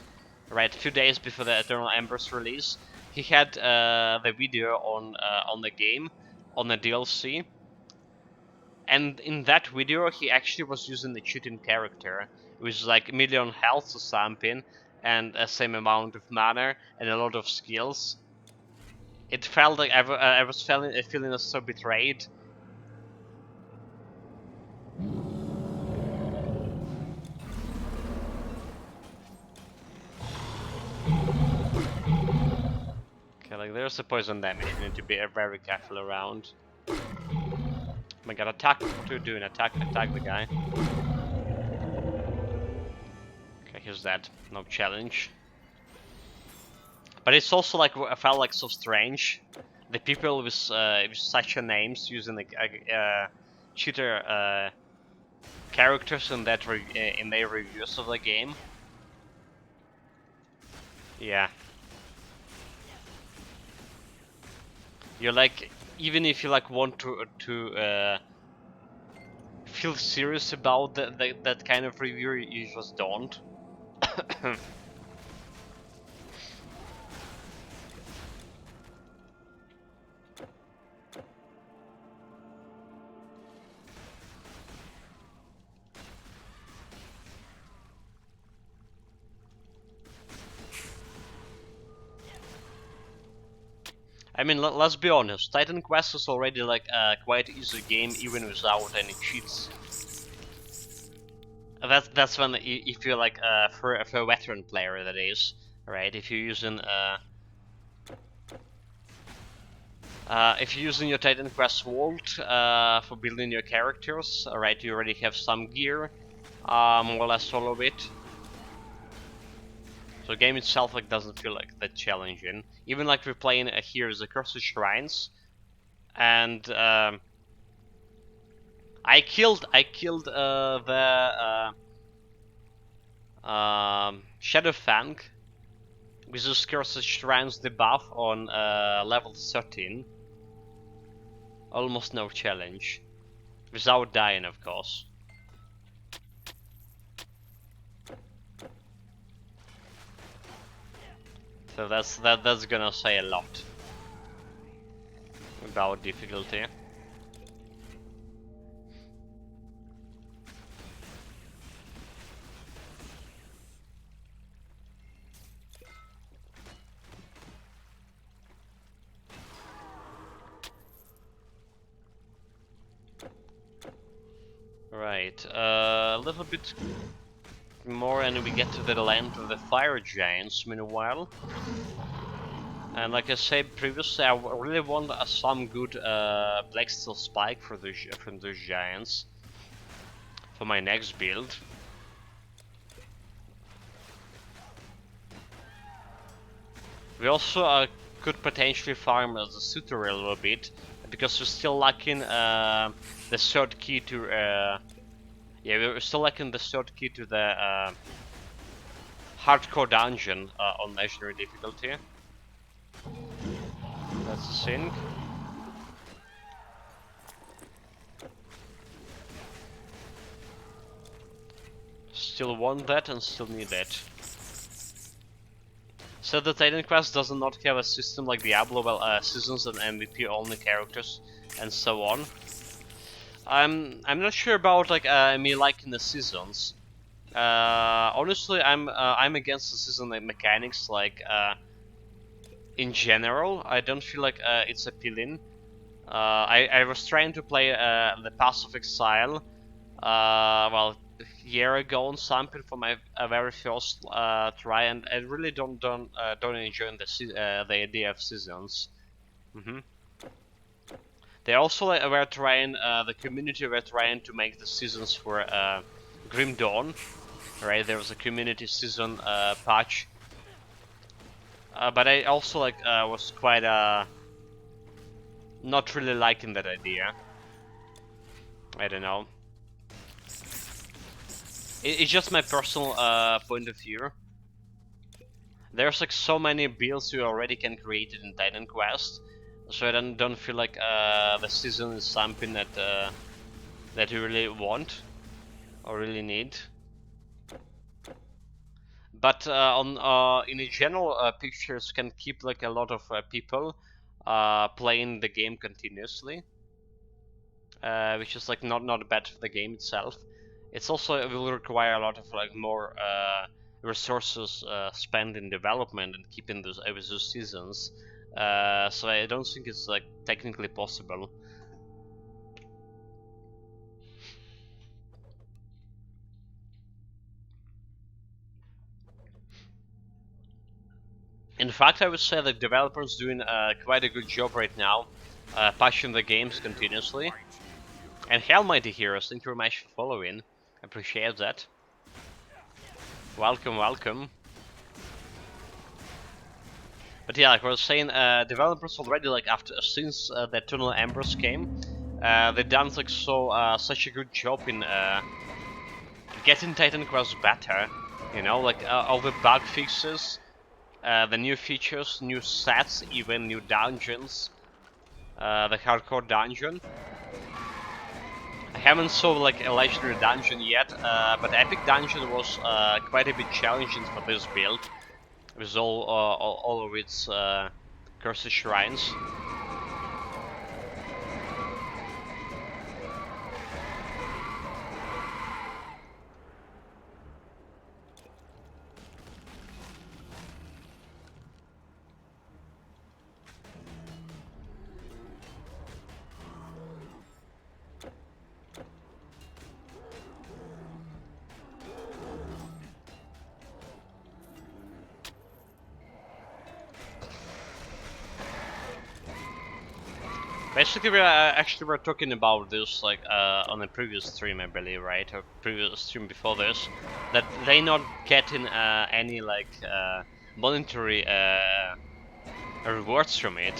right, a few days before the Eternal Embers release, he had the video on the game, on the DLC. And in that video, he actually was using the cheating character, which is like million health or something, and the same amount of mana and a lot of skills. It felt like I was feeling so betrayed. Okay, like there's a poison damage. You need to be very careful around. Oh my god, attack! What are you doing? Attack the guy. Okay, he's dead. No challenge. But it's also like I felt like so strange. The people with such a names using like cheater characters in that in their reviews of the game. Yeah. You're like, even if you like want to feel serious about that kind of review, you just don't. I mean, let's be honest. Titan Quest is already like a quite easy game, even without any cheats. That's when if you're like for a veteran player, that is, right? If you're using if you're using your Titan Quest Vault for building your characters, alright, you already have some gear, more or less all of it. So the game itself like doesn't feel like that challenging. Even like we're playing here is the Cursed Shrines, and I killed the Shadow Fang with the Cursed Shrines debuff on level 13. Almost no challenge. Without dying, of course. So that's gonna say a lot about difficulty. Right, a little bit more and we get to the land of the fire giants meanwhile. And like I said previously, I really want some good black steel spike for from those giants for my next build. We also could potentially farm the suitor a little bit because we're still lacking the third key to yeah, we're still lacking the third key to the hardcore dungeon on legendary difficulty. That's the thing. Still want that and still need that. So the Titan Quest does not have a system like Diablo, well, seasons and MVP only characters and so on. I'm not sure about like me liking the seasons. Honestly, I'm against the season mechanics. Like in general, I don't feel like it's appealing. I was trying to play the Pass of Exile, well, a year ago on something for my very first try, and I really don't enjoy the idea of seasons. They also were trying the community were trying to make the seasons for Grim Dawn, right? There was a community season patch, but I also like was quite not really liking that idea. I don't know. It's just my personal point of view. There's like so many builds you already can create it in Titan Quest, so I don't feel like the season is something that that you really want or really need. But in a general pictures can keep like a lot of people playing the game continuously, which is like not bad for the game itself. It's also it will require a lot of like more resources spent in development and keeping those seasons. So I don't think it's like technically possible. In fact, I would say that developers doing quite a good job right now, patching the games continuously. And Hail Mighty Heroes, thank you very much for following. Appreciate that. Welcome, welcome. But yeah, like I was saying, developers already like since the Eternal Embers came, they've done like such a good job in getting Titan Quest better. You know, like all the bug fixes, the new features, new sets, even new dungeons, the hardcore dungeon. I haven't saw like a legendary dungeon yet, but epic dungeon was quite a bit challenging for this build, with all of its cursed shrines. Basically, we're talking about this like on a previous stream, I believe, right? Or previous stream before this, that they not getting any like monetary rewards from it,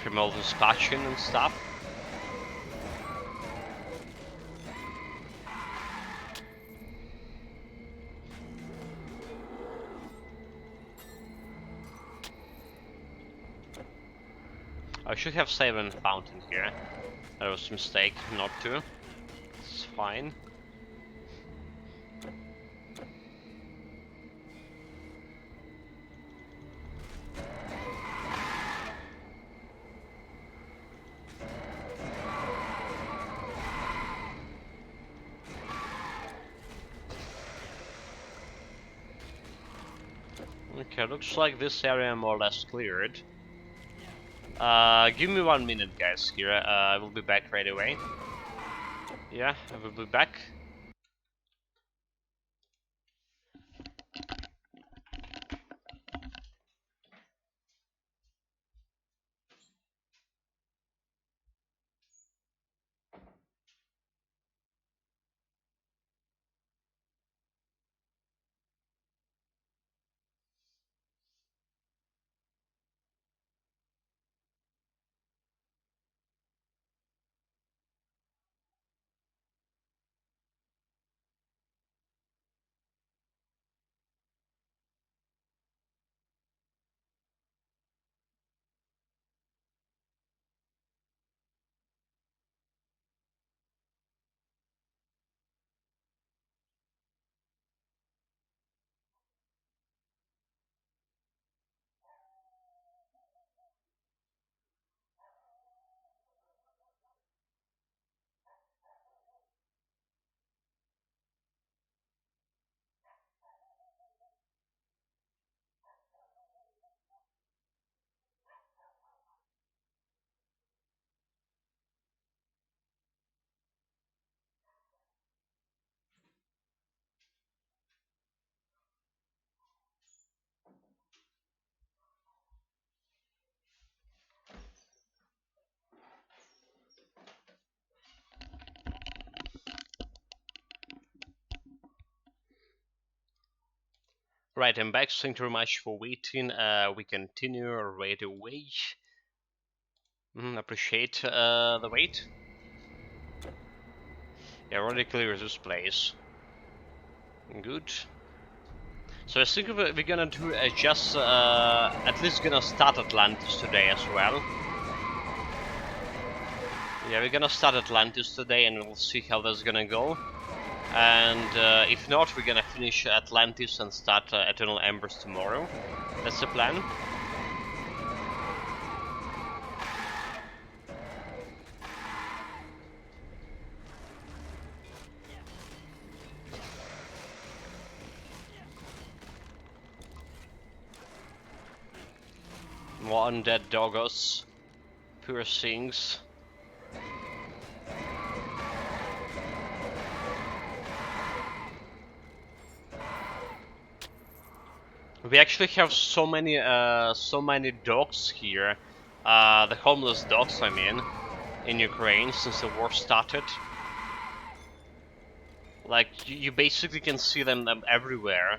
from all this patching and stuff. I should have saved a fountain here. That was a mistake not to. It's fine. Okay, looks like this area more or less cleared. Give me 1 minute, guys, here. I will be back right away. Yeah, I will be back. Right, I'm back. Thank you very much for waiting. We continue right away. Appreciate the wait. Yeah, already clears this place. Good. So I think we're gonna do just at least gonna start Atlantis today as well. Yeah, we're gonna start Atlantis today, and we'll see how that's gonna go. And if not, we're gonna finish Atlantis and start Eternal Embers tomorrow. That's the plan. More undead doggos. Poor things. We actually have so many dogs here. The homeless dogs, I mean, in Ukraine since the war started. Like, you basically can see them everywhere.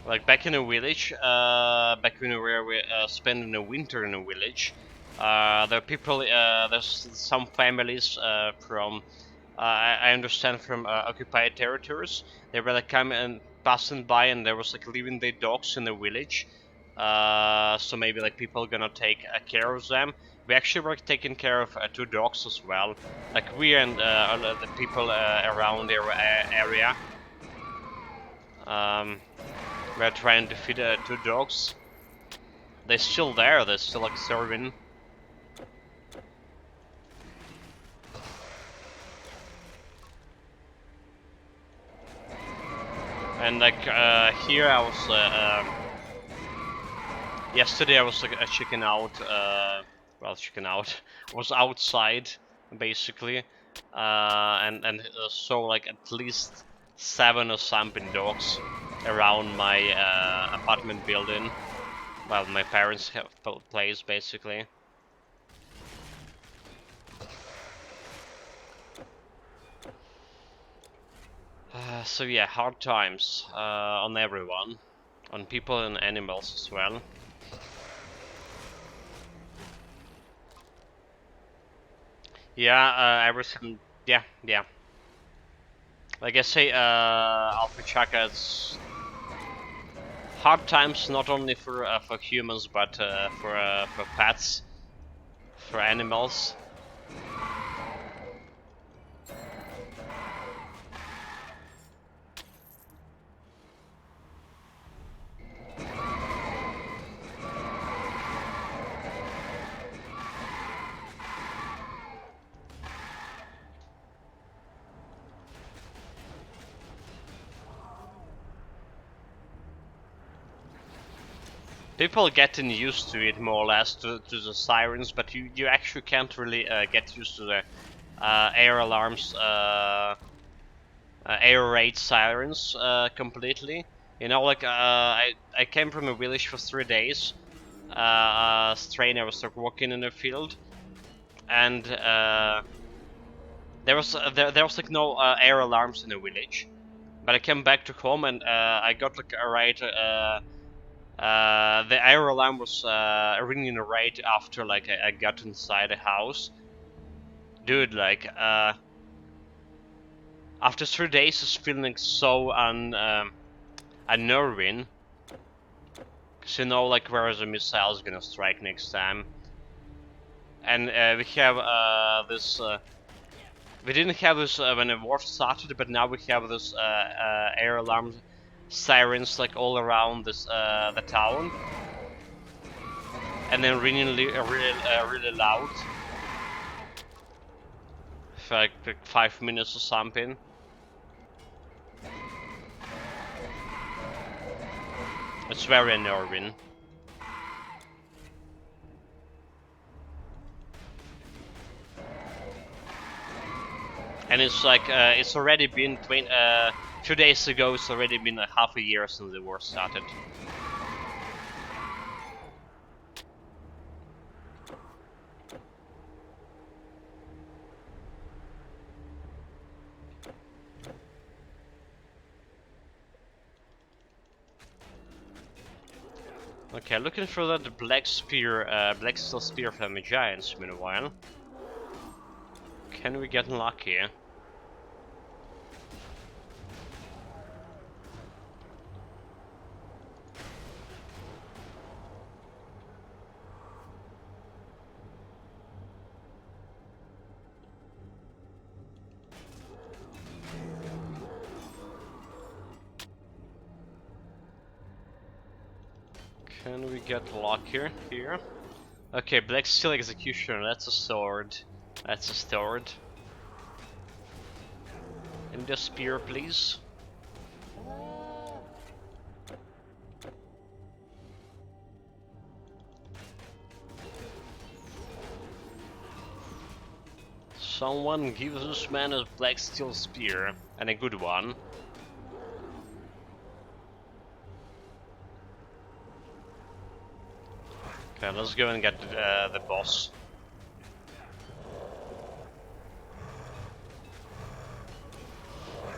Like back in a village, back when we were spending the winter in a village, there are people, there's some families from, I understand from occupied territories. They were like coming and passing by, and there was like leaving their dogs in the village. So maybe like people gonna take care of them. We actually were taking care of 2 dogs as well. Like we and the people around their area. We're trying to feed 2 dogs. They're still there, they're still like serving. And like here I was yesterday I was like checking out well, checking out. I was outside basically and saw like at least 7 or something dogs around my apartment building. Well, my parents' place basically. So yeah, hard times on everyone, on people and animals as well. Yeah, everything. Yeah. Like I say, Alpha Chaka, it's hard times not only for humans but for pets, for animals. People getting used to it more or less, to the sirens, but you actually can't really get used to the air alarms, air raid sirens completely. You know, like I came from a village for 3 days. Strain, I was like walking in the field, and there was like no air alarms in the village. But I came back to home and I got like a right. The air alarm was ringing right after like I got inside the house. Dude, like after 3 days, it's feeling so unnerving. Cause you know like where the missile is gonna strike next time. And we have this. We didn't have this when the war started, but now we have this air alarm sirens like all around this the town, and then ringing really loud for like 5 minutes or something. It's very unnerving. And it's like it's already been 2 days ago. It's already been like half a year since the war started. Okay, looking for that black spear, black steel spear from the giants. Meanwhile, can we get lucky? Can we get luckier here? Okay, black steel executioner. That's a sword. That's a sword. And the spear, please. Someone gives this man a black steel spear, and a good one. Okay, let's go and get the boss.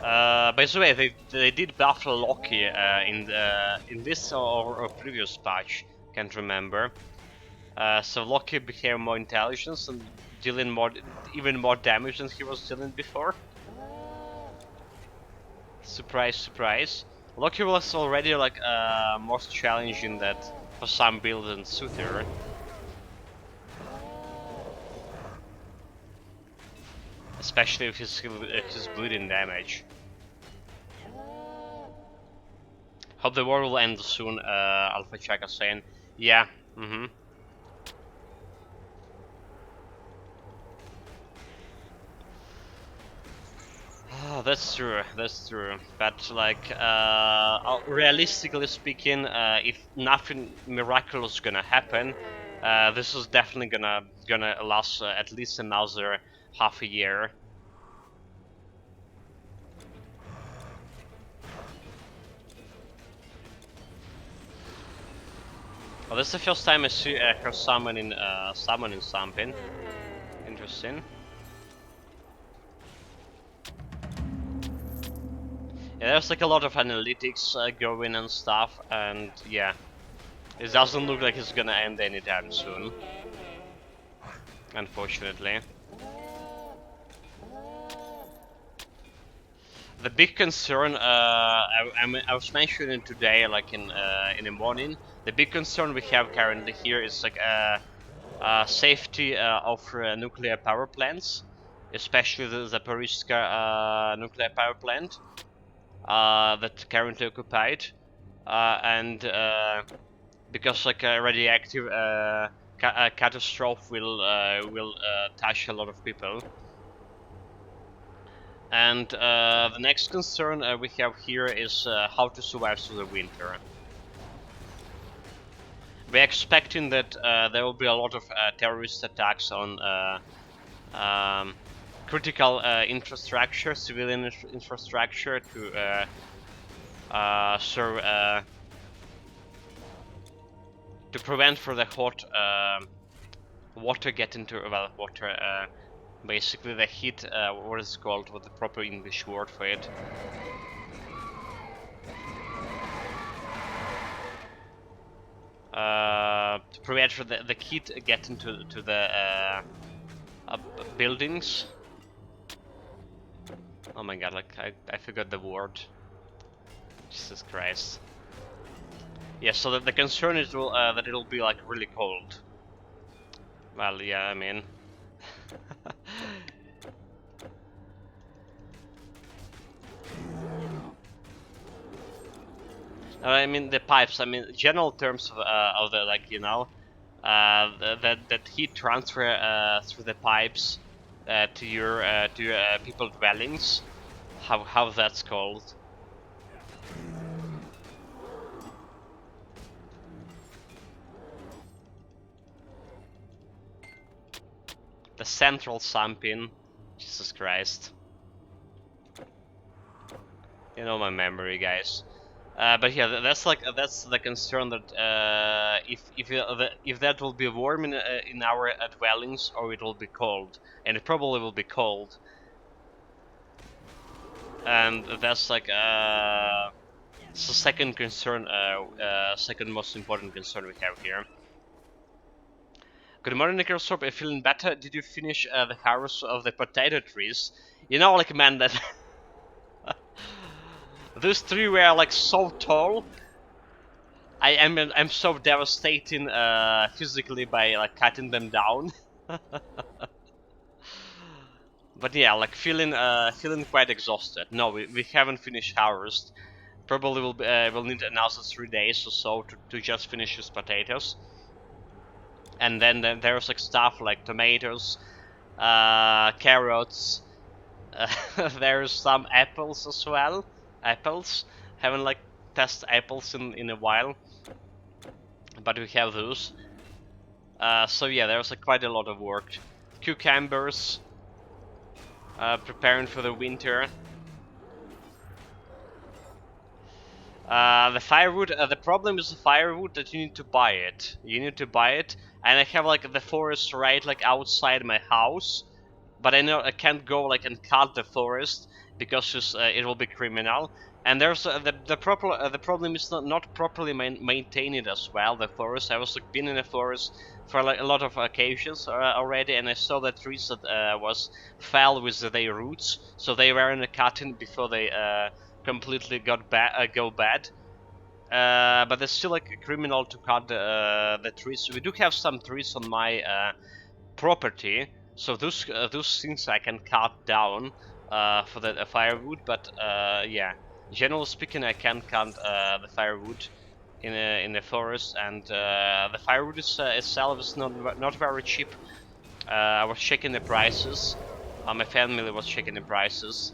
By the way, they did buff Loki in this or previous patch, can't remember. So Loki became more intelligent and dealing even more damage than he was dealing before. Surprise, surprise. Loki was already like more challenging that for some builds than Suther. Especially with his bleeding damage. Hope the war will end soon, Alpha Chaka saying. Yeah, Oh, that's true, that's true. But like, realistically speaking, if nothing miraculous is gonna happen, this is definitely gonna last at least another half a year. Oh, this is the first time I see her summoning something. Interesting. Yeah, there's like a lot of analytics going and stuff, and yeah, it doesn't look like it's gonna end anytime soon. Unfortunately. The big concern, I was mentioning today, like in the morning, the big concern we have currently here is like safety of nuclear power plants, especially the Zaporizhzhia nuclear power plant that's currently occupied, and because like a radioactive catastrophe will touch a lot of people. And the next concern we have here is how to survive through the winter. We're expecting that there will be a lot of terrorist attacks on critical infrastructure, civilian infrastructure to to prevent for the hot water getting to water. Basically, the heat. What is it called? What the proper English word for it? To prevent for the heat getting to the buildings. Oh my god! Like I forgot the word. Jesus Christ. Yeah. So the concern is that it'll be like really cold. Well, yeah. I mean. I mean the pipes. I mean general terms of the like that heat transfer through the pipes to your people dwellings. How that's called? The central sumping. Jesus Christ. You know my memory, guys. But yeah, that's the concern that if that will be warm in our dwellings or it will be cold, and it probably will be cold. And that's like It's the second concern, second most important concern we have here. Good morning, Nickersorp. Are you feeling better? Did you finish the harvest of the potato trees? You know, like, man, that those three were like so tall. I'm so devastating physically by like cutting them down. But yeah, like feeling quite exhausted. No, we haven't finished harvest. Probably will need another 3 days or so to just finish his potatoes. And then there's like stuff like tomatoes, carrots. There's some apples as well. Apples. Haven't like tested apples in a while, but we have those. So yeah, there's like quite a lot of work. Cucumbers. Preparing for the winter. The firewood, the problem is the firewood that you need to buy it. You need to buy it, and I have like the forest right like outside my house, but I know I can't go like and cut the forest because it will be criminal. And there's the problem is not properly maintained as well. The forest, I was like been in the forest for like a lot of occasions already, and I saw the trees that was fell with their roots, so they were in a cutting before they completely go bad. But it's still like a criminal to cut the trees. We do have some trees on my property, so those things I can cut down for the firewood. But yeah, generally speaking, I can cut the firewood in the forest, and the firewood itself is not very cheap. I was checking the prices. My family was checking the prices.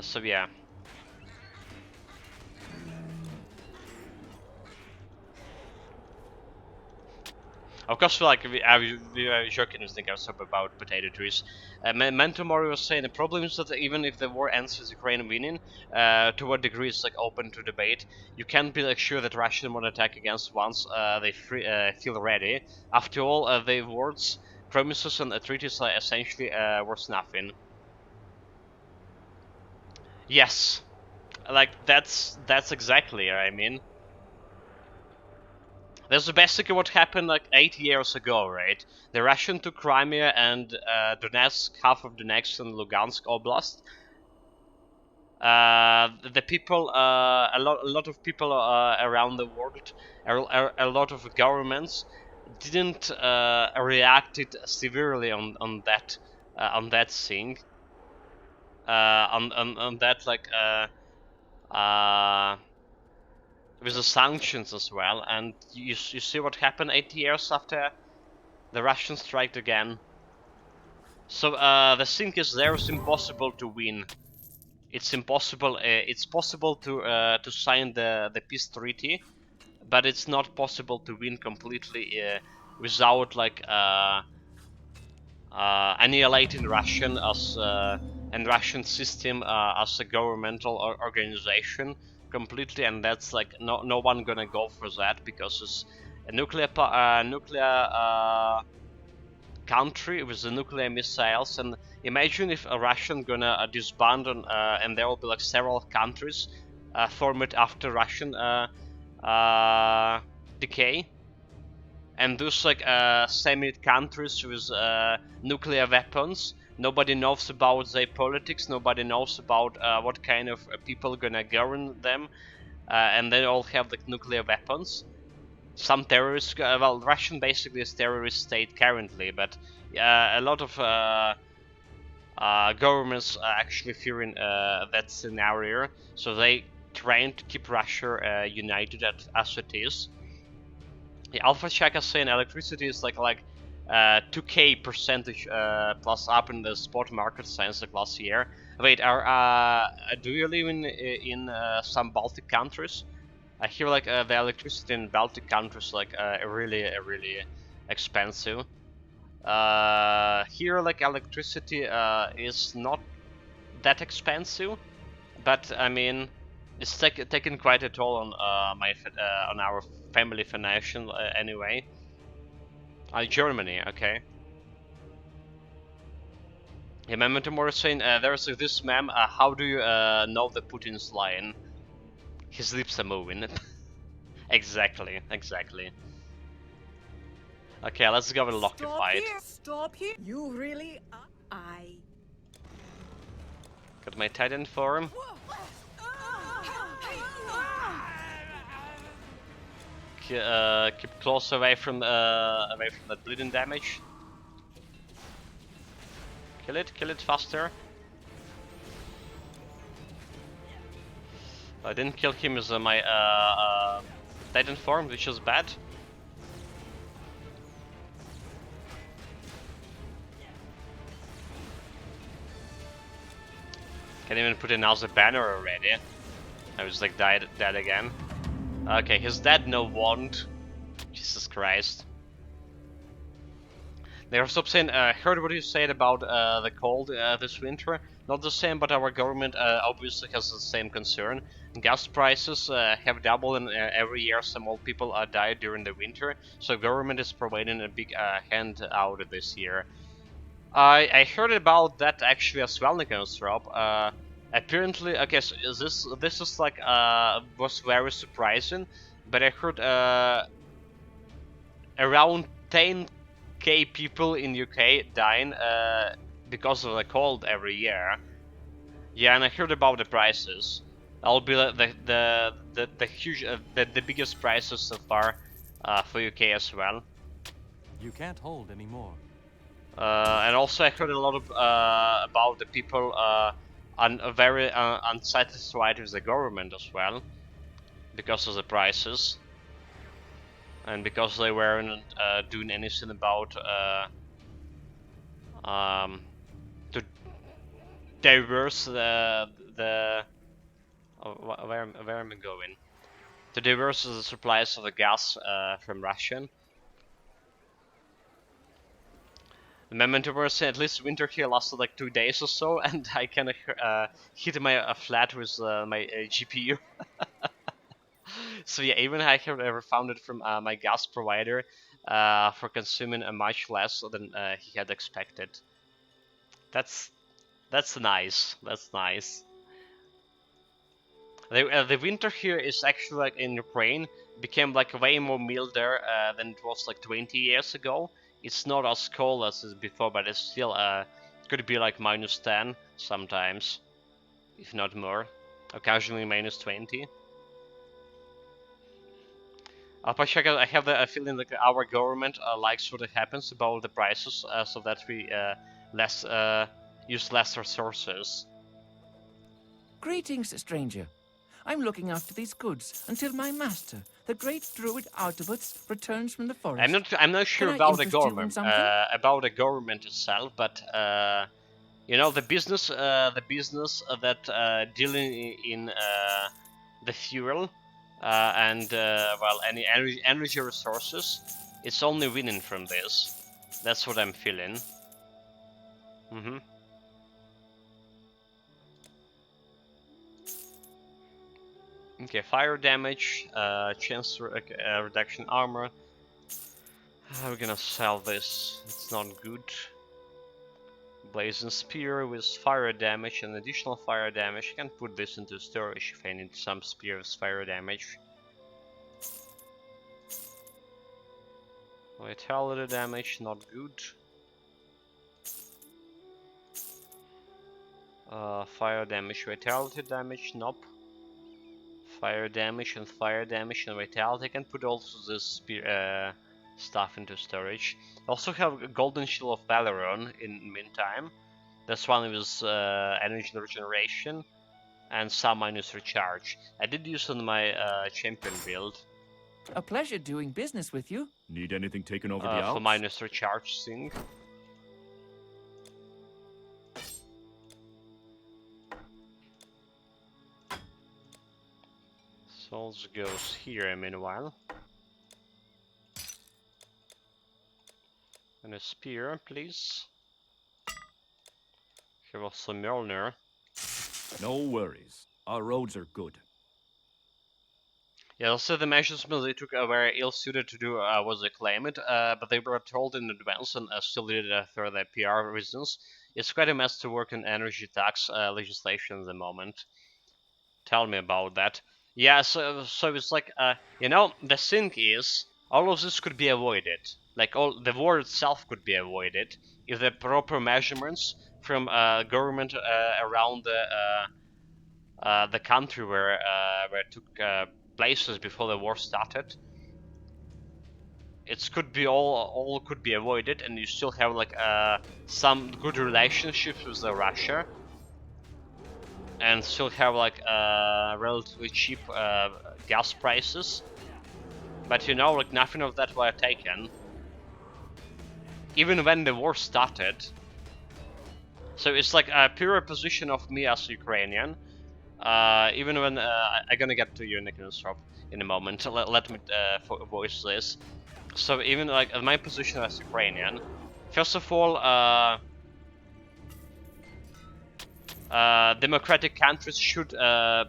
So yeah. Of course, like we were joking with Nickers about potato trees. Mentomori was saying the problem is that even if the war ends with Ukraine winning, to what degree it's like open to debate. You can't be like sure that Russia won't attack against once they feel ready. After all, the words, promises, and treaties are essentially worth nothing. Yes, like that's exactly. I mean. That's basically what happened like 8 years ago, right? The Russian took Crimea and Donetsk, half of Donetsk and Lugansk Oblast. The people, a lot of people around the world, a lot of governments didn't reacted severely on that thing, on that like with the sanctions as well, and you see what happened 8 years after the Russians strike again. So the thing is, there is impossible to win. It's impossible. It's possible to sign the peace treaty, but it's not possible to win completely without like annihilating Russian as and Russian system as a governmental organization completely. And that's like no one gonna go for that because it's a nuclear country with the nuclear missiles. And imagine if a Russian gonna disband and there will be like several countries formed after Russian decay, and those like semi countries with nuclear weapons. Nobody knows about their politics. Nobody knows about what kind of people gonna govern them, and they all have like nuclear weapons. Some terrorists, well, Russian basically is terrorist state currently, but a lot of governments are actually fearing that scenario, so they trying to keep Russia united as it is. The Alpha Check is saying electricity is like 2k percentage plus up in the spot market since like last year. Wait, do you live in some Baltic countries? I hear like the electricity in Baltic countries like really expensive. Here like electricity is not that expensive, but I mean it's taking quite a toll on on our family financial anyway. Germany, okay. Yeah, Memento More is saying there's this meme. How do you know the Putin's lying? His lips are moving. Exactly, exactly. Okay, let's go with Loki fight. Stop here. You really I Got my Titan form. Keep close away from that bleeding damage. Kill it faster. I didn't kill him with my Titan form, which is bad. Can't even put another banner already. I was like dead again. Okay, he's dead, no wand. Jesus Christ. They are stop saying, heard what you said about the cold this winter. Not the same, but our government obviously has the same concern. Gas prices have doubled and every year some old people die during the winter. So government is providing a big hand out this year. I heard about that actually as well, Nikonstrop. Apparently, okay, so this is like was very surprising, but I heard around 10k people in UK dying because of the cold every year. Yeah, and I heard about the prices. That'll be the huge the biggest prices so far for UK as well. You can't hold anymore. And also I heard a lot of, about the people very unsatisfied with the government as well because of the prices and because they weren't doing anything about to diverse the where am I going? To diverse the supplies of the gas from Russia. The memento was at least winter here lasted like 2 days or so, and I kind of hit my flat with my GPU. So yeah, even I have ever found it from my gas provider for consuming much less than he had expected. That's nice. That's nice. The winter here is actually like in Ukraine became like way more milder than it was like 20 years ago. It's not as cold as it before, but it's still could be like -10 sometimes, if not more. Occasionally -20. Pashaka, I have a feeling that our government likes what happens about the prices, so that we less use less resources. Greetings, stranger. I'm looking after these goods until my master, the great druid Artabots, returns from the forest. I'm not sure about the government itself, but you know the business that dealing in the fuel and well any energy resources, it's only winning from this. That's what I'm feeling. Okay, fire damage, chance reduction armor. We're gonna sell this. It's not good. Blazing spear with fire damage and additional fire damage. I can put this into storage if I need some spear with fire damage. Vitality damage, not good. Fire damage, vitality damage, nope. Fire damage and vitality. I can put also this spear stuff into storage. I also have a golden shield of Valeron in meantime. That's one with energy regeneration and some minus recharge. I did use on my champion build. A pleasure doing business with you. Need anything taken over the Alps? For minus recharge thing. Souls goes here meanwhile. And a spear, please. Here also Mjolnir. No worries. Our roads are good. Yeah, also the measures they took were ill-suited to do was they claim it, but they were told in advance and still did it for the PR reasons. It's quite a mess to work in energy tax legislation at the moment. Tell me about that. Yeah, so it's like you know, the thing is, all of this could be avoided. Like all the war itself could be avoided if the proper measurements from government around the country where it took places before the war started. It could be all could be avoided, and you still have like some good relationships with Russia, and still have like relatively cheap gas prices. But you know, like nothing of that were taken, even when the war started. So it's like a pure position of me as Ukrainian. Even when I'm gonna get to you, Nicholas Rob, in a moment. Let me voice this. So even like my position as Ukrainian, first of all, democratic countries should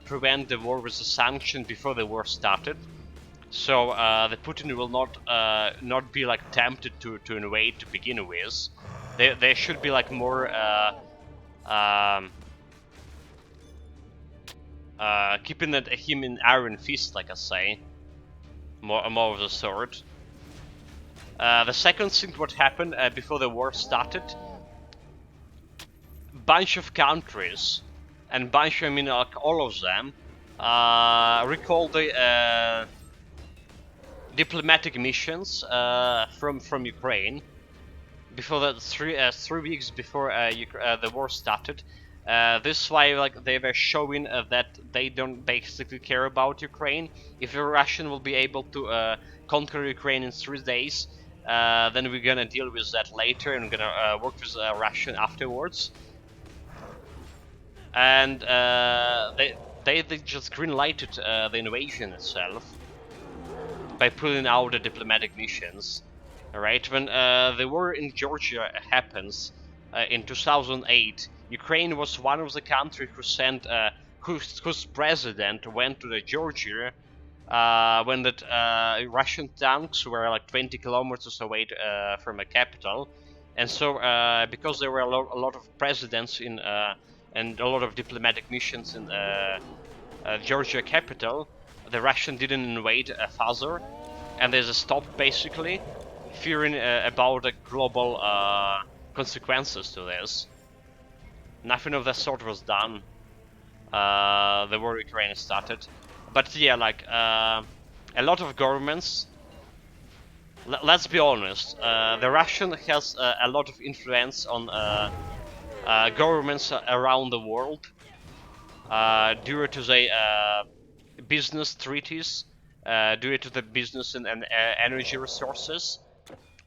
prevent the war with a sanction before the war started. So the Putin will not be like tempted to invade to begin with. They should be like more keeping him in iron fist, like I say, more of the sort. The second thing what happened before the war started, bunch of countries, and bunch, I mean like all of them, recalled the diplomatic missions from Ukraine before the 3 weeks before the war started. This is why like they were showing that they don't basically care about Ukraine. If a Russian will be able to conquer Ukraine in 3 days, then we're gonna deal with that later and we're gonna work with Russian afterwards. And they just green-lighted the invasion itself by pulling out the diplomatic missions. Right, when the war in Georgia happens in 2008, Ukraine was one of the countries who sent, whose president went to the Georgia when the Russian tanks were like 20 kilometers away from a capital, and so because there were a lot of presidents in and a lot of diplomatic missions in Georgia capital, the Russian didn't invade further, and there's a stop basically, fearing about the global consequences to this. Nothing of that sort was done. The war in Ukraine started, but yeah, like a lot of governments. Let's be honest, the Russian has a lot of influence on governments around the world due to the business treaties, due to the business and energy resources,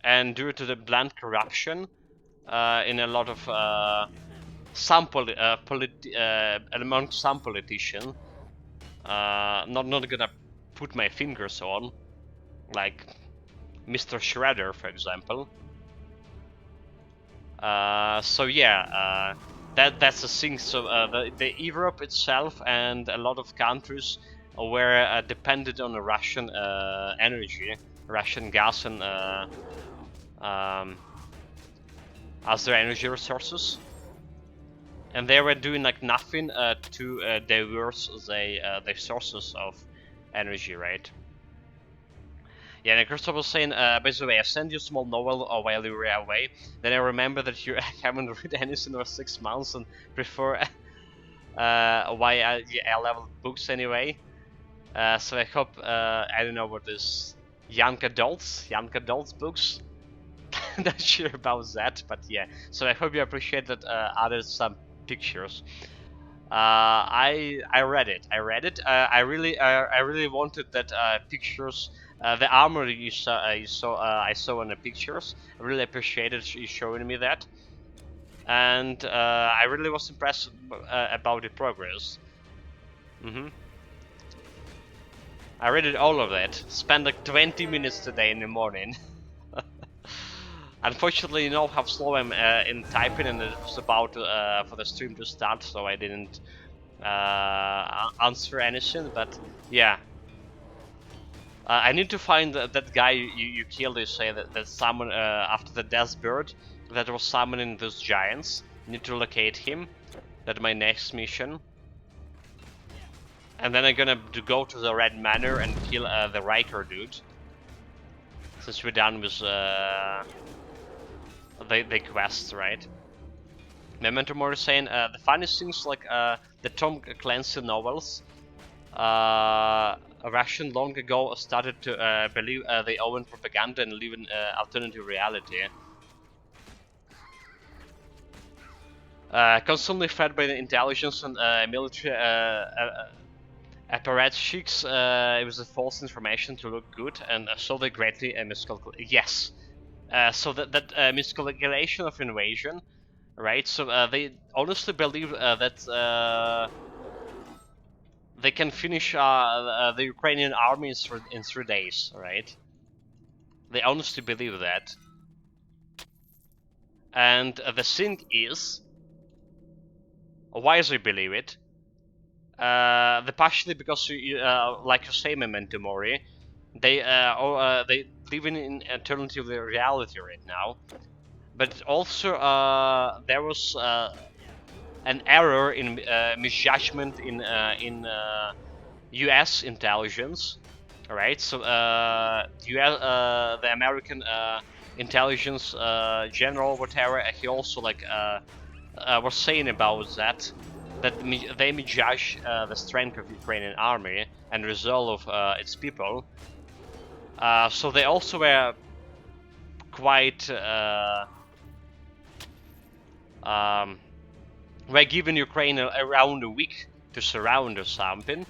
and due to the blunt corruption in a lot of among some politicians. Not gonna put my fingers on, like Mr. Shredder, for example. So yeah, that's the thing. So the Europe itself and a lot of countries were dependent on the Russian energy, Russian gas, and as their energy resources, and they were doing like nothing to diverse their sources of energy, right? Yeah, and Christopher was saying, by the way, I sent you a small novel while you were away. Then I remember that you haven't read anything for 6 months and prefer YA-level books anyway. So I hope, I don't know what is young adults books. Not sure about that, but yeah. So I hope you appreciate that added some pictures. I read it. I really wanted that pictures. The armor I saw in the pictures. I really appreciated you showing me that, and I really was impressed about the progress. I read it, all of it. Spent like 20 minutes today in the morning. Unfortunately, you know how slow I'm in typing, and it was about for the stream to start, so I didn't answer anything. But yeah, I need to find that guy you killed. You say that someone after the death bird that was summoning those giants. I need to locate him. That's my next mission. And then I'm gonna go to the Red Manor and kill the Riker dude. Since we're done with the quests, right? Memento Mori saying the funniest things like the Tom Clancy novels. A Russian long ago started to believe they own propaganda and live in alternative reality. Constantly fed by the intelligence and military apparatchiks, it was a false information to look good, and so they greatly miscalculated. Yes, so that miscalculation of invasion, right? So they honestly believe that they can finish the Ukrainian army in 3 days, right? They honestly believe that. And the thing is, why they believe it? The partially because like you say, Memento Mori, they live in alternative reality right now. But also there was an error in misjudgment in U.S. intelligence, right? So the American intelligence general, whatever, he also like was saying about that they misjudge the strength of Ukrainian army and resolve of its people. So they also were quite were given Ukraine around a week to surround or something.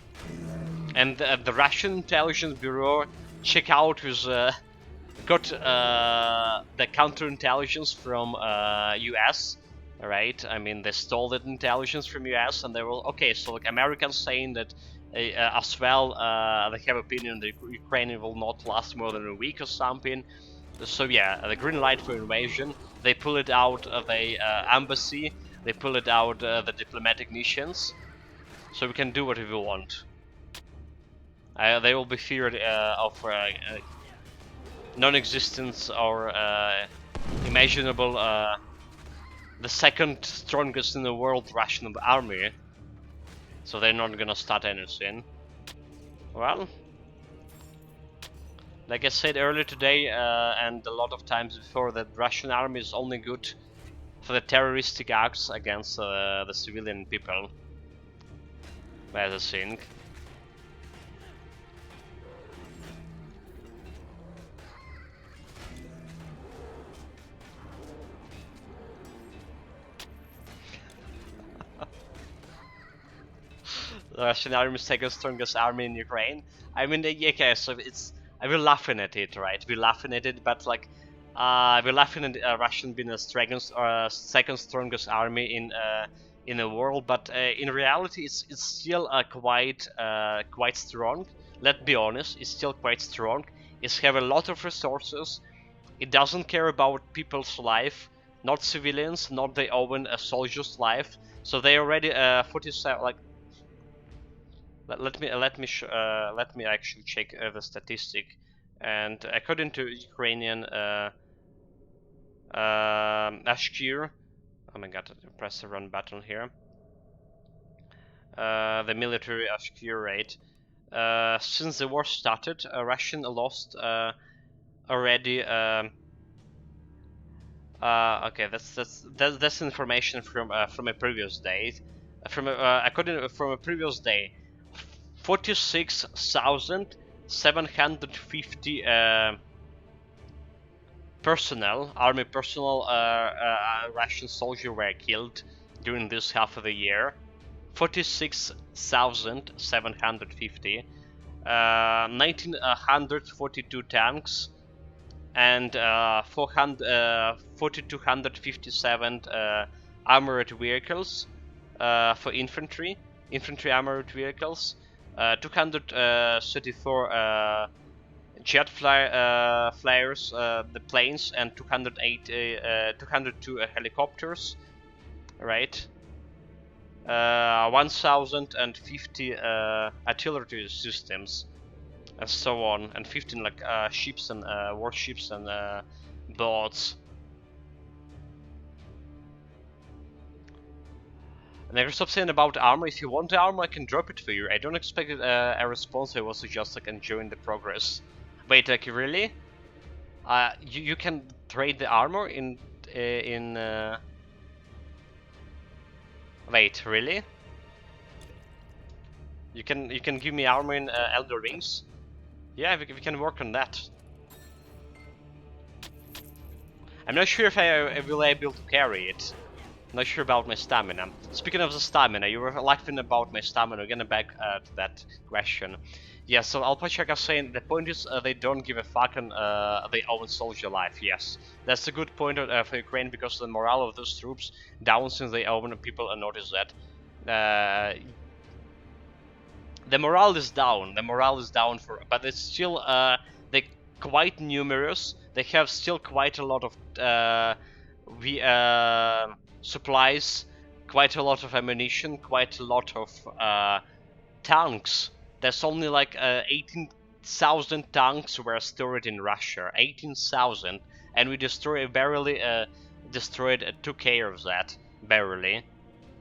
And the Russian intelligence bureau check out with got the counterintelligence from US, right? I mean, they stole that intelligence from US, and they were okay. So like Americans saying that as well, they have opinion that Ukraine will not last more than a week or something. So yeah, the green light for invasion. They pull it out of the embassy. They pull it out the diplomatic missions. So we can do whatever we want. They will be feared of non-existence or imaginable the second strongest in the world Russian army. So they're not gonna start anything. Well, like I said earlier today and a lot of times before, that Russian army is only good for the terroristic acts against the civilian people. As I think. The Russian army is second strongest army in Ukraine. I mean, okay, so it's we're laughing at it, right? We're laughing at it, but like, we're laughing at Russian being the second strongest army in the world. But in reality, it's still quite strong. Let's be honest, it's still quite strong. It's have a lot of resources. It doesn't care about people's life, not civilians, not their own soldier's life. So they already 47 like. Let me actually check the statistic, and according to Ukrainian HQ, oh my god, press the run button here. The military HQ rate. Since the war started, Russian lost already. Okay, that's information from a previous day. From a previous day. 46,750 personnel, army personnel, Russian soldiers were killed during this half of the year. 46,750. 1,942 tanks and 4,257 armored vehicles for infantry armored vehicles. 234 jet flyers, the planes, and 202 helicopters, right? 1,050 artillery systems, and so on, and 15 like ships and warships and boats. Never stop saying about armor. If you want the armor, I can drop it for you. I don't expect a response. I was just like enjoying the progress. Wait, like really? You can trade the armor in. Wait, really? You can give me armor in Elder Rings? Yeah, we can work on that. I'm not sure if I will able to carry it. Not sure about my stamina. Speaking of the stamina, you were laughing about my stamina. We're gonna back to that question. Yeah, so Alpachak is saying the point is they don't give a fuck on their own soldier life. Yes, that's a good point for Ukraine because the morale of those troops down since they own people notice that. The morale is down. The morale is down but it's still they quite numerous. They have still quite a lot of supplies, quite a lot of ammunition, quite a lot of tanks. There's only like 18,000 tanks were stored in Russia. 18,000, and we barely destroyed 2K of that, barely.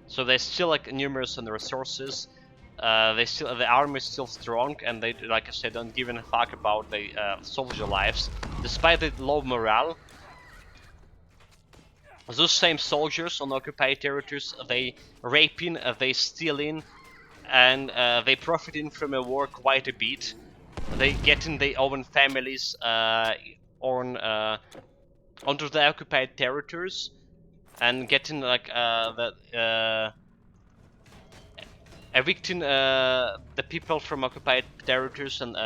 So they're still like numerous in the resources. The army is still strong, and they, like I said, don't give a fuck about the soldier lives, despite the low morale. Those same soldiers on occupied territories, they raping, they stealing, and they profiting from a war quite a bit. They getting their own families onto the occupied territories, and getting like evicting the people from occupied territories and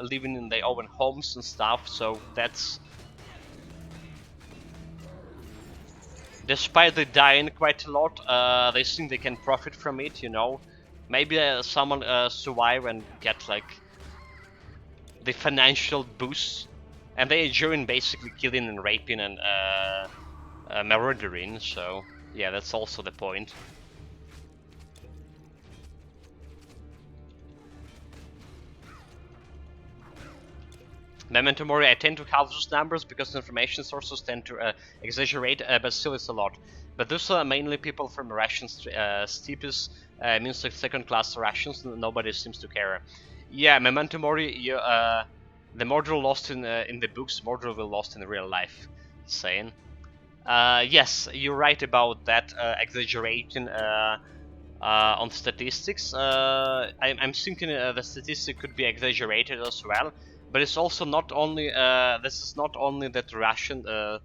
living in their own homes and stuff. So that's, despite they dying quite a lot, they think they can profit from it, you know. Maybe someone survive and get like the financial boost, and they enjoying basically killing and raping and murdering. So yeah, that's also the point. Memento Mori, I tend to have those numbers because information sources tend to exaggerate, but still it's a lot. But those are mainly people from Russian steppes, means like second-class Russians, nobody seems to care. Yeah, Memento Mori, the Mordor lost in the books, Mordor will lost in real life, saying. Yes, you're right about that, exaggerating on statistics. I'm thinking the statistic could be exaggerated as well. But it's also not only this is not only that Russian the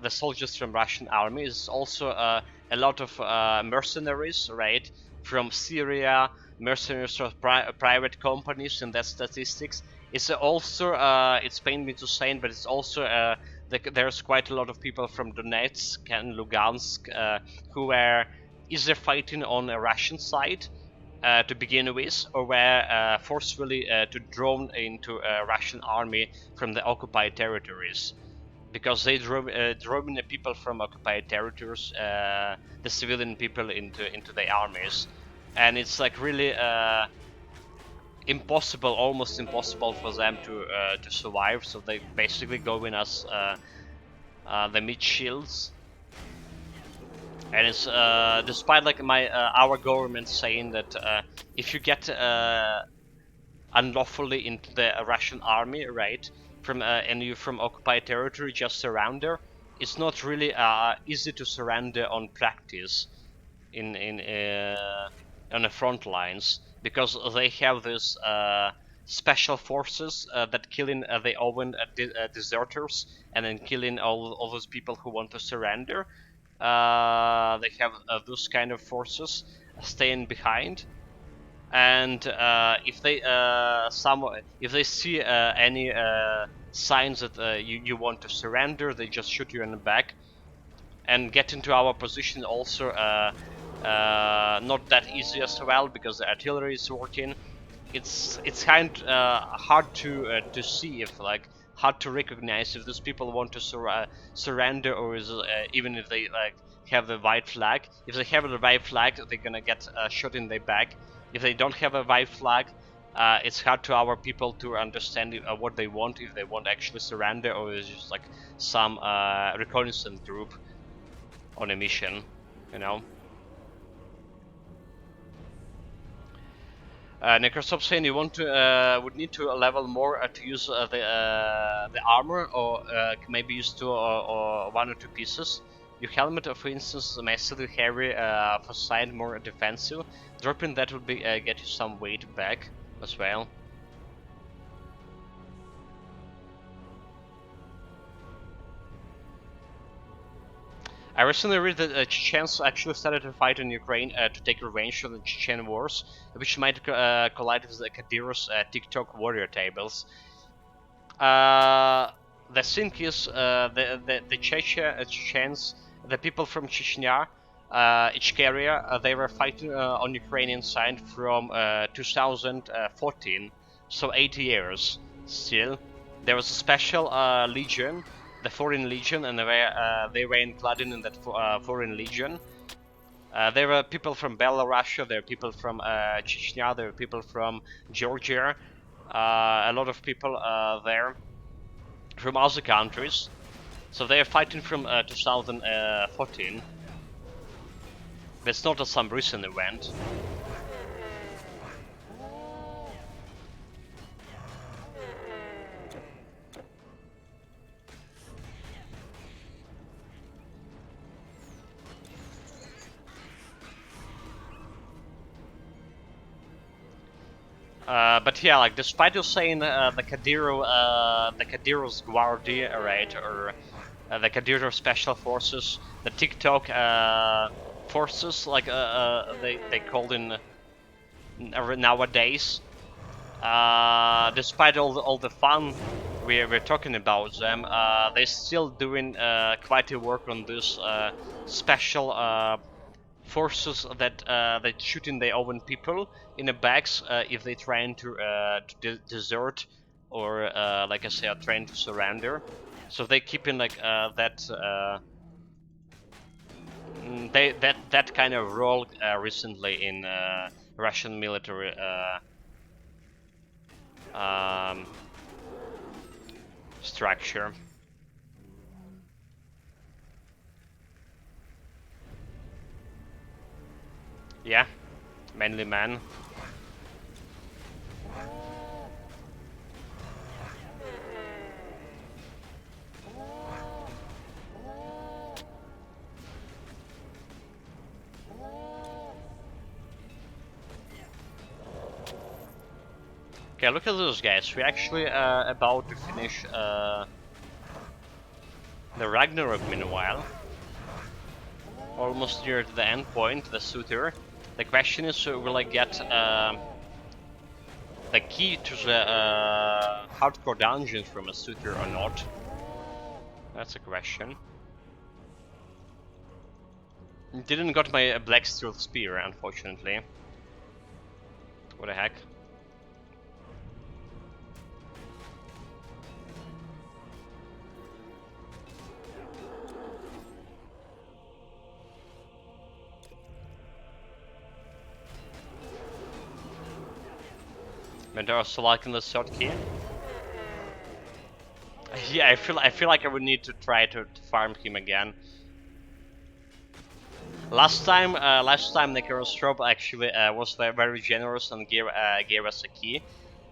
soldiers from Russian army. It's also a lot of mercenaries, right, from Syria, mercenaries from private companies in that statistics. It's also it's pained me to say, but it's also there's quite a lot of people from Donetsk and Lugansk who were either fighting on a Russian side to begin with, or were forcefully to drawn into a Russian army from the occupied territories, because they drove the people from occupied territories, the civilian people into their armies, and it's like really impossible, almost impossible for them to survive. So they basically go in as the mid shields. And it's despite like our government saying that if you get unlawfully into the Russian army, right, from and you're from occupied territory, just surrender. It's not really easy to surrender on practice in on the front lines, because they have this special forces that killing the own deserters and then killing all those people who want to surrender. They have those kind of forces staying behind, and if they see any signs that you want to surrender, they just shoot you in the back. And get into our position also not that easy as well, because the artillery is working. It's kind hard to see, if like hard to recognize if those people want to surrender, or is even if they like have the white flag. If they have the white flag, they're gonna get shot in their back. If they don't have a white flag, it's hard to our people to understand what they want, if they want actually surrender, or is just like some reconnaissance group on a mission, you know. Necrosop saying you want to would need to level more to use the armor, or maybe use two or one or two pieces. Your helmet, for instance, massively heavy for side, more defensive. Dropping that would be get you some weight back as well. I recently read that Chechens actually started a fight in Ukraine to take revenge on the Chechen wars, which might collide with the Kadyrov's TikTok warrior tables. The thing is, the Chechens, the people from Chechnya, Ichkeria, they were fighting on Ukrainian side from 2014, so 8 years still. There was a special legion, the Foreign Legion, and they were included in that Foreign Legion. There were people from Belarus, there were people from Chechnya, there were people from Georgia, a lot of people there from other countries. So they are fighting from 2014. That's not some recent event. But yeah, like despite you saying the Kadyrov's Guardia, right, or the Kadyrov Special Forces, the TikTok forces, like they called in nowadays. Despite all the fun we're talking about them, they're still doing quite a work on this special forces that shooting their own people in the backs if they're trying to desert, or like I say, are trying to surrender. So they keeping like that kind of role recently in Russian military structure. Yeah, mainly man. Okay, look at those guys. We're actually about to finish the Ragnarok meanwhile. Almost near to the end point, the Suitor. The question is, will I get the key to the hardcore dungeons from a Suitor or not? That's a question. Didn't got my Black Steel Spear, unfortunately. What the heck? Mentor selecting the third key. Yeah, I feel like I would need to try to farm him again. Last time Necrostrobe actually was very generous and gave us a key.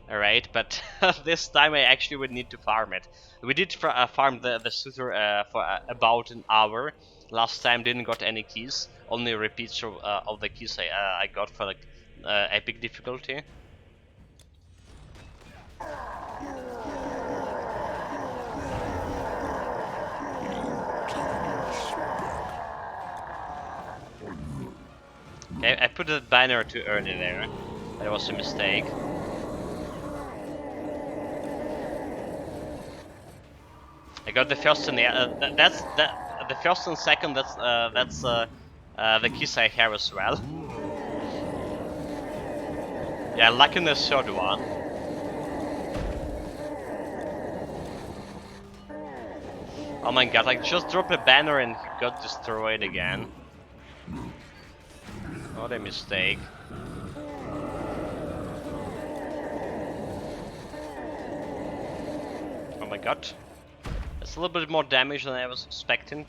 Alright, but this time I actually would need to farm it. We did farm the Suitor for about an hour. Last time didn't got any keys, only repeats of the keys I got for like epic difficulty. Okay, I put a banner too early there. That was a mistake. I got the first and the first and second. That's the keys I have as well. Yeah, lucky in the third one. Oh my god! Like just drop a banner and he got destroyed again. What a mistake. Oh my god. That's a little bit more damage than I was expecting.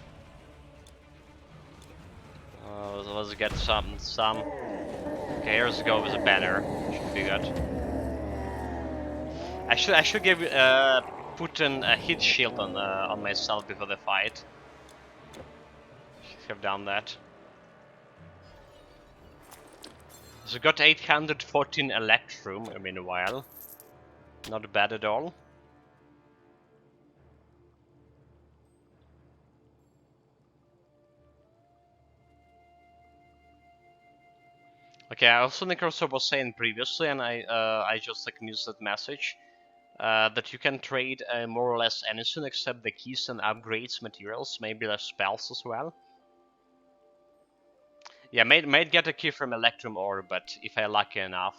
Let's get some. Okay, here's go with a banner. would be good. I should give put a heat shield on myself before the fight. Should have done that. So got 814 electrum meanwhile. Not bad at all. Okay, I also Necrosaur was saying previously, and I just like missed that message, that you can trade more or less anything except the keys and upgrades materials, maybe the spells as well. Yeah, might get a key from Electrum Ore, but if I'm lucky enough.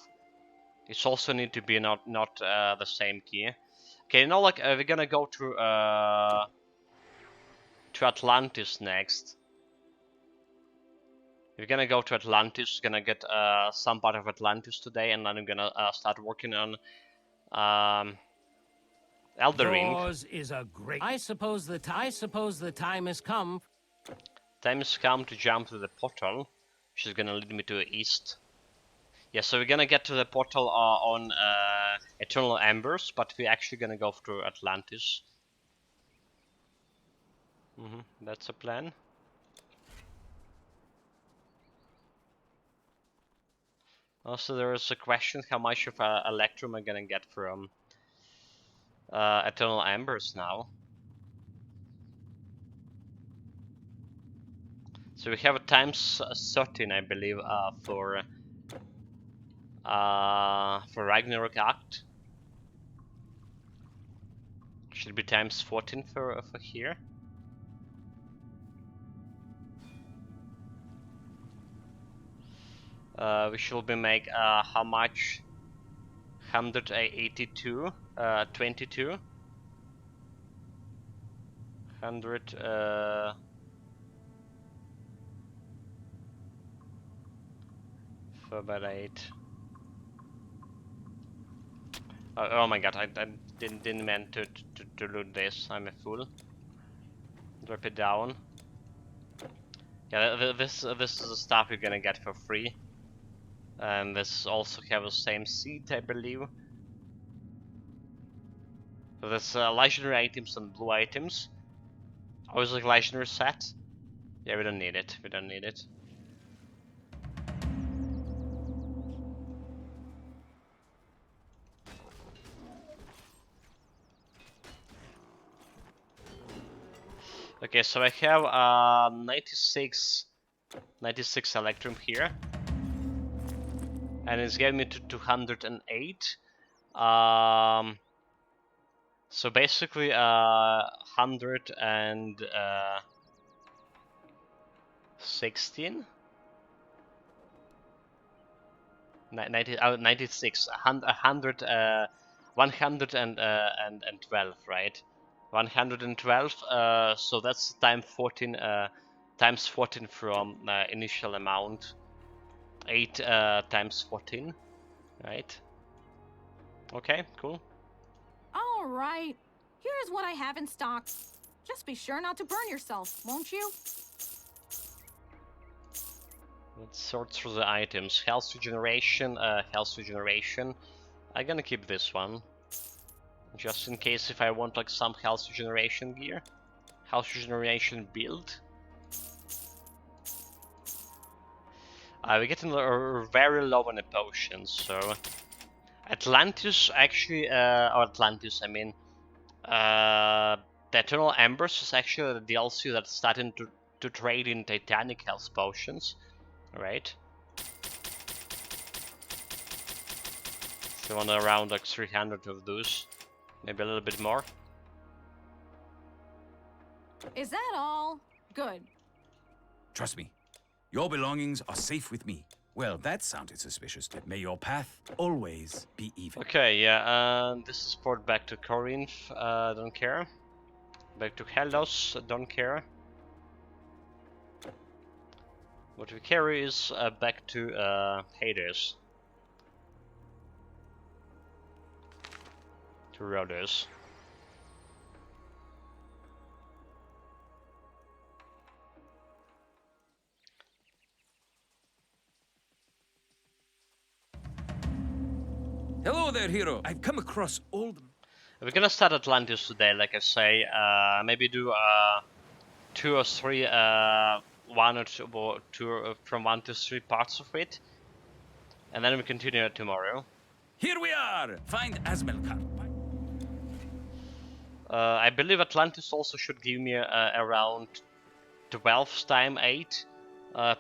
It's also need to be not the same key. Okay, you know, like we're gonna go to Atlantis next. We're gonna go to Atlantis. Gonna get some part of Atlantis today, and then I'm gonna start working on Elder Ring. Yours is a great. I suppose the time has come. Time has come to jump to the portal, which is gonna lead me to the east. Yeah, so we're gonna get to the portal on Eternal Embers, but we're actually gonna go through Atlantis. That's a plan. Also, there is a question how much of Electrum I'm gonna get from Eternal Embers now. So we have a times 13, I believe, for Ragnarok Act. Should be times 14 for here. We should be make how much? 182, 22, 100. 4/8. Oh my god, I didn't mean to loot this. I'm a fool. Drop it down. Yeah, this is the stuff you're gonna get for free. And this also have the same seed, I believe. So there's legendary items and blue items. Always like legendary set. Yeah, we don't need it. We don't need it. Okay, so I have 96 Electrum here, and it's getting me to 208. So basically 116, 96, 100, 112, right? 112. So that's times 14 from initial amount. 8 times 14, right? Okay, cool. All right. Here's what I have in stock. Just be sure not to burn yourself, won't you? Let's sort through the items. Health regeneration, health regeneration. I'm gonna keep this one, just in case if I want like some health regeneration gear. Health regeneration build. We're getting very low on the potions, so Atlantis actually, or Atlantis, I mean, the Eternal Embers is actually the DLC that's starting to trade in Titanic health potions, right? So on around like 300 of those, maybe a little bit more. Is that all? Good. Trust me, your belongings are safe with me. Well, that sounded suspicious. May your path always be even. Okay, yeah, this is port back to Corinth, don't care. Back to Hellas, don't care. What we carry is back to Hades. To Rhodes. there, hero. I've come across old... We're gonna start Atlantis today, like I say. Maybe do 2 or 3, one or two from 1 to 3 parts of it, and then we continue it tomorrow. Here we are! Find Asmelkar. I believe Atlantis also should give me around 12 time 8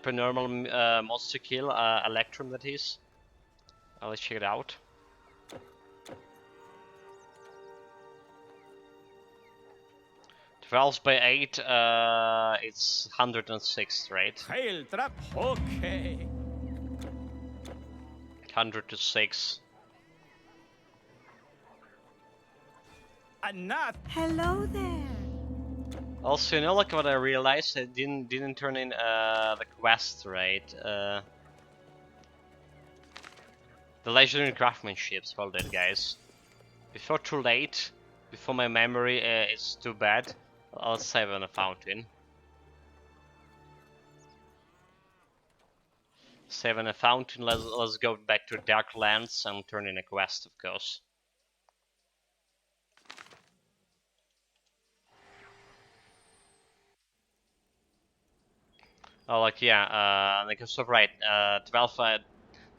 per normal monster kill, Electrum that is. Let's check it out. Twelve by 8, it's 106, right? Hail trap. Okay. 100 to 6. Enough. Hello there. Also, you know, like what I realized, I didn't turn in the quest, right? The legendary craftsmanship's well done, guys. Before too late, before my memory is too bad, I'll save on a fountain. Save on a fountain. Let's go back to Darklands and turn in a quest, of course. Oh, like yeah, like so right.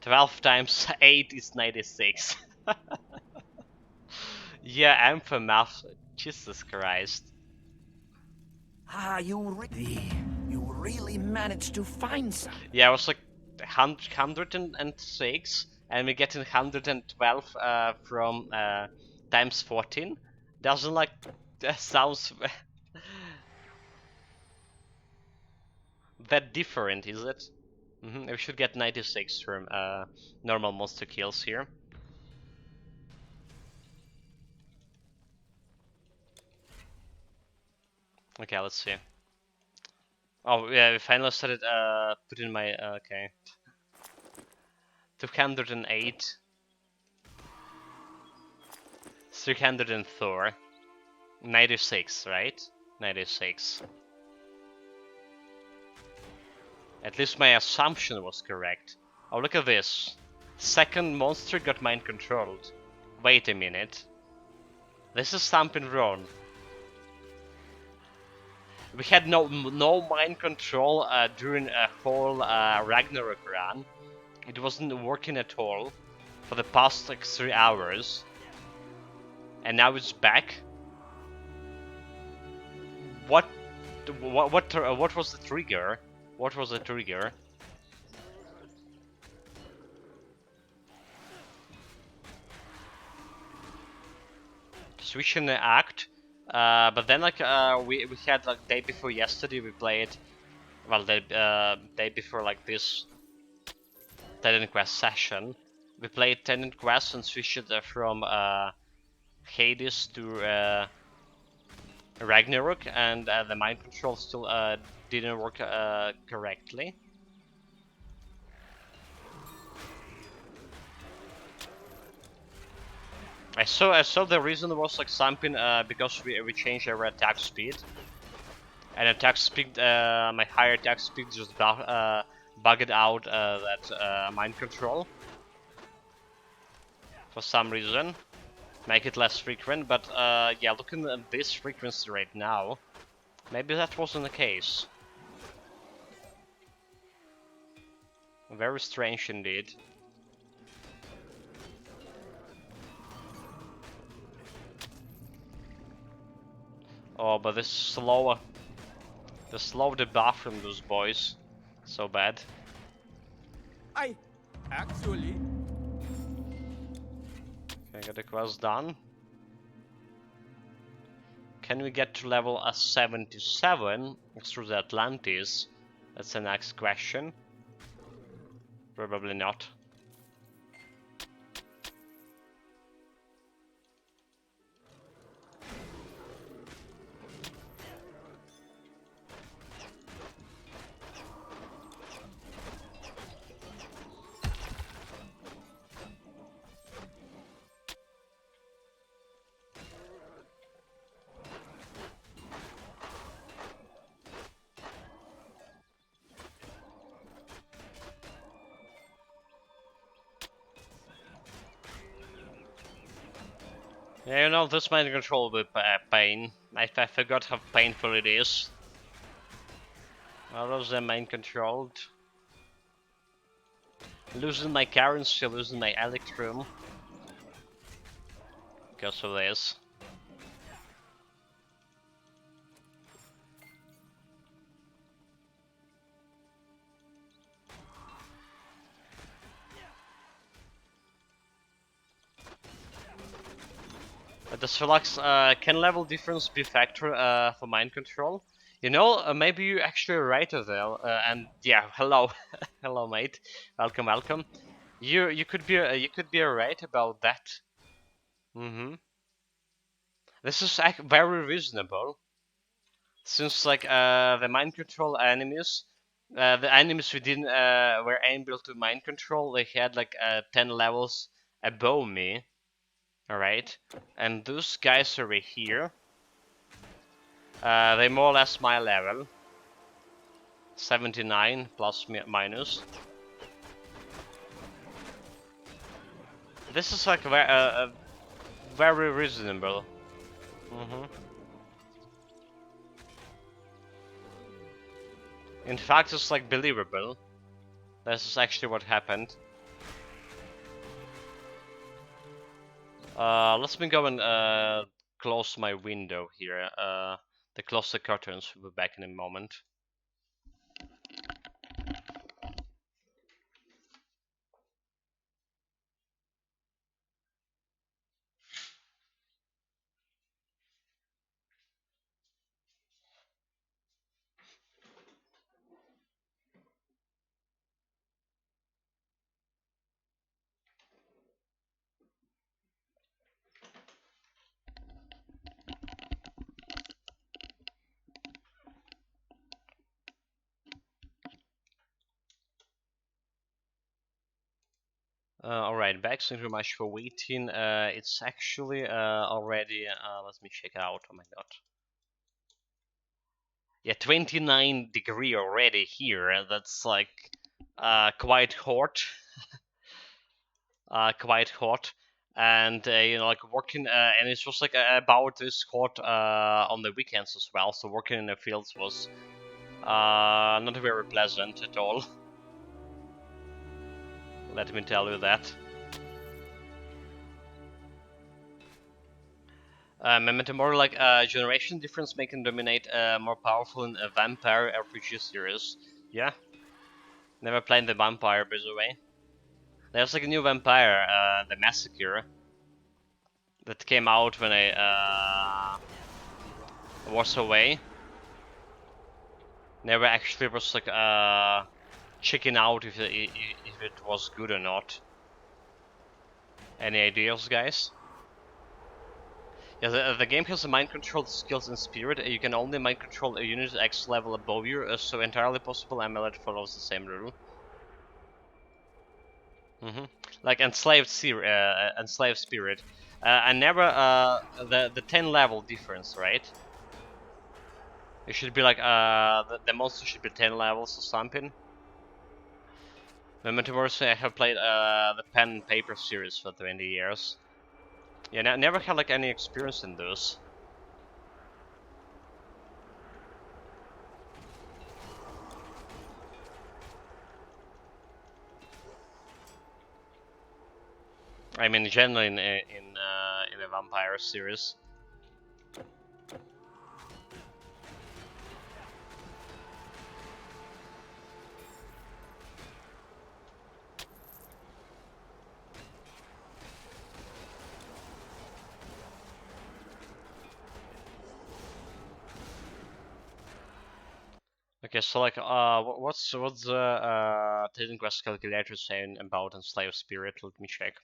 12 times 8 is 96. Yeah, I'm for math. Jesus Christ. Ah, you really managed to find some. Yeah, I was like 106, and we get 112 from times 14. Doesn't like that sounds that different, is it? We should get 96 from normal monster kills here. Okay, let's see. Oh yeah, we finally started put in my okay. 208, 304, 96, right? 96. At least my assumption was correct. Oh, look at this. Second monster got mind controlled. Wait a minute. This is something wrong. We had no mind control during a whole Ragnarok run. It wasn't working at all for the past like 3 hours. And now it's back. What was the trigger? What was the trigger? Switch in the act, but then like we had like day before yesterday we played, well the day before like this Titan Quest session, we played Titan Quest and switched it from Hades to Ragnarok, and the mind control still didn't work correctly. I saw the reason was like something because we changed our attack speed, and attack speed my higher attack speed just bugged out that mind control for some reason, make it less frequent. But yeah, looking at this frequency right now, maybe that wasn't the case. Very strange indeed. Oh, but this slower, the slow debuff from those boys, so bad. Actually. Okay, got the quest done. Can we get to level 77 through the Atlantis? That's the next question. Probably not. Yeah, you know, this mind control with pain. I forgot how painful it is. All of them mind controlled. Losing my currency, losing my electrum. Because of this. But does Philox, can level difference be factor for mind control? You know, maybe you're actually right, Adele. And yeah, hello, hello, mate. Welcome, welcome. You could be right about that. This is very reasonable, since like the mind control enemies, the enemies we didn't were able to mind control, they had like 10 levels above me. All right, and those guys over here. They more or less my level. 79 plus minus. This is like very reasonable. In fact, it's like believable. This is actually what happened. Let me go and close my window here. The close the curtains. We'll be back in a moment. Alright, back. Thank you very much for waiting. It's actually already. Let me check it out. Oh my god. Yeah, 29 degree already here. That's like quite hot. Quite hot. And you know, like working, and it's just like about this hot on the weekends as well. So working in the fields was not very pleasant at all. Let me tell you that. And more like generation difference making dominate more powerful in a vampire RPG series. Yeah, never played the vampire by the way. There's like a new vampire, the Massacre, that came out when I was away. Never actually was like checking out if it was good or not. Any ideas, guys? Yeah, the game has a mind control skills in spirit. You can only mind control a unit X level above you, so entirely possible amulet follows the same rule. Like enslaved spirit. I never the 10 level difference, right? It should be like the monster should be 10 levels or something. Memento I have played the pen and paper series for 20 years. Yeah, never had like any experience in those. I mean, generally in a vampire series. Okay, so like, what's the Titan Quest calculator saying about enslaved spirit? Let me check.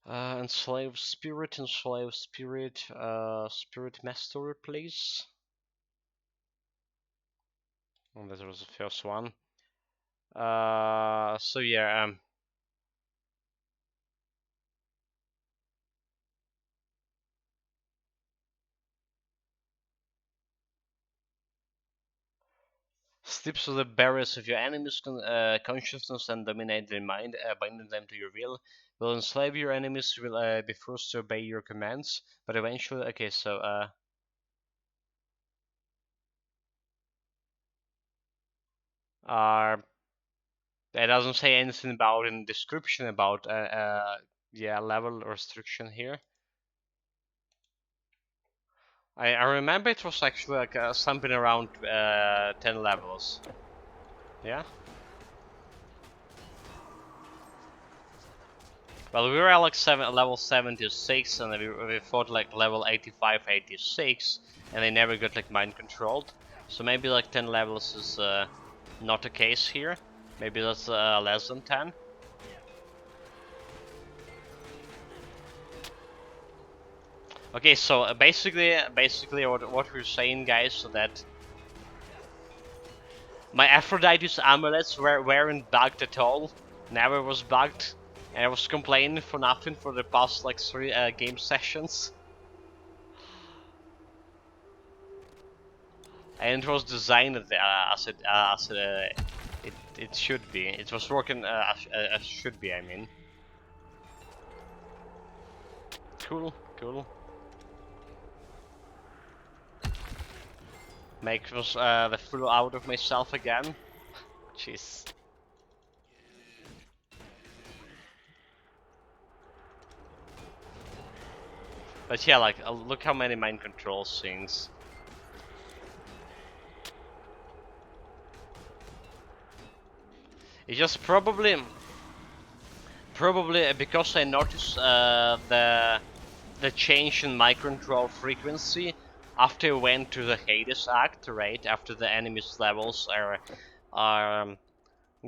Enslaved spirit, spirit mastery, please. Oh, that was the first one. So yeah, Slips through the barriers of your enemies' consciousness and dominate their mind, binding them to your will enslave your enemies, will be forced to obey your commands, but eventually, okay, so, it doesn't say anything about in the description about, yeah, level restriction here. I remember it was actually like something around 10 levels. Yeah? Well, we were at like level 76 and we fought like level 85, 86 and they never got like mind controlled. So maybe like 10 levels is not the case here. Maybe that's less than 10. Okay, so basically what we're saying, guys, so that my Aphrodite's amulets weren't bugged at all. Never was bugged. And I was complaining for nothing for the past like 3 game sessions. And it was designed as it should be. It was working as should be, I mean. Cool, cool. Make the fool out of myself again. Jeez. But yeah, like, look how many mind control things. It's just probably because I noticed the change in mind control frequency after I went to the Hades Act, right? After the enemies' levels are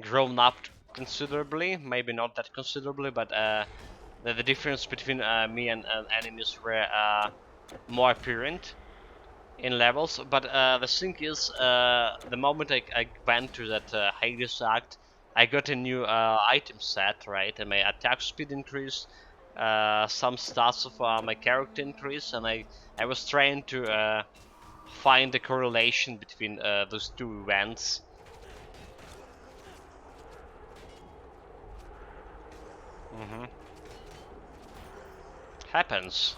grown up considerably, maybe not that considerably, but the difference between me and enemies were more apparent in levels. But the thing is, the moment I went to that Hades Act, I got a new item set, right? And my attack speed increased, some stats of my character increased, and I was trying to find the correlation between those two events. Happens.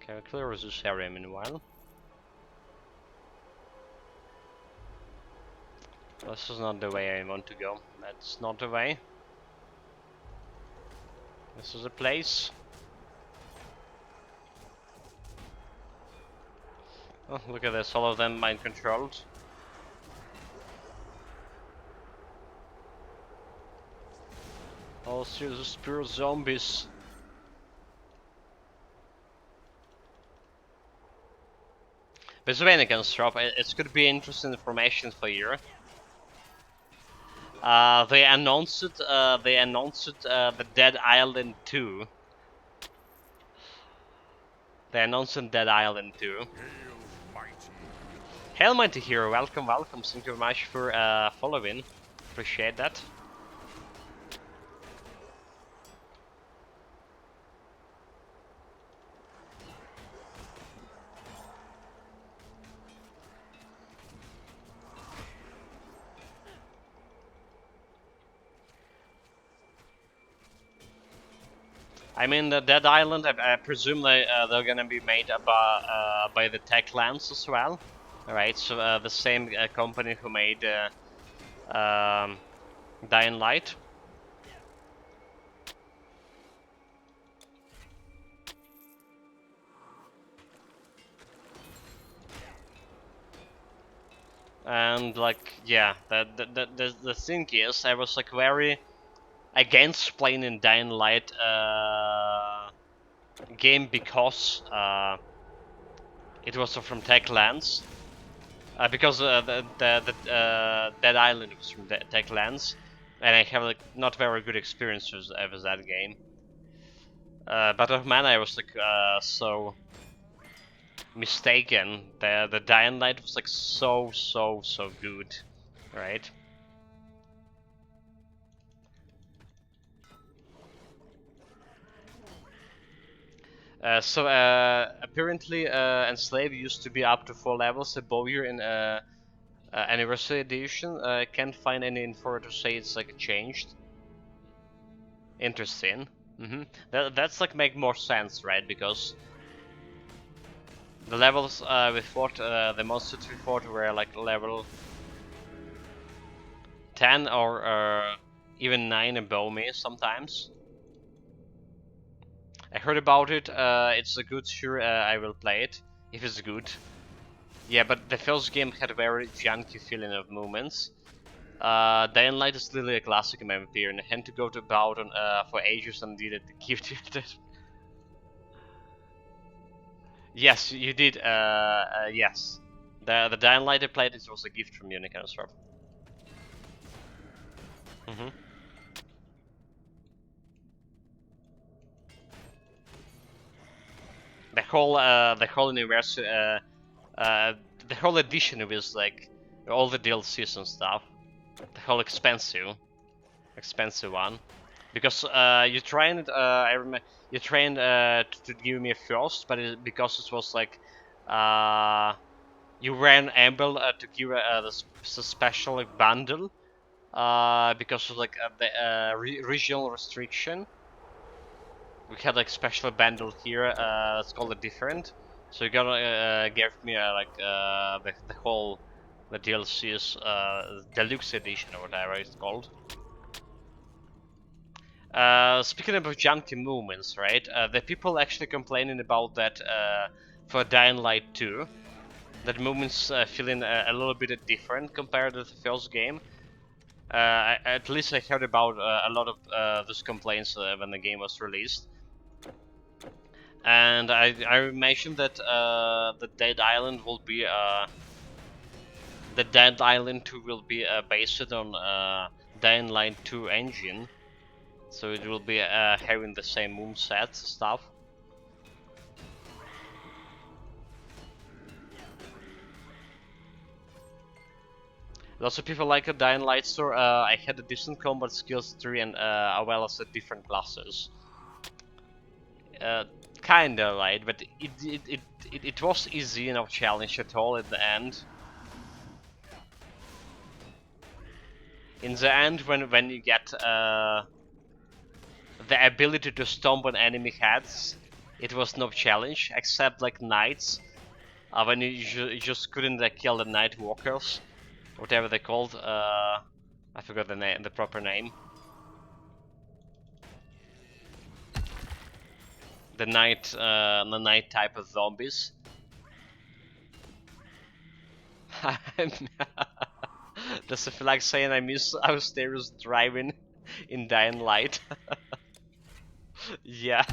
Can I clear this area meanwhile? This is not the way I want to go. That's not the way. This is a place. Oh, look at this, all of them mind controlled. Oh, serious pure zombies. But when I can drop, it's could be interesting information for you. They announced the Dead Island 2. They announced Dead Island 2. Hail Mighty Hero, welcome. Thank you very much for following. Appreciate that. I mean, the Dead Island, I presume they're gonna be made by the Techlands as well. Alright, so the same company who made Dying Light. And like, yeah, the thing is, I was like very against playing in Dying Light game because it was from Techlands. Because the Dead Island was from Techlands, and I have like not very good experience with that game. But of man, I was like so mistaken. The Dying Light was like so good, right? Apparently, Enslave used to be up to 4 levels above you in Anniversary Edition. Can't find any info to say it's like changed. Interesting. That's like make more sense, right? Because the levels we fought, the monsters we fought were like level 10 or even 9 above me sometimes. I heard about it. It's a good. Sure, I will play it if it's good. Yeah, but the first game had a very junky feeling of movements. Dying Light is literally a classic in my opinion. I had to go to about for ages and did it. Give it. Yes, you did. Yes, the Dying Light I played. It was a gift from Unicorn Sword. The whole universe, the whole edition was like all the DLCs and stuff. The whole expensive one, because you trained. I remember you trained to give me a first, but because it was like you ran able to give the special like, bundle because of like the regional restriction. We had like special bundle here. It's called a different. So you gotta give me like the whole the DLC's deluxe edition or whatever it's called. Speaking about junky movements, right? The people actually complaining about that for Dying Light 2. That movements feeling a little bit different compared to the first game. At least I heard about a lot of those complaints when the game was released. And I mentioned that the Dead Island will be the Dead Island 2 will be based on Dying Light 2 engine. So it will be having the same moveset stuff. Lots of people like a Dying Light store. I had a decent combat skills tree and as well as different classes. Kinda right, but it was easy, no challenge at all at the end. In the end, when you get the ability to stomp on enemy heads, it was no challenge, except like knights. When you just couldn't kill the night walkers, whatever they're called. I forgot the proper name. The night type of zombies. Does it feel like saying I miss Austerus driving in Dying Light? Yeah,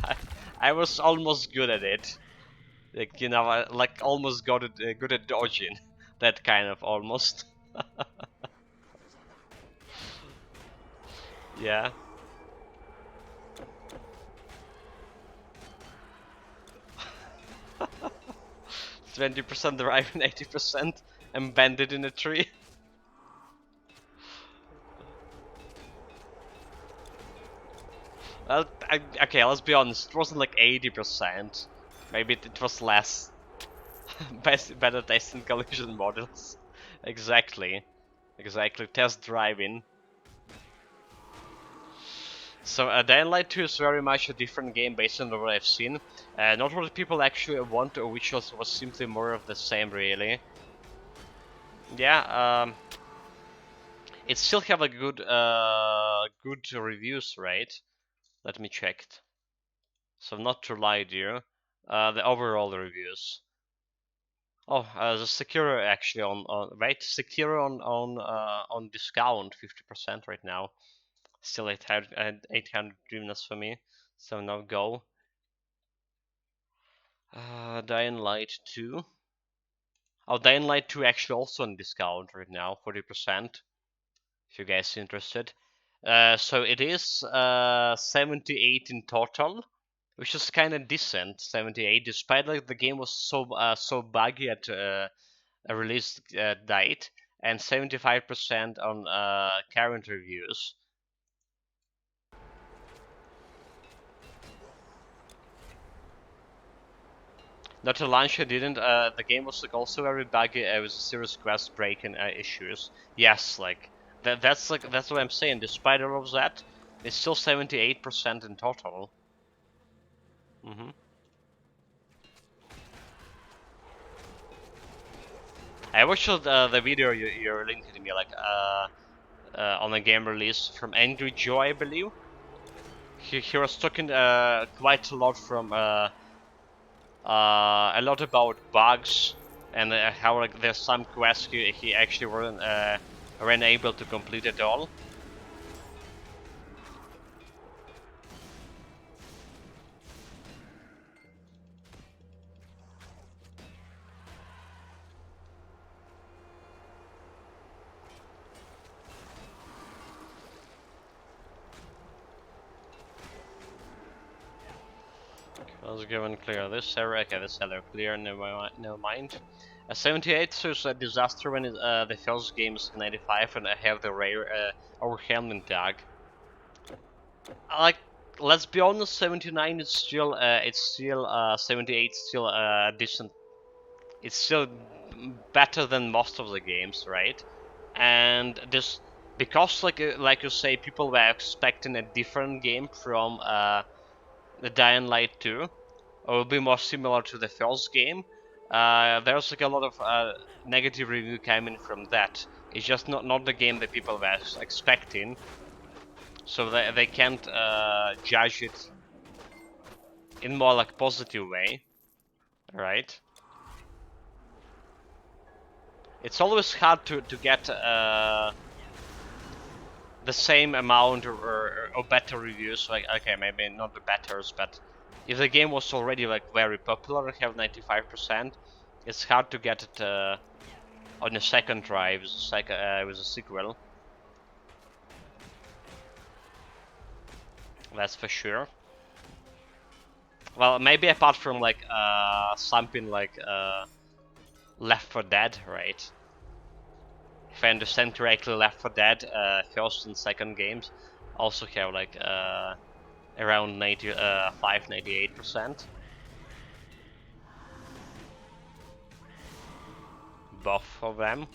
I was almost good at it. Like, you know, I, like almost got it good at dodging. That kind of almost. Yeah. %20 driving, 80% embedded in a tree. Well, okay, let's be honest. It wasn't like 80%. Maybe it was less. Better testing collision models. Exactly. Test driving. So Dying Light 2 is very much a different game based on what I've seen. Not what people actually want, or which was simply more of the same, really. Yeah, it still have a good good reviews rate. Let me check it. So not to lie to you, the overall reviews. Oh, the Sekiro actually on right, Sekiro on discount 50% right now. Still 800 dreamness for me. So now go. Dying Light 2. Oh, Dying Light 2 actually also on discount right now, 40%. If you guys are interested. So it is 78 in total, which is kind of decent. 78, despite like the game was so buggy at a release date, and 75% on current reviews. Not to launch, I didn't. The game was like also very buggy. It was a serious quest breaking issues. Yes, like that's what I'm saying. Despite all of that, it's still 78% in total. I watched the video you're linking to me, like on a game release from Angry Joe, I believe. He was talking quite a lot from a lot about bugs and how like there's some quests he actually weren't able to complete at all. Let's go and clear this area. Okay, this area clear. Never mind. 78 so it's a disaster when the first game is 95 and I have the rare overwhelming tag. Like, let's be honest, 79 is still 78 still decent. It's still better than most of the games, right? And this because like you say, people were expecting a different game from the Dying Light 2, or will be more similar to the first game. There's like a lot of negative review coming from that. It's just not the game that people were expecting, so they can't judge it in more like positive way, right? It's always hard to get the same amount or better reviews. Like, okay, maybe not the betters, but if the game was already like very popular and have 95%, it's hard to get it on a second try with a sequel. That's for sure. Well, maybe apart from like something like Left 4 Dead, right? If I understand correctly, Left 4 Dead first and second games also have like around 98%. Both of them.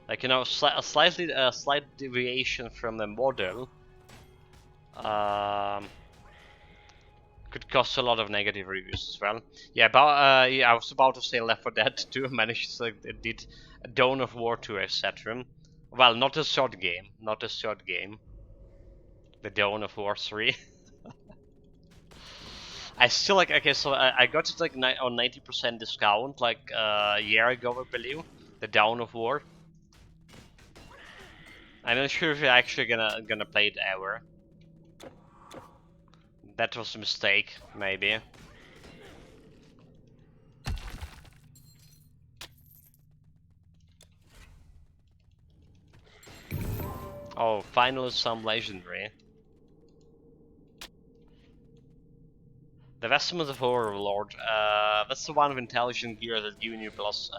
Like, you know, a slight deviation from the model could cause a lot of negative reviews as well. Yeah, but yeah, I was about to say Left 4 Dead 2 managed, like, it did Dawn of War 2, etc. Well, not a short game, The Dawn of War 3. I still like, okay, so I got it like on 90% discount like a year ago, I believe. The Dawn of War. I'm not sure if you're actually gonna play it ever. That was a mistake, maybe. Oh, finally some legendary. The Vestment of Overlord. That's the one with intelligent gear that giving you plus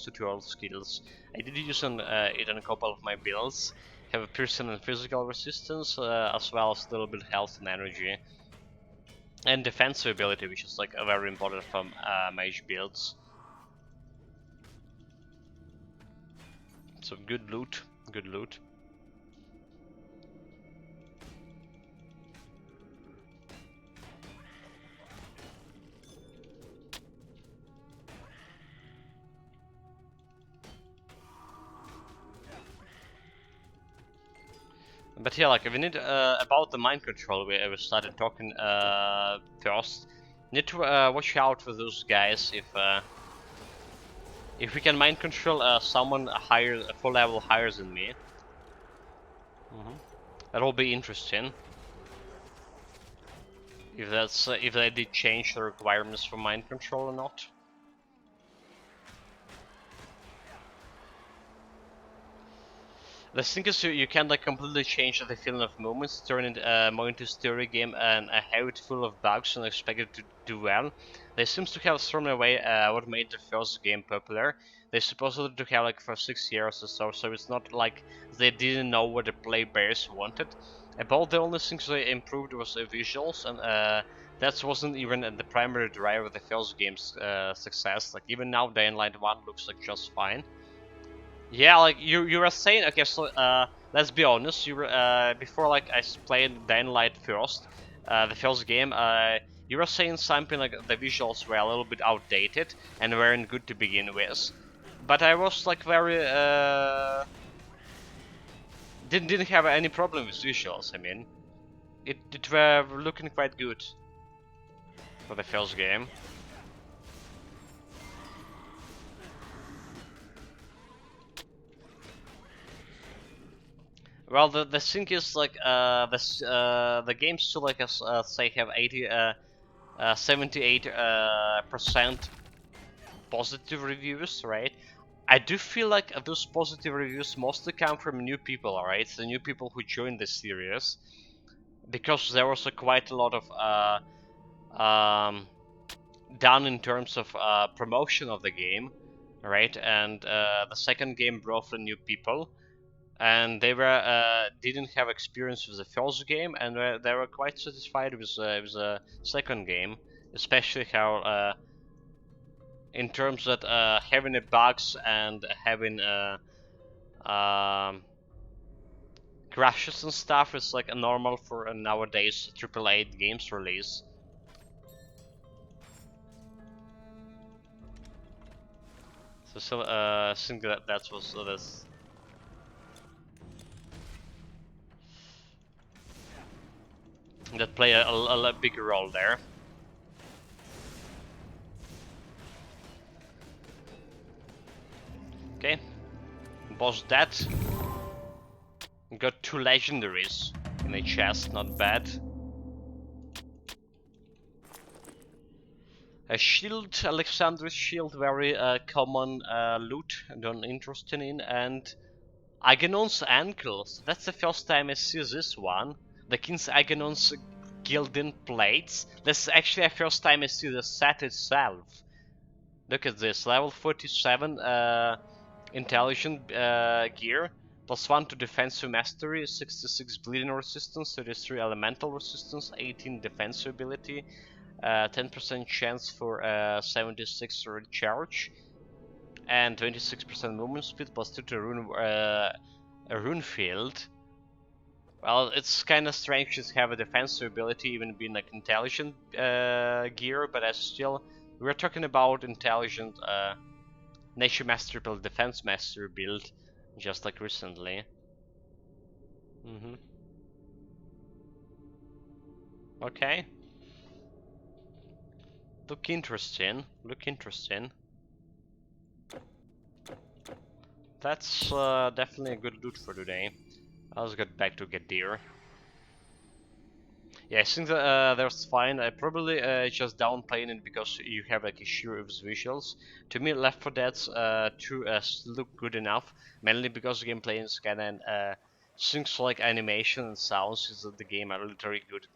tutorial skills. I did use it on a couple of my builds. Have a piercing and physical resistance, as well as a little bit of health and energy. And defensive ability, which is like very important from mage builds. So good loot, good loot. But yeah, like we need about the mind control. We started talking first. Need to watch out for those guys if we can mind control someone higher, a full level higher than me. That'll be interesting. If that's if they did change the requirements for mind control or not. The thing is, you can like completely change the feeling of moments, turn it more into a story game and have it full of bugs and expect it to do well. They seems to have thrown away what made the first game popular. They supposedly to have like for 6 years or so, so it's not like they didn't know what the players wanted. About the only things they improved was the visuals, and that wasn't even the primary driver of the first game's success. Like even now, Dying Light 1 looks like just fine. Yeah, like you were saying, okay, so let's be honest, you were before like I played Dying Light first, the first game, you were saying something like the visuals were a little bit outdated and weren't good to begin with. But I was like very didn't have any problem with visuals. I mean, it were looking quite good for the first game. Well, the thing is like the games still like say have 78% positive reviews, right? I do feel like those positive reviews mostly come from new people, alright? The new people who joined the series, because there was quite a lot of done in terms of promotion of the game, right? And the second game brought in new people, and they were didn't have experience with the first game, and they were quite satisfied with the second game, especially how in terms that having the bugs and having crashes and stuff is like a normal for a nowadays AAA games release. So I think that was this. That play a big role there. Okay, boss that. Got 2 legendaries in a chest, not bad. A shield, Alexander's shield, very common loot, don't interested in, and Agenon's ankles. That's the first time I see this one. The King's Agenon's gilded plates. This is actually the first time I see the set itself. Look at this, level 47 intelligent gear, +1 to defensive mastery, 66 bleeding resistance, 33 elemental resistance, 18 defensive ability, 10% chance for 76 recharge, and 26% movement speed, +2 to rune field. Well, it's kind of strange to have a defensive ability even being like intelligent gear, but we're talking about intelligent nature mastery build, defense mastery build, just like recently. Okay. Look interesting. Look interesting. That's definitely a good loot for today. I'll get back to get deer. Yeah, I think that that's fine. I probably just downplaying it because you have like issue with visuals. To me, Left 4 Dead's 2 look good enough, mainly because the gameplay is kinda things like animation and sounds is that the game are literally good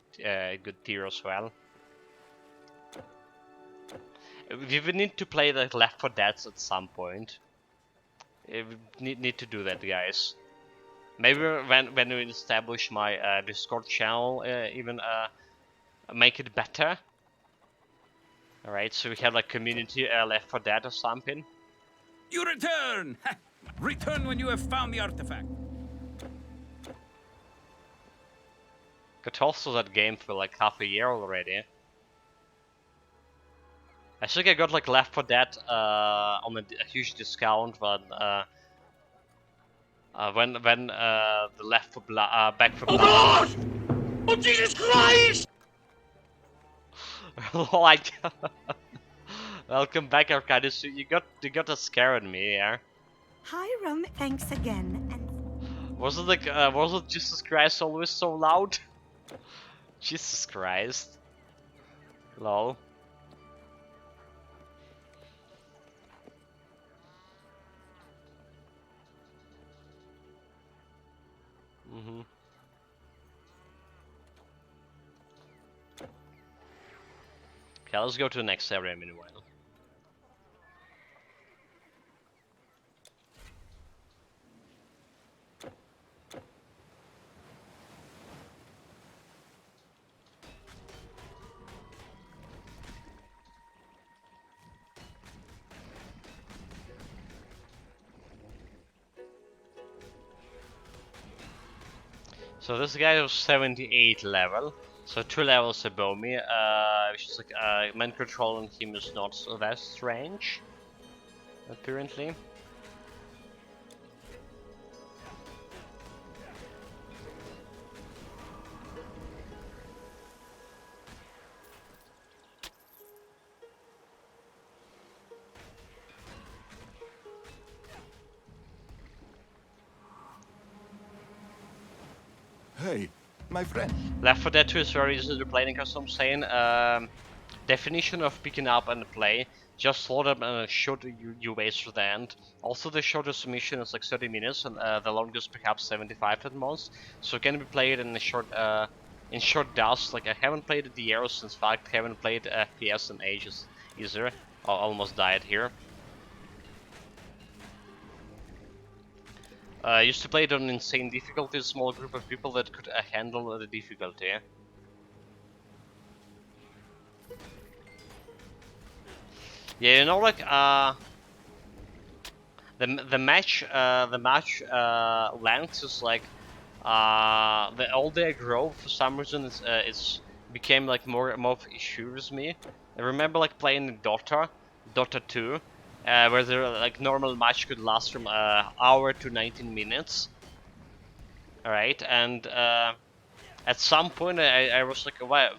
tier as well. We will need to play the Left 4 Dead at some point. We need to do that, guys. Maybe when we establish my Discord channel, even make it better. Alright, so we have like community Left 4 Dead or something. You return! Return when you have found the artifact. Got also that game for like half a year already. I think I got like Left 4 Dead on a huge discount when the Left 4 Back 4 Blood. Oh God! Oh Jesus Christ! Like, welcome back, Arcadius. You got a scare at me, yeah. Hiram, thanks again. And was it Jesus Christ always so loud? Jesus Christ. Lol. Okay, let's go to the next area meanwhile. So this guy was 78 level, so 2 levels above me, which is like, man controlling him is not so that strange, apparently. Hey, my friend. Left 4 Dead 2 is very easy to play because I'm saying, definition of picking up and play, just slow them and short you waste for the end. Also the shortest mission is like 30 minutes and the longest perhaps 75 at most, so it can be played in short dust. Like I haven't played the years since fact, haven't played FPS in ages either. I almost died here. I used to play it on insane difficulty, a small group of people that could handle the difficulty. Yeah, you know, like the match length is like the older I grow, for some reason it's became like more of an issue with me. I remember like playing Dota 2, where the like normal match could last from hour to 19 minutes. All right, and at some point I was like, wow,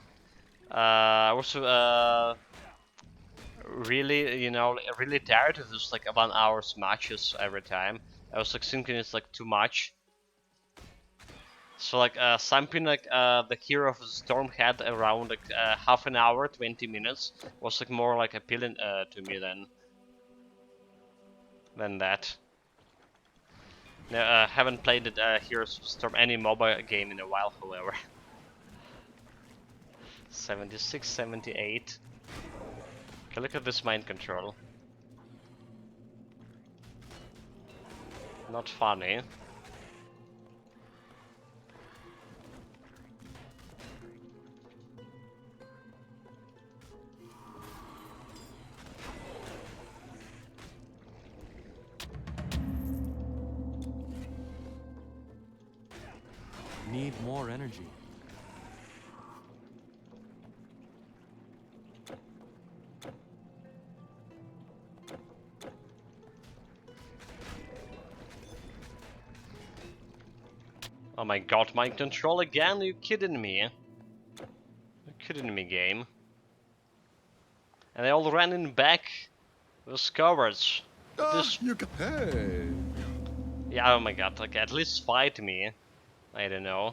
I was really, you know, really tired of this like 1 hour's matches every time. I was like thinking it's like too much. So like something like the Hero of the Storm had around like half an hour, 20 minutes was like more like appealing to me than that. I haven't played the Heroes of the Storm any mobile game in a while, however. 76, 78. Okay, look at this mind control. Not funny. Need more energy. Oh my god, mind control again? Are you kidding me? You're kidding me, game. And they all ran in back with cowards. This... you can... Hey. Yeah, oh my god, like at least fight me. I don't know.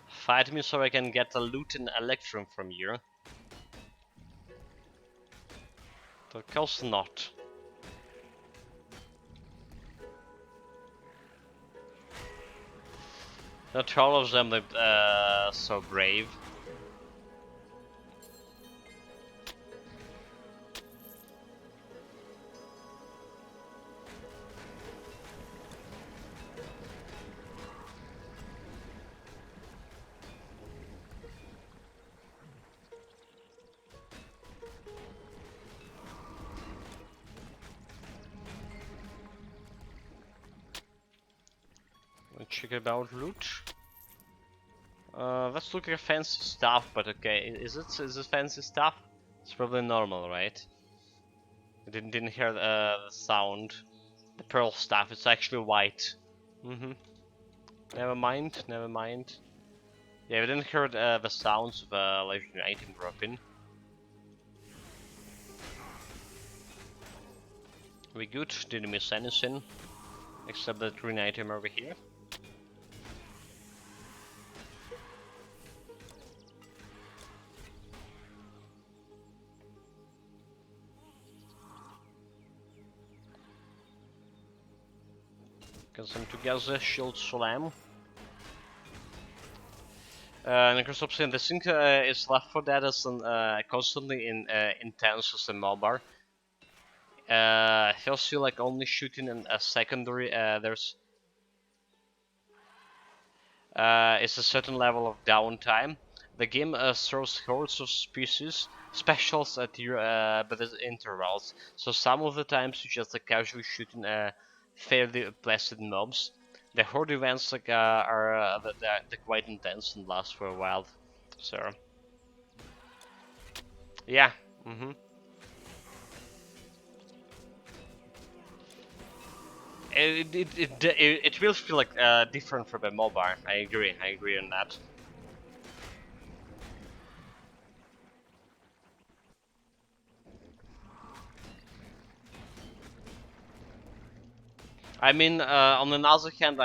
Fight me so I can get a loot and electrum from you. Of course not. Not all of them so brave. Check about loot. Let's look at fancy stuff, but okay, is it fancy stuff? It's probably normal, right? I didn't hear the sound. The pearl stuff, it's actually white. Never mind, never mind. Yeah, we didn't hear the sounds of a legendary item dropping. We good, didn't miss anything. Except that green item over here. Get them together, shield slam. And of course, obviously, the thing is left for that is constantly intense as a mobber. Heals you like only shooting in a secondary. There's it's a certain level of downtime. The game throws hordes of specials at your but at intervals. So some of the times you just casually shooting fairly placid mobs. The horde events like are they're quite intense and last for a while. So yeah. It will feel like different from a mobile. I agree on that. I mean, on the other hand,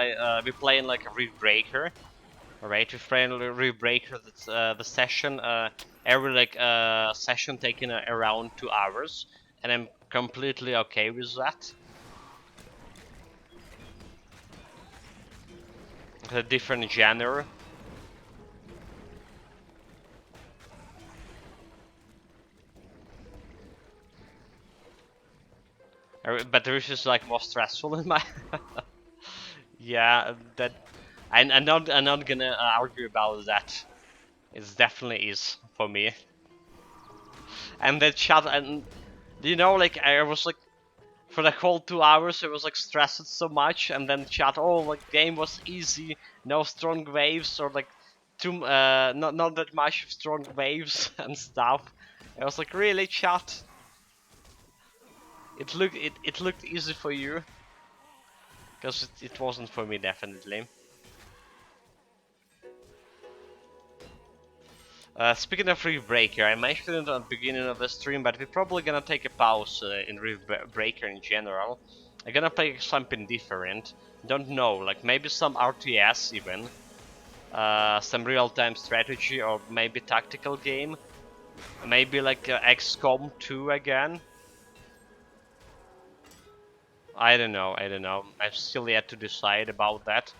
we playing like a Reef Breaker, alright? We playing Reef Breaker. That's the session. Every like session taking around 2 hours, and I'm completely okay with that. It's a different genre. But the Rift is like more stressful in my. Yeah, that. I'm not gonna argue about that. It definitely is for me. And that chat, and you know, like I was like for the whole 2 hours I was like stressed so much, and then chat, oh, like game was easy, no strong waves, or like not that much of strong waves and stuff. I was like, really, chat? It looked easy for you, because it wasn't for me, definitely. Speaking of Reef Breaker, I mentioned it at the beginning of the stream, but we're probably gonna take a pause in Reef Breaker in general. I'm gonna play something different. Don't know, like maybe some RTS even. Some real-time strategy, or maybe tactical game. Maybe like XCOM 2 again. I don't know. I've still yet to decide about that.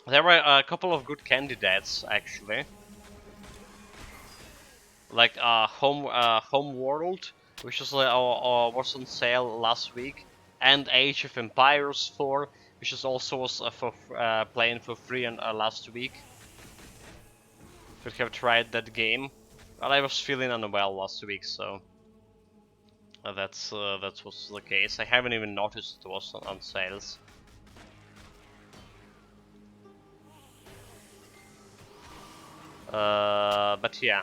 There were a couple of good candidates, actually. Like Home World, which was on sale last week, and Age of Empires 4, which is also was for playing for free last week. Could have tried that game, but I was feeling unwell last week, so that was the case. I haven't even noticed it was on sales. But yeah.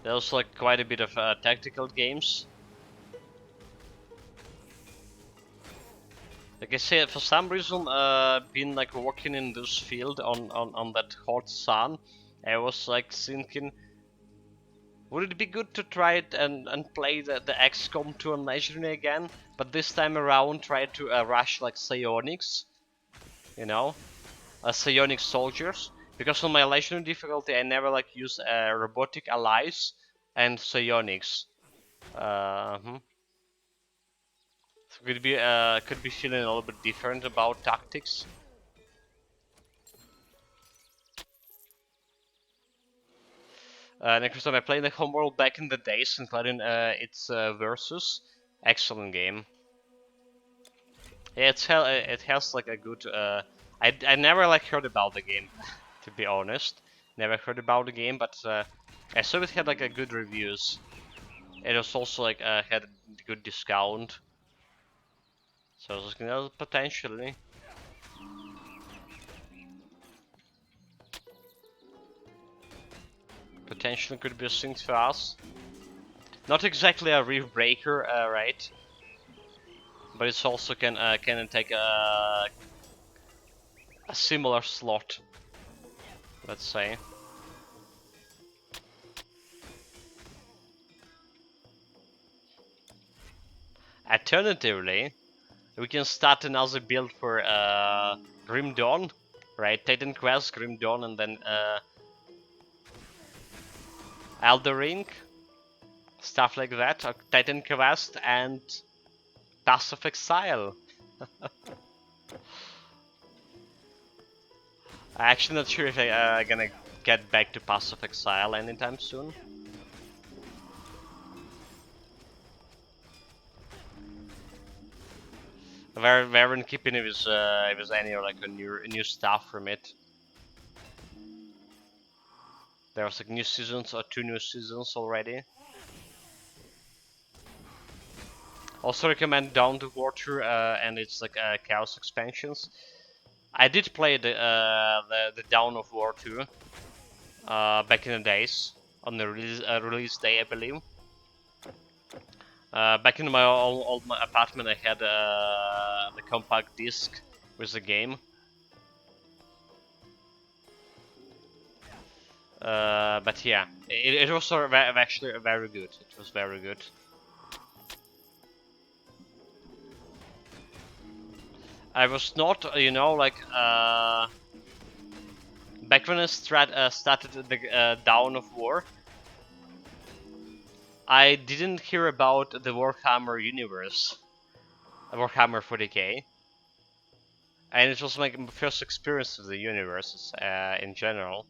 There's like quite a bit of tactical games. Like I said, for some reason, been like working in this field on that hot sun, I was like thinking, would it be good to try it and play the XCOM 2 on Legendary again? But this time around, try to rush like psionics, you know, psionic soldiers. Because on my Legendary difficulty, I never like use robotic allies and psionics. Could be feeling a little bit different about tactics. Next time I played the Homeworld back in the days, including its Versus. Excellent game. Yeah, it has like a good. I never like heard about the game, to be honest. Never heard about the game, but I saw it had like a good reviews. It was also like had a good discount. So I was like, you know, potentially. Potentially could be a thing for us. Not exactly a Reef Breaker, right? But it's also can take a similar slot, let's say. Alternatively, we can start another build for Grim Dawn, right? Titan Quest, Grim Dawn, and then Elder Ring, stuff like that. Or Titan Quest and Pass of Exile. I'm actually not sure if I'm gonna get back to Pass of Exile anytime soon. We weren't keeping it with any like a new stuff from it. There was like new seasons or 2 new seasons already. Also recommend Dawn of War 2 and its like Chaos expansions. I did play the Dawn of War 2 back in the days on the release day, I believe. Back in my old apartment, I had the compact disc with the game. But yeah, it was actually very good. It was very good. I was not, you know, like back when I started the Dawn of War, I didn't hear about the Warhammer universe, Warhammer 40k, and it was like my first experience with the universes in general.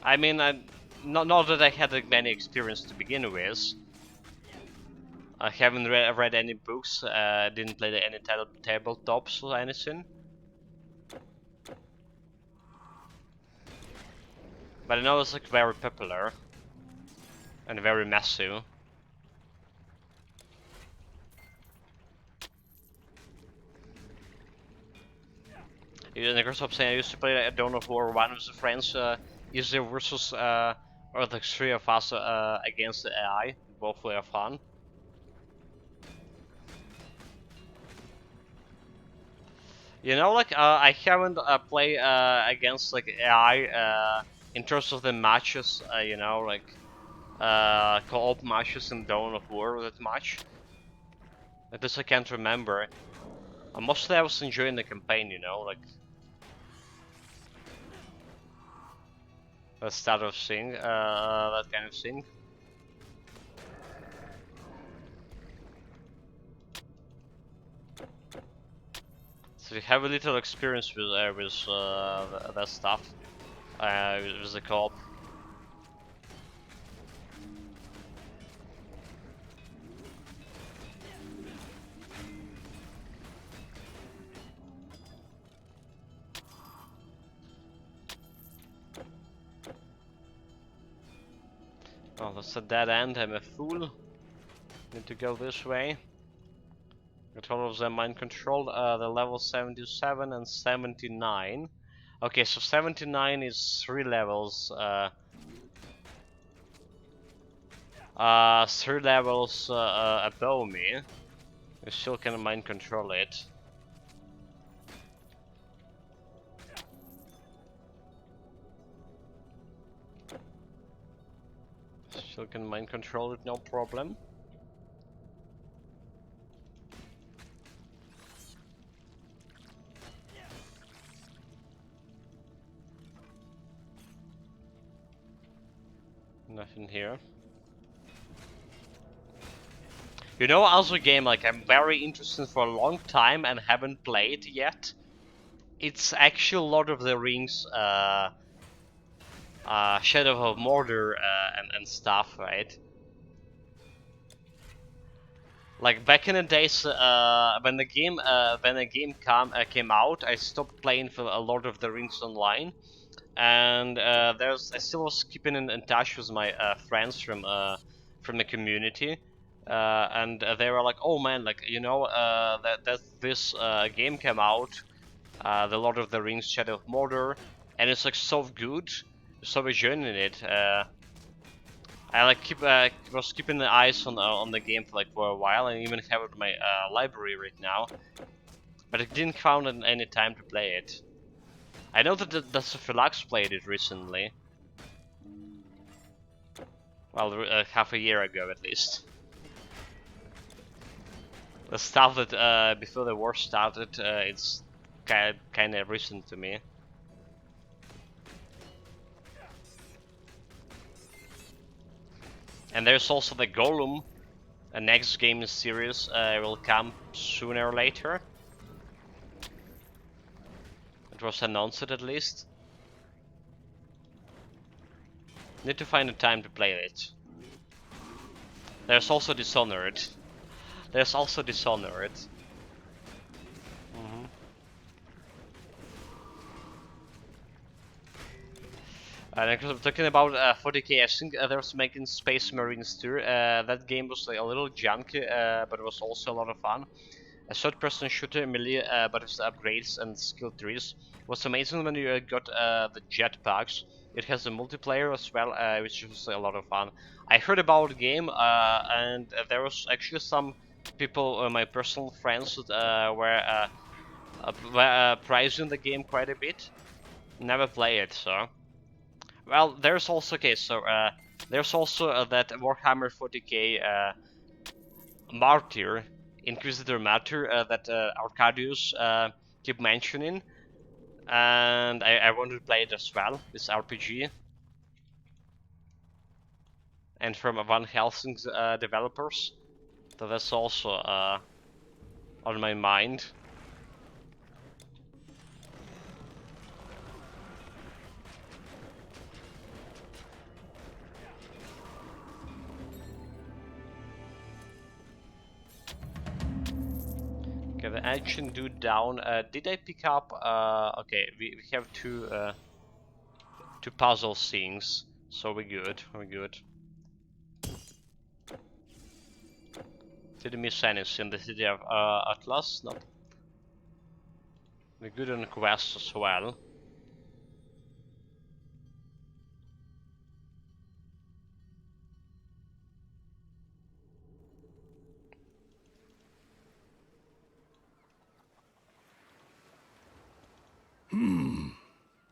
I mean, not that I had many experience to begin with. I haven't read any books, didn't play any tabletops or anything. But I know it's like very popular and very massive. Microsoft saying I used to play Dawn of War 1 with friends, easier versus or the three of us against the AI. Both were fun. You know, like I haven't played against like AI in terms of the matches. You know, like co-op matches in Dawn of War that much. At least I can't remember. Mostly I was enjoying the campaign. You know, like the start of thing, that kind of thing. So we have a little experience with that stuff, with the co-op. Oh, that's a dead end. I'm a fool. Need to go this way. Got all of them mind controlled. The level 77 and 79. Okay, so 79 is 3 levels. 3 levels above me. We still can mind control it. Still can mind control it, no problem. Nothing here. You know, also a game like I'm very interested for a long time and haven't played yet. It's actually Lord of the Rings, Shadow of Mordor, and stuff, right? Like back in the days, when the game came out, I stopped playing for Lord of the Rings Online, and I still was keeping in touch with my friends from the community, and they were like, "Oh man, like you know, that this game came out, the Lord of the Rings Shadow of Mordor, and it's like so good, so we're joining it." I like was keeping the eyes on the game for a while, and even have it in my library right now, but I didn't find any time to play it. I know that the Sophilux played it recently. Well, half a year ago at least. The stuff that before the war started, it's kind of recent to me. And there's also the Golem, a next game in the series will come sooner or later. It was announced at least. Need to find the time to play it. There's also Dishonored. There's also Dishonored. And talking about 40k, I think they was making Space Marines too. That game was like a little junky, but it was also a lot of fun. A third-person shooter melee, but with upgrades and skill trees. Was amazing when you got the jetpacks. It has a multiplayer as well, which was a lot of fun. I heard about the game, and there was actually some people, my personal friends, were praising the game quite a bit. Never play it, so. Well, there's also there's also that Warhammer 40k Martyr, Inquisitor Martyr that Arcadius keep mentioning, and I wanted to play it as well. This RPG, and from Van Helsing's developers, so that's also on my mind. Okay, the ancient dude down. Did I pick up? Okay, we have two puzzle scenes, so we're good. We're good. Did I miss anything? The city of Atlas? Nope. We're good on quests as well.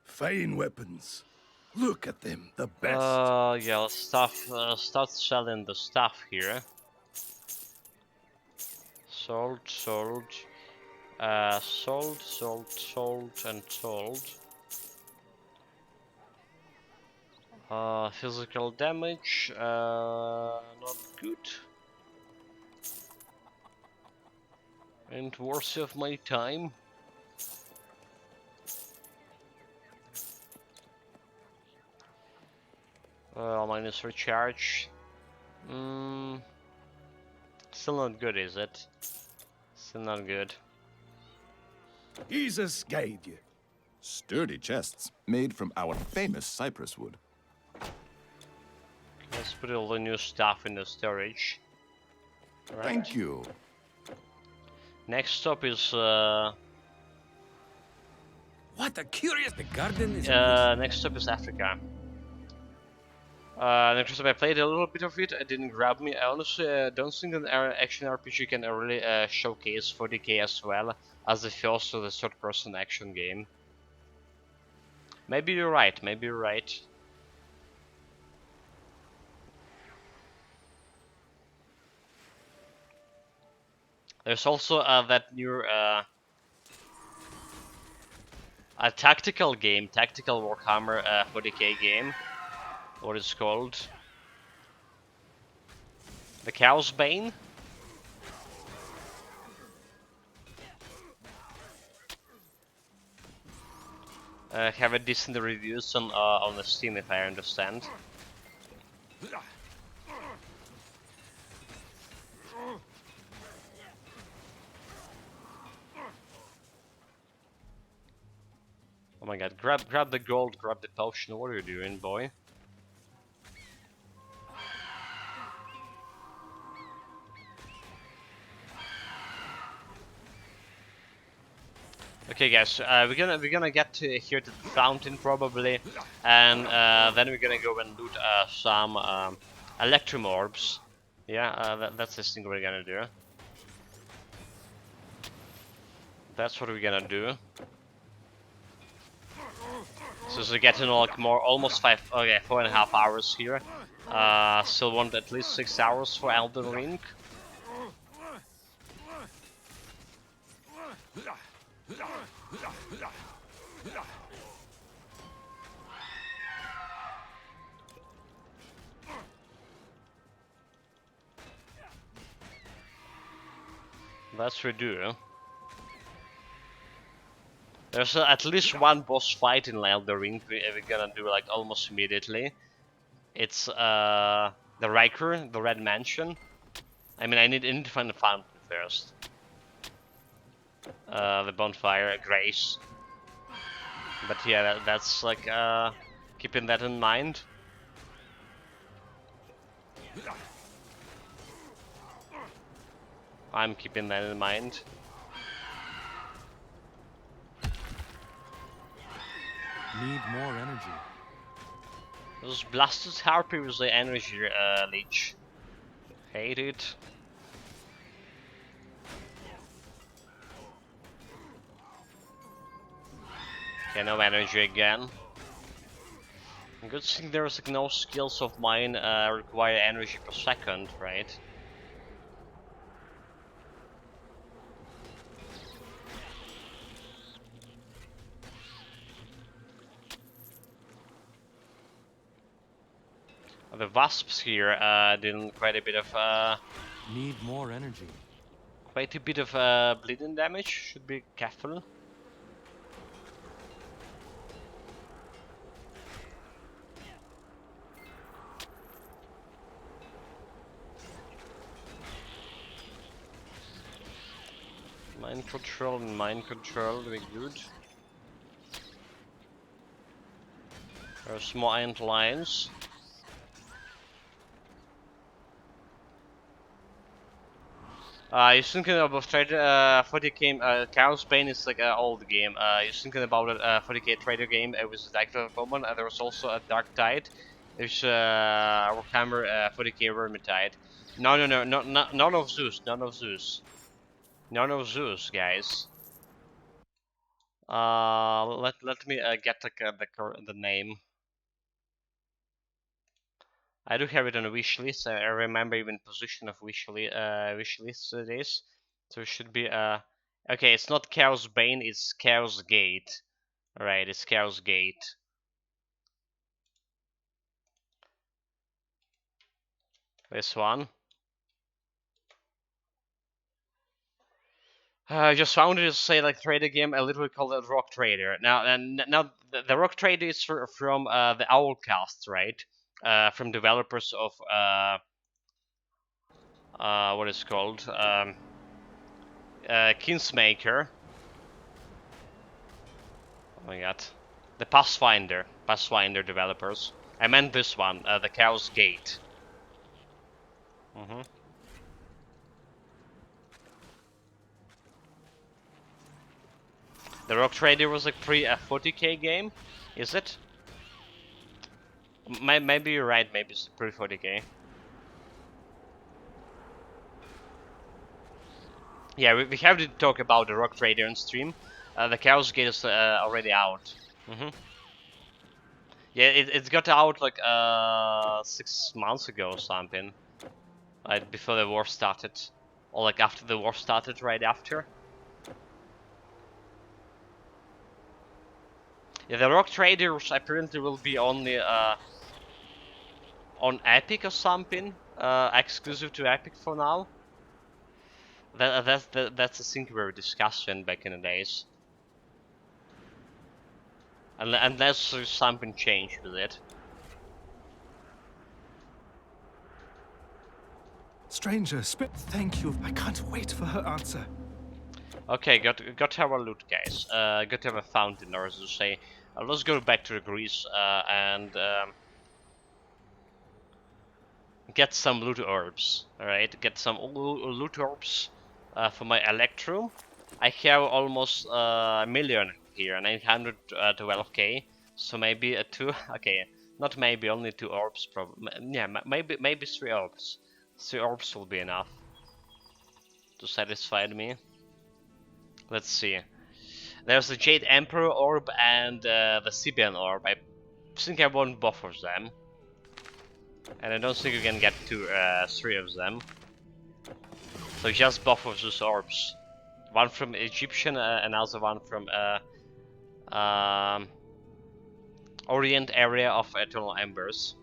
Fine weapons. Look at them, the best. Yeah, let's start selling the stuff here. Sold, sold, sold, and sold. Physical damage, not good. Ain't worthy of my time. Minus recharge. Still not good, is it? Still not good. Jesus guide you. Sturdy chests made from our famous cypress wood. Let's put all the new stuff in the storage. Right. Thank you. Next stop is what a curious. The garden is next stop is Africa. Next stop I played a little bit of it. It didn't grab me. I honestly don't think an action RPG can really showcase 40k as well as the first or the third-person action game. Maybe you're right. Maybe you're right. There's also that new a tactical game, tactical Warhammer 40k game. What it's called? The Cow's Bane? Have a decent reviews on the Steam, if I understand. Oh my god, grab the gold, grab the potion. What are you doing, boy? Okay, guys, we're gonna get here to the fountain probably, and then we're gonna go and loot some electrum orbs. Yeah, that's the thing we're gonna do. That's what we're gonna do. So we're getting like almost 4.5 hours here. Still want at least 6 hours for Elden Ring. That's we do. There's at least one boss fight in Elden Ring we're gonna do like almost immediately. It's the Riker, the Red Mansion. I mean, I need to find the fountain first. The bonfire, Grace. But yeah, that's like Keeping that in mind. I'm keeping that in mind. Need more energy. Those blasted harpy with the energy leech. Hate it. Okay, no energy again. Good thing there's like no skills of mine require energy per second, right? The wasps here did quite a bit of Need more energy. quite a bit of bleeding damage. Should be careful. Mind control, very good. There's more ant lions. You're thinking about 40k Chaos Bane is like an old game. You're thinking about a 40k trader game with the active common. There was also a Dark Tide. There's Warhammer 40k Vermintide. No, none of Zeus, none of Zeus. None of Zeus, guys. Let me get the name. I do have it on a wish list. I remember even position of wish list it is. So it should be okay. It's not Chaos Bane. It's Chaos Gate. All right, it's Chaos Gate. This one. I just found it to say like trader game. I literally call it Rock Trader. Now the Rock Trader is from the Owlcast, right? From developers of what is called Kinsmaker. Oh my god, the Pathfinder developers. I meant this one, the Chaos Gate. The Rock Trader was like pre 40k game, is it? Maybe you're right. Maybe it's pre 40k. Yeah, we have to talk about the Rock Trader on stream. The Chaos Gate is already out. Yeah, it got out like 6 months ago or something. Right before the war started. Or like after the war started, right after. Yeah, the Rock Traders apparently will be only on Epic or something. Exclusive to Epic for now. That's a thing we were discussing back in the days. Unless there's something changed with it. Stranger, thank you. I can't wait for her answer. Okay, got to have a loot, guys. Got to have a fountain, or as you say. Let's go back to Greece and get some loot orbs. All right, get some loot orbs for my Electrum. I have almost a million here, 912k. So maybe two. Okay, not maybe, only 2 orbs. Probably. Yeah, maybe 3 orbs. 3 orbs will be enough to satisfy me. Let's see. There's the Jade Emperor orb and the Sibian orb. I think I want both of them. And I don't think you can get 3 of them. So just both of those orbs. One from Egyptian, another one from Orient area of Eternal Embers.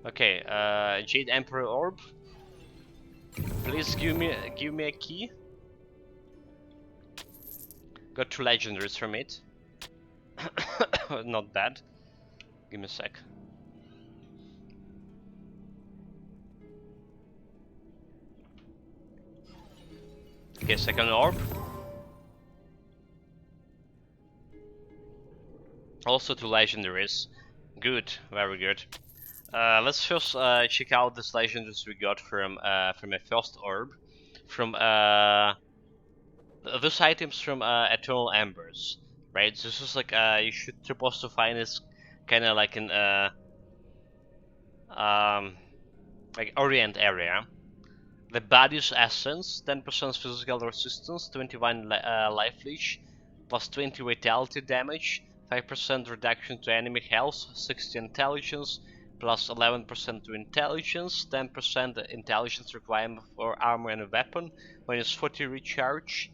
Okay, Jade Emperor orb. Please give me a key. Got 2 legendaries from it. Not bad. Give me a sec. Okay, second orb. Also 2 legendaries. Good, very good. Let's first check out these legendaries we got from a first orb. From those items from Eternal Embers, right? This is like you should supposed to find this kind of like an like Orient area. The body's essence, 10% physical resistance, 21 life leech, plus 20 vitality damage, 5% reduction to enemy health, 60 intelligence, plus 11% to intelligence, 10% intelligence requirement for armor and weapon when it's 40 recharge,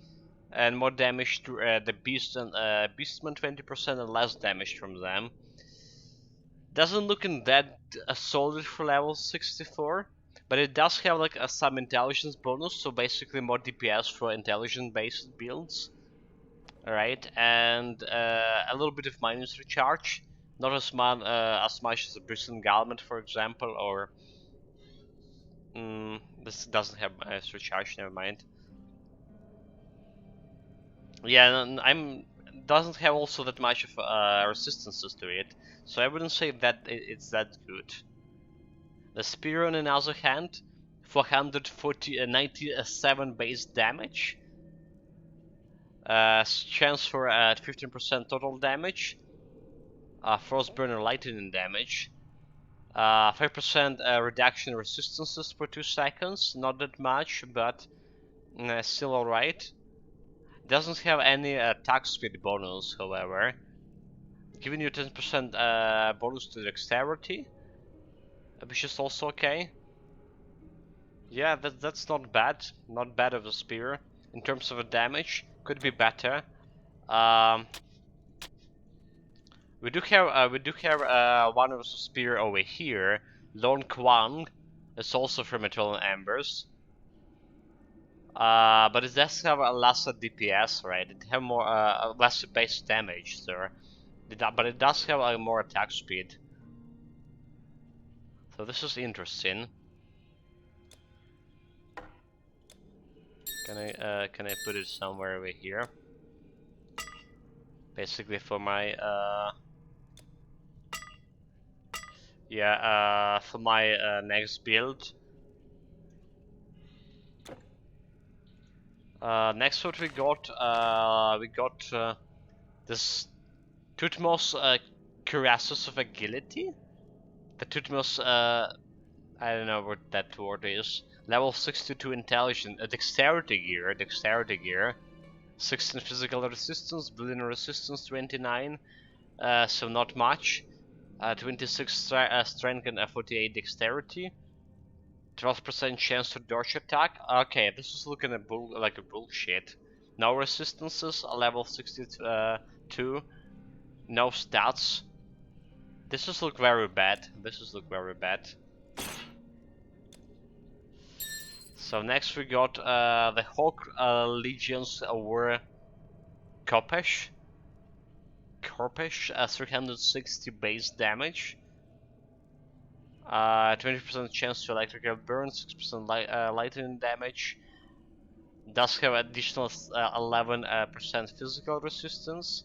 and more damage to the beast and beastmen, 20% and less damage from them. Doesn't look in that solid for level 64, but it does have like some intelligence bonus, so basically more DPS for intelligence based builds. Alright, and a little bit of minus recharge, not as much as a Prison Garment, for example, or this doesn't have minus recharge, never mind. Yeah, I'm doesn't have also that much of resistances to it, so I wouldn't say that it's that good. The spear, on the other hand, 497 base damage, chance for 15% total damage, frostburner lightning damage, 5% reduction in resistances per 2 seconds, not that much, but still alright. Doesn't have any attack speed bonus, however, giving you 10% bonus to dexterity, which is also okay. Yeah, that's not bad. Not bad of a spear. In terms of damage, could be better. We do have one of the spear over here. Lone Kwang. It's also from Eternal Embers. But it does have a lesser DPS, right? It have more lesser base damage, sir. But it does have a more attack speed. So this is interesting. Can I put it somewhere over here? Basically for my for my next build. Next what we got this Tutmos Cuirasses of Agility. The Tutmos I don't know what that word is. Level 62 intelligence, dexterity gear, 16 physical resistance, building resistance 29, so not much. 26 strength and 48 dexterity. 12% chance to dodge attack. Okay, this is looking like a bullshit. No resistances, level 62. No stats. This is look very bad. So next we got the Hawk Legions over Kopesh. 360 base damage. 20% chance to electrical burn, 6% lightning damage. Does have additional 11% physical resistance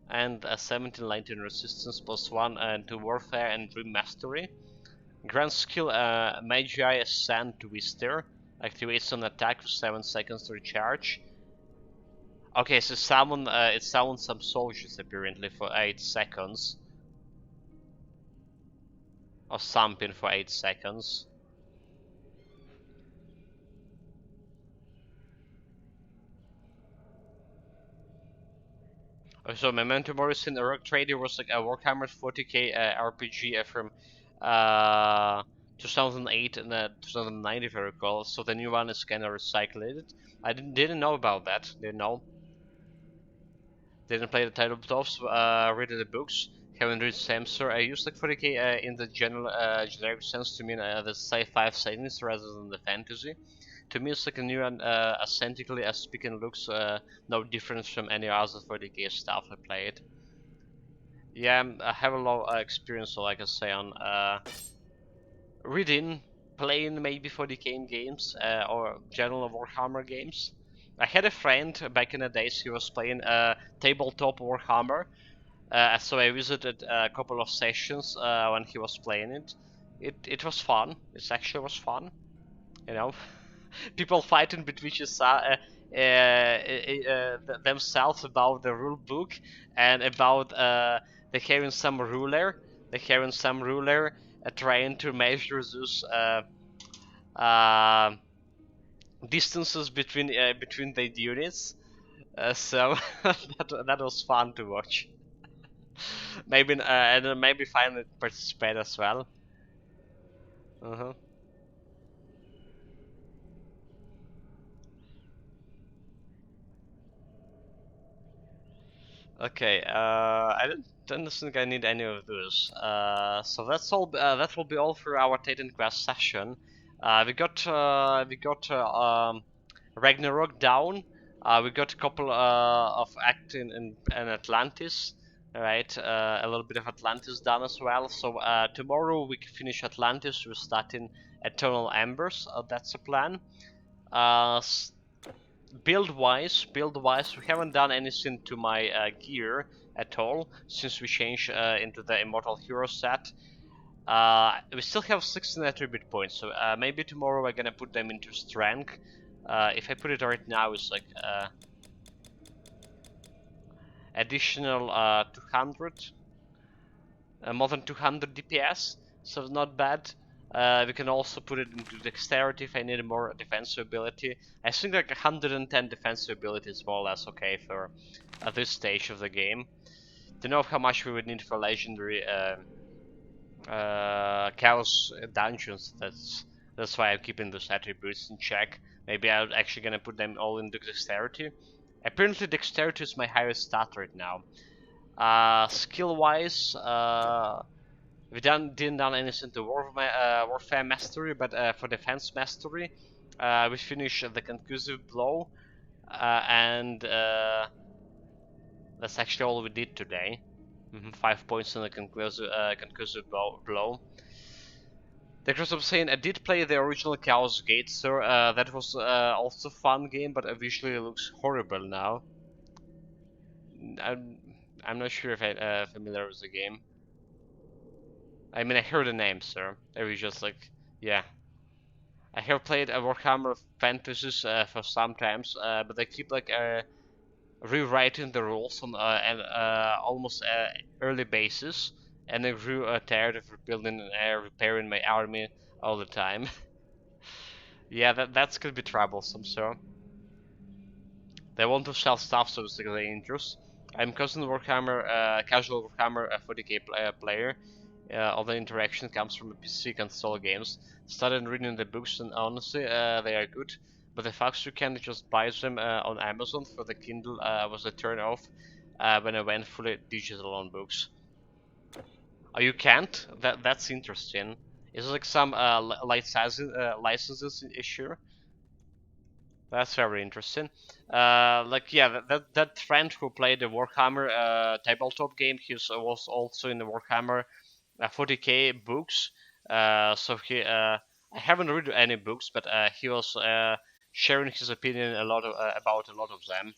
and 17 lightning resistance plus 1 to warfare and dream mastery. Grand skill Magi Ascend Twister activates an attack for 7 seconds to recharge. Okay, so it summons some soldiers apparently for 8 seconds. Or something for 8 seconds. So Memento Morrison, the Rock Trader was like a Warhammer 40k RPG from 2008 and 2009 if I recall. So the new one is kind of recycled. I didn't know about that. Didn't know. Didn't play the tabletop's, read the books. Haven't read Samsor. I used like 40k in the generic sense to mean the sci-fi settings rather than the fantasy. To me, it's like a new and aesthetically speaking looks no different from any other 40k stuff I played. Yeah, I have a lot of experience, so like I say, on reading, playing maybe 40k games or general Warhammer games. I had a friend back in the days, he was playing tabletop Warhammer, So I visited a couple of sessions when he was playing it. It was fun. It actually was fun. You know, people fighting between themselves about the rule book and about the having some ruler. The having some ruler trying to measure those distances between the units. So that was fun to watch. Maybe and then maybe finally participate as well. Uh-huh. Okay, I don't think I need any of those. So that's all. That will be all for our Titan Quest session. We got Ragnarok down. We got a couple of acting in Atlantis. All right, a little bit of Atlantis done as well. So tomorrow we can finish Atlantis. We're starting Eternal Embers. That's the plan. Uh, build wise, we haven't done anything to my gear at all since we changed into the Immortal Hero set. We still have 16 attribute points, so maybe tomorrow we're gonna put them into strength. If I put it right now, it's like additional 200, more than 200 DPS, so it's not bad. We can also put it into dexterity if I need more defensive ability. I think like 110 defensive ability is more or less okay for at this stage of the game. Don't know how much we would need for legendary chaos dungeons. That's why I'm keeping those attributes in check. Maybe I'm actually gonna put them all into dexterity. Apparently dexterity is my highest stat right now. Skill wise, we didn't done anything to warfare mastery, but for defense mastery, we finished the conclusive blow, and that's actually all we did today. 5 points on the conclusive blow. The cross I'm saying, I did play the original Chaos Gate, so that was also a fun game, but it visually looks horrible now. I'm, I'm not sure if I'm familiar with the game. I mean, I heard the name, sir. I was just like, yeah. I have played a Warhammer Fantasies for some times, but they keep like rewriting the rules on an almost early basis, and I grew tired of rebuilding and repairing my army all the time. Yeah, that's gonna be troublesome. So they want to sell stuff, so it's like dangerous. I'm cousin Warhammer, casual Warhammer 40k player. All the interaction comes from PC console games. Started reading the books, and honestly, they are good. But the fact you can just buy them on Amazon for the Kindle was a turn off when I went fully digital on books. Oh, you can't? That's interesting. Is it like some licenses issue? That's very interesting. Like yeah, that friend who played the Warhammer tabletop game, he was also in the Warhammer 40k books. So I haven't read any books, but he was sharing his opinion about a lot of them.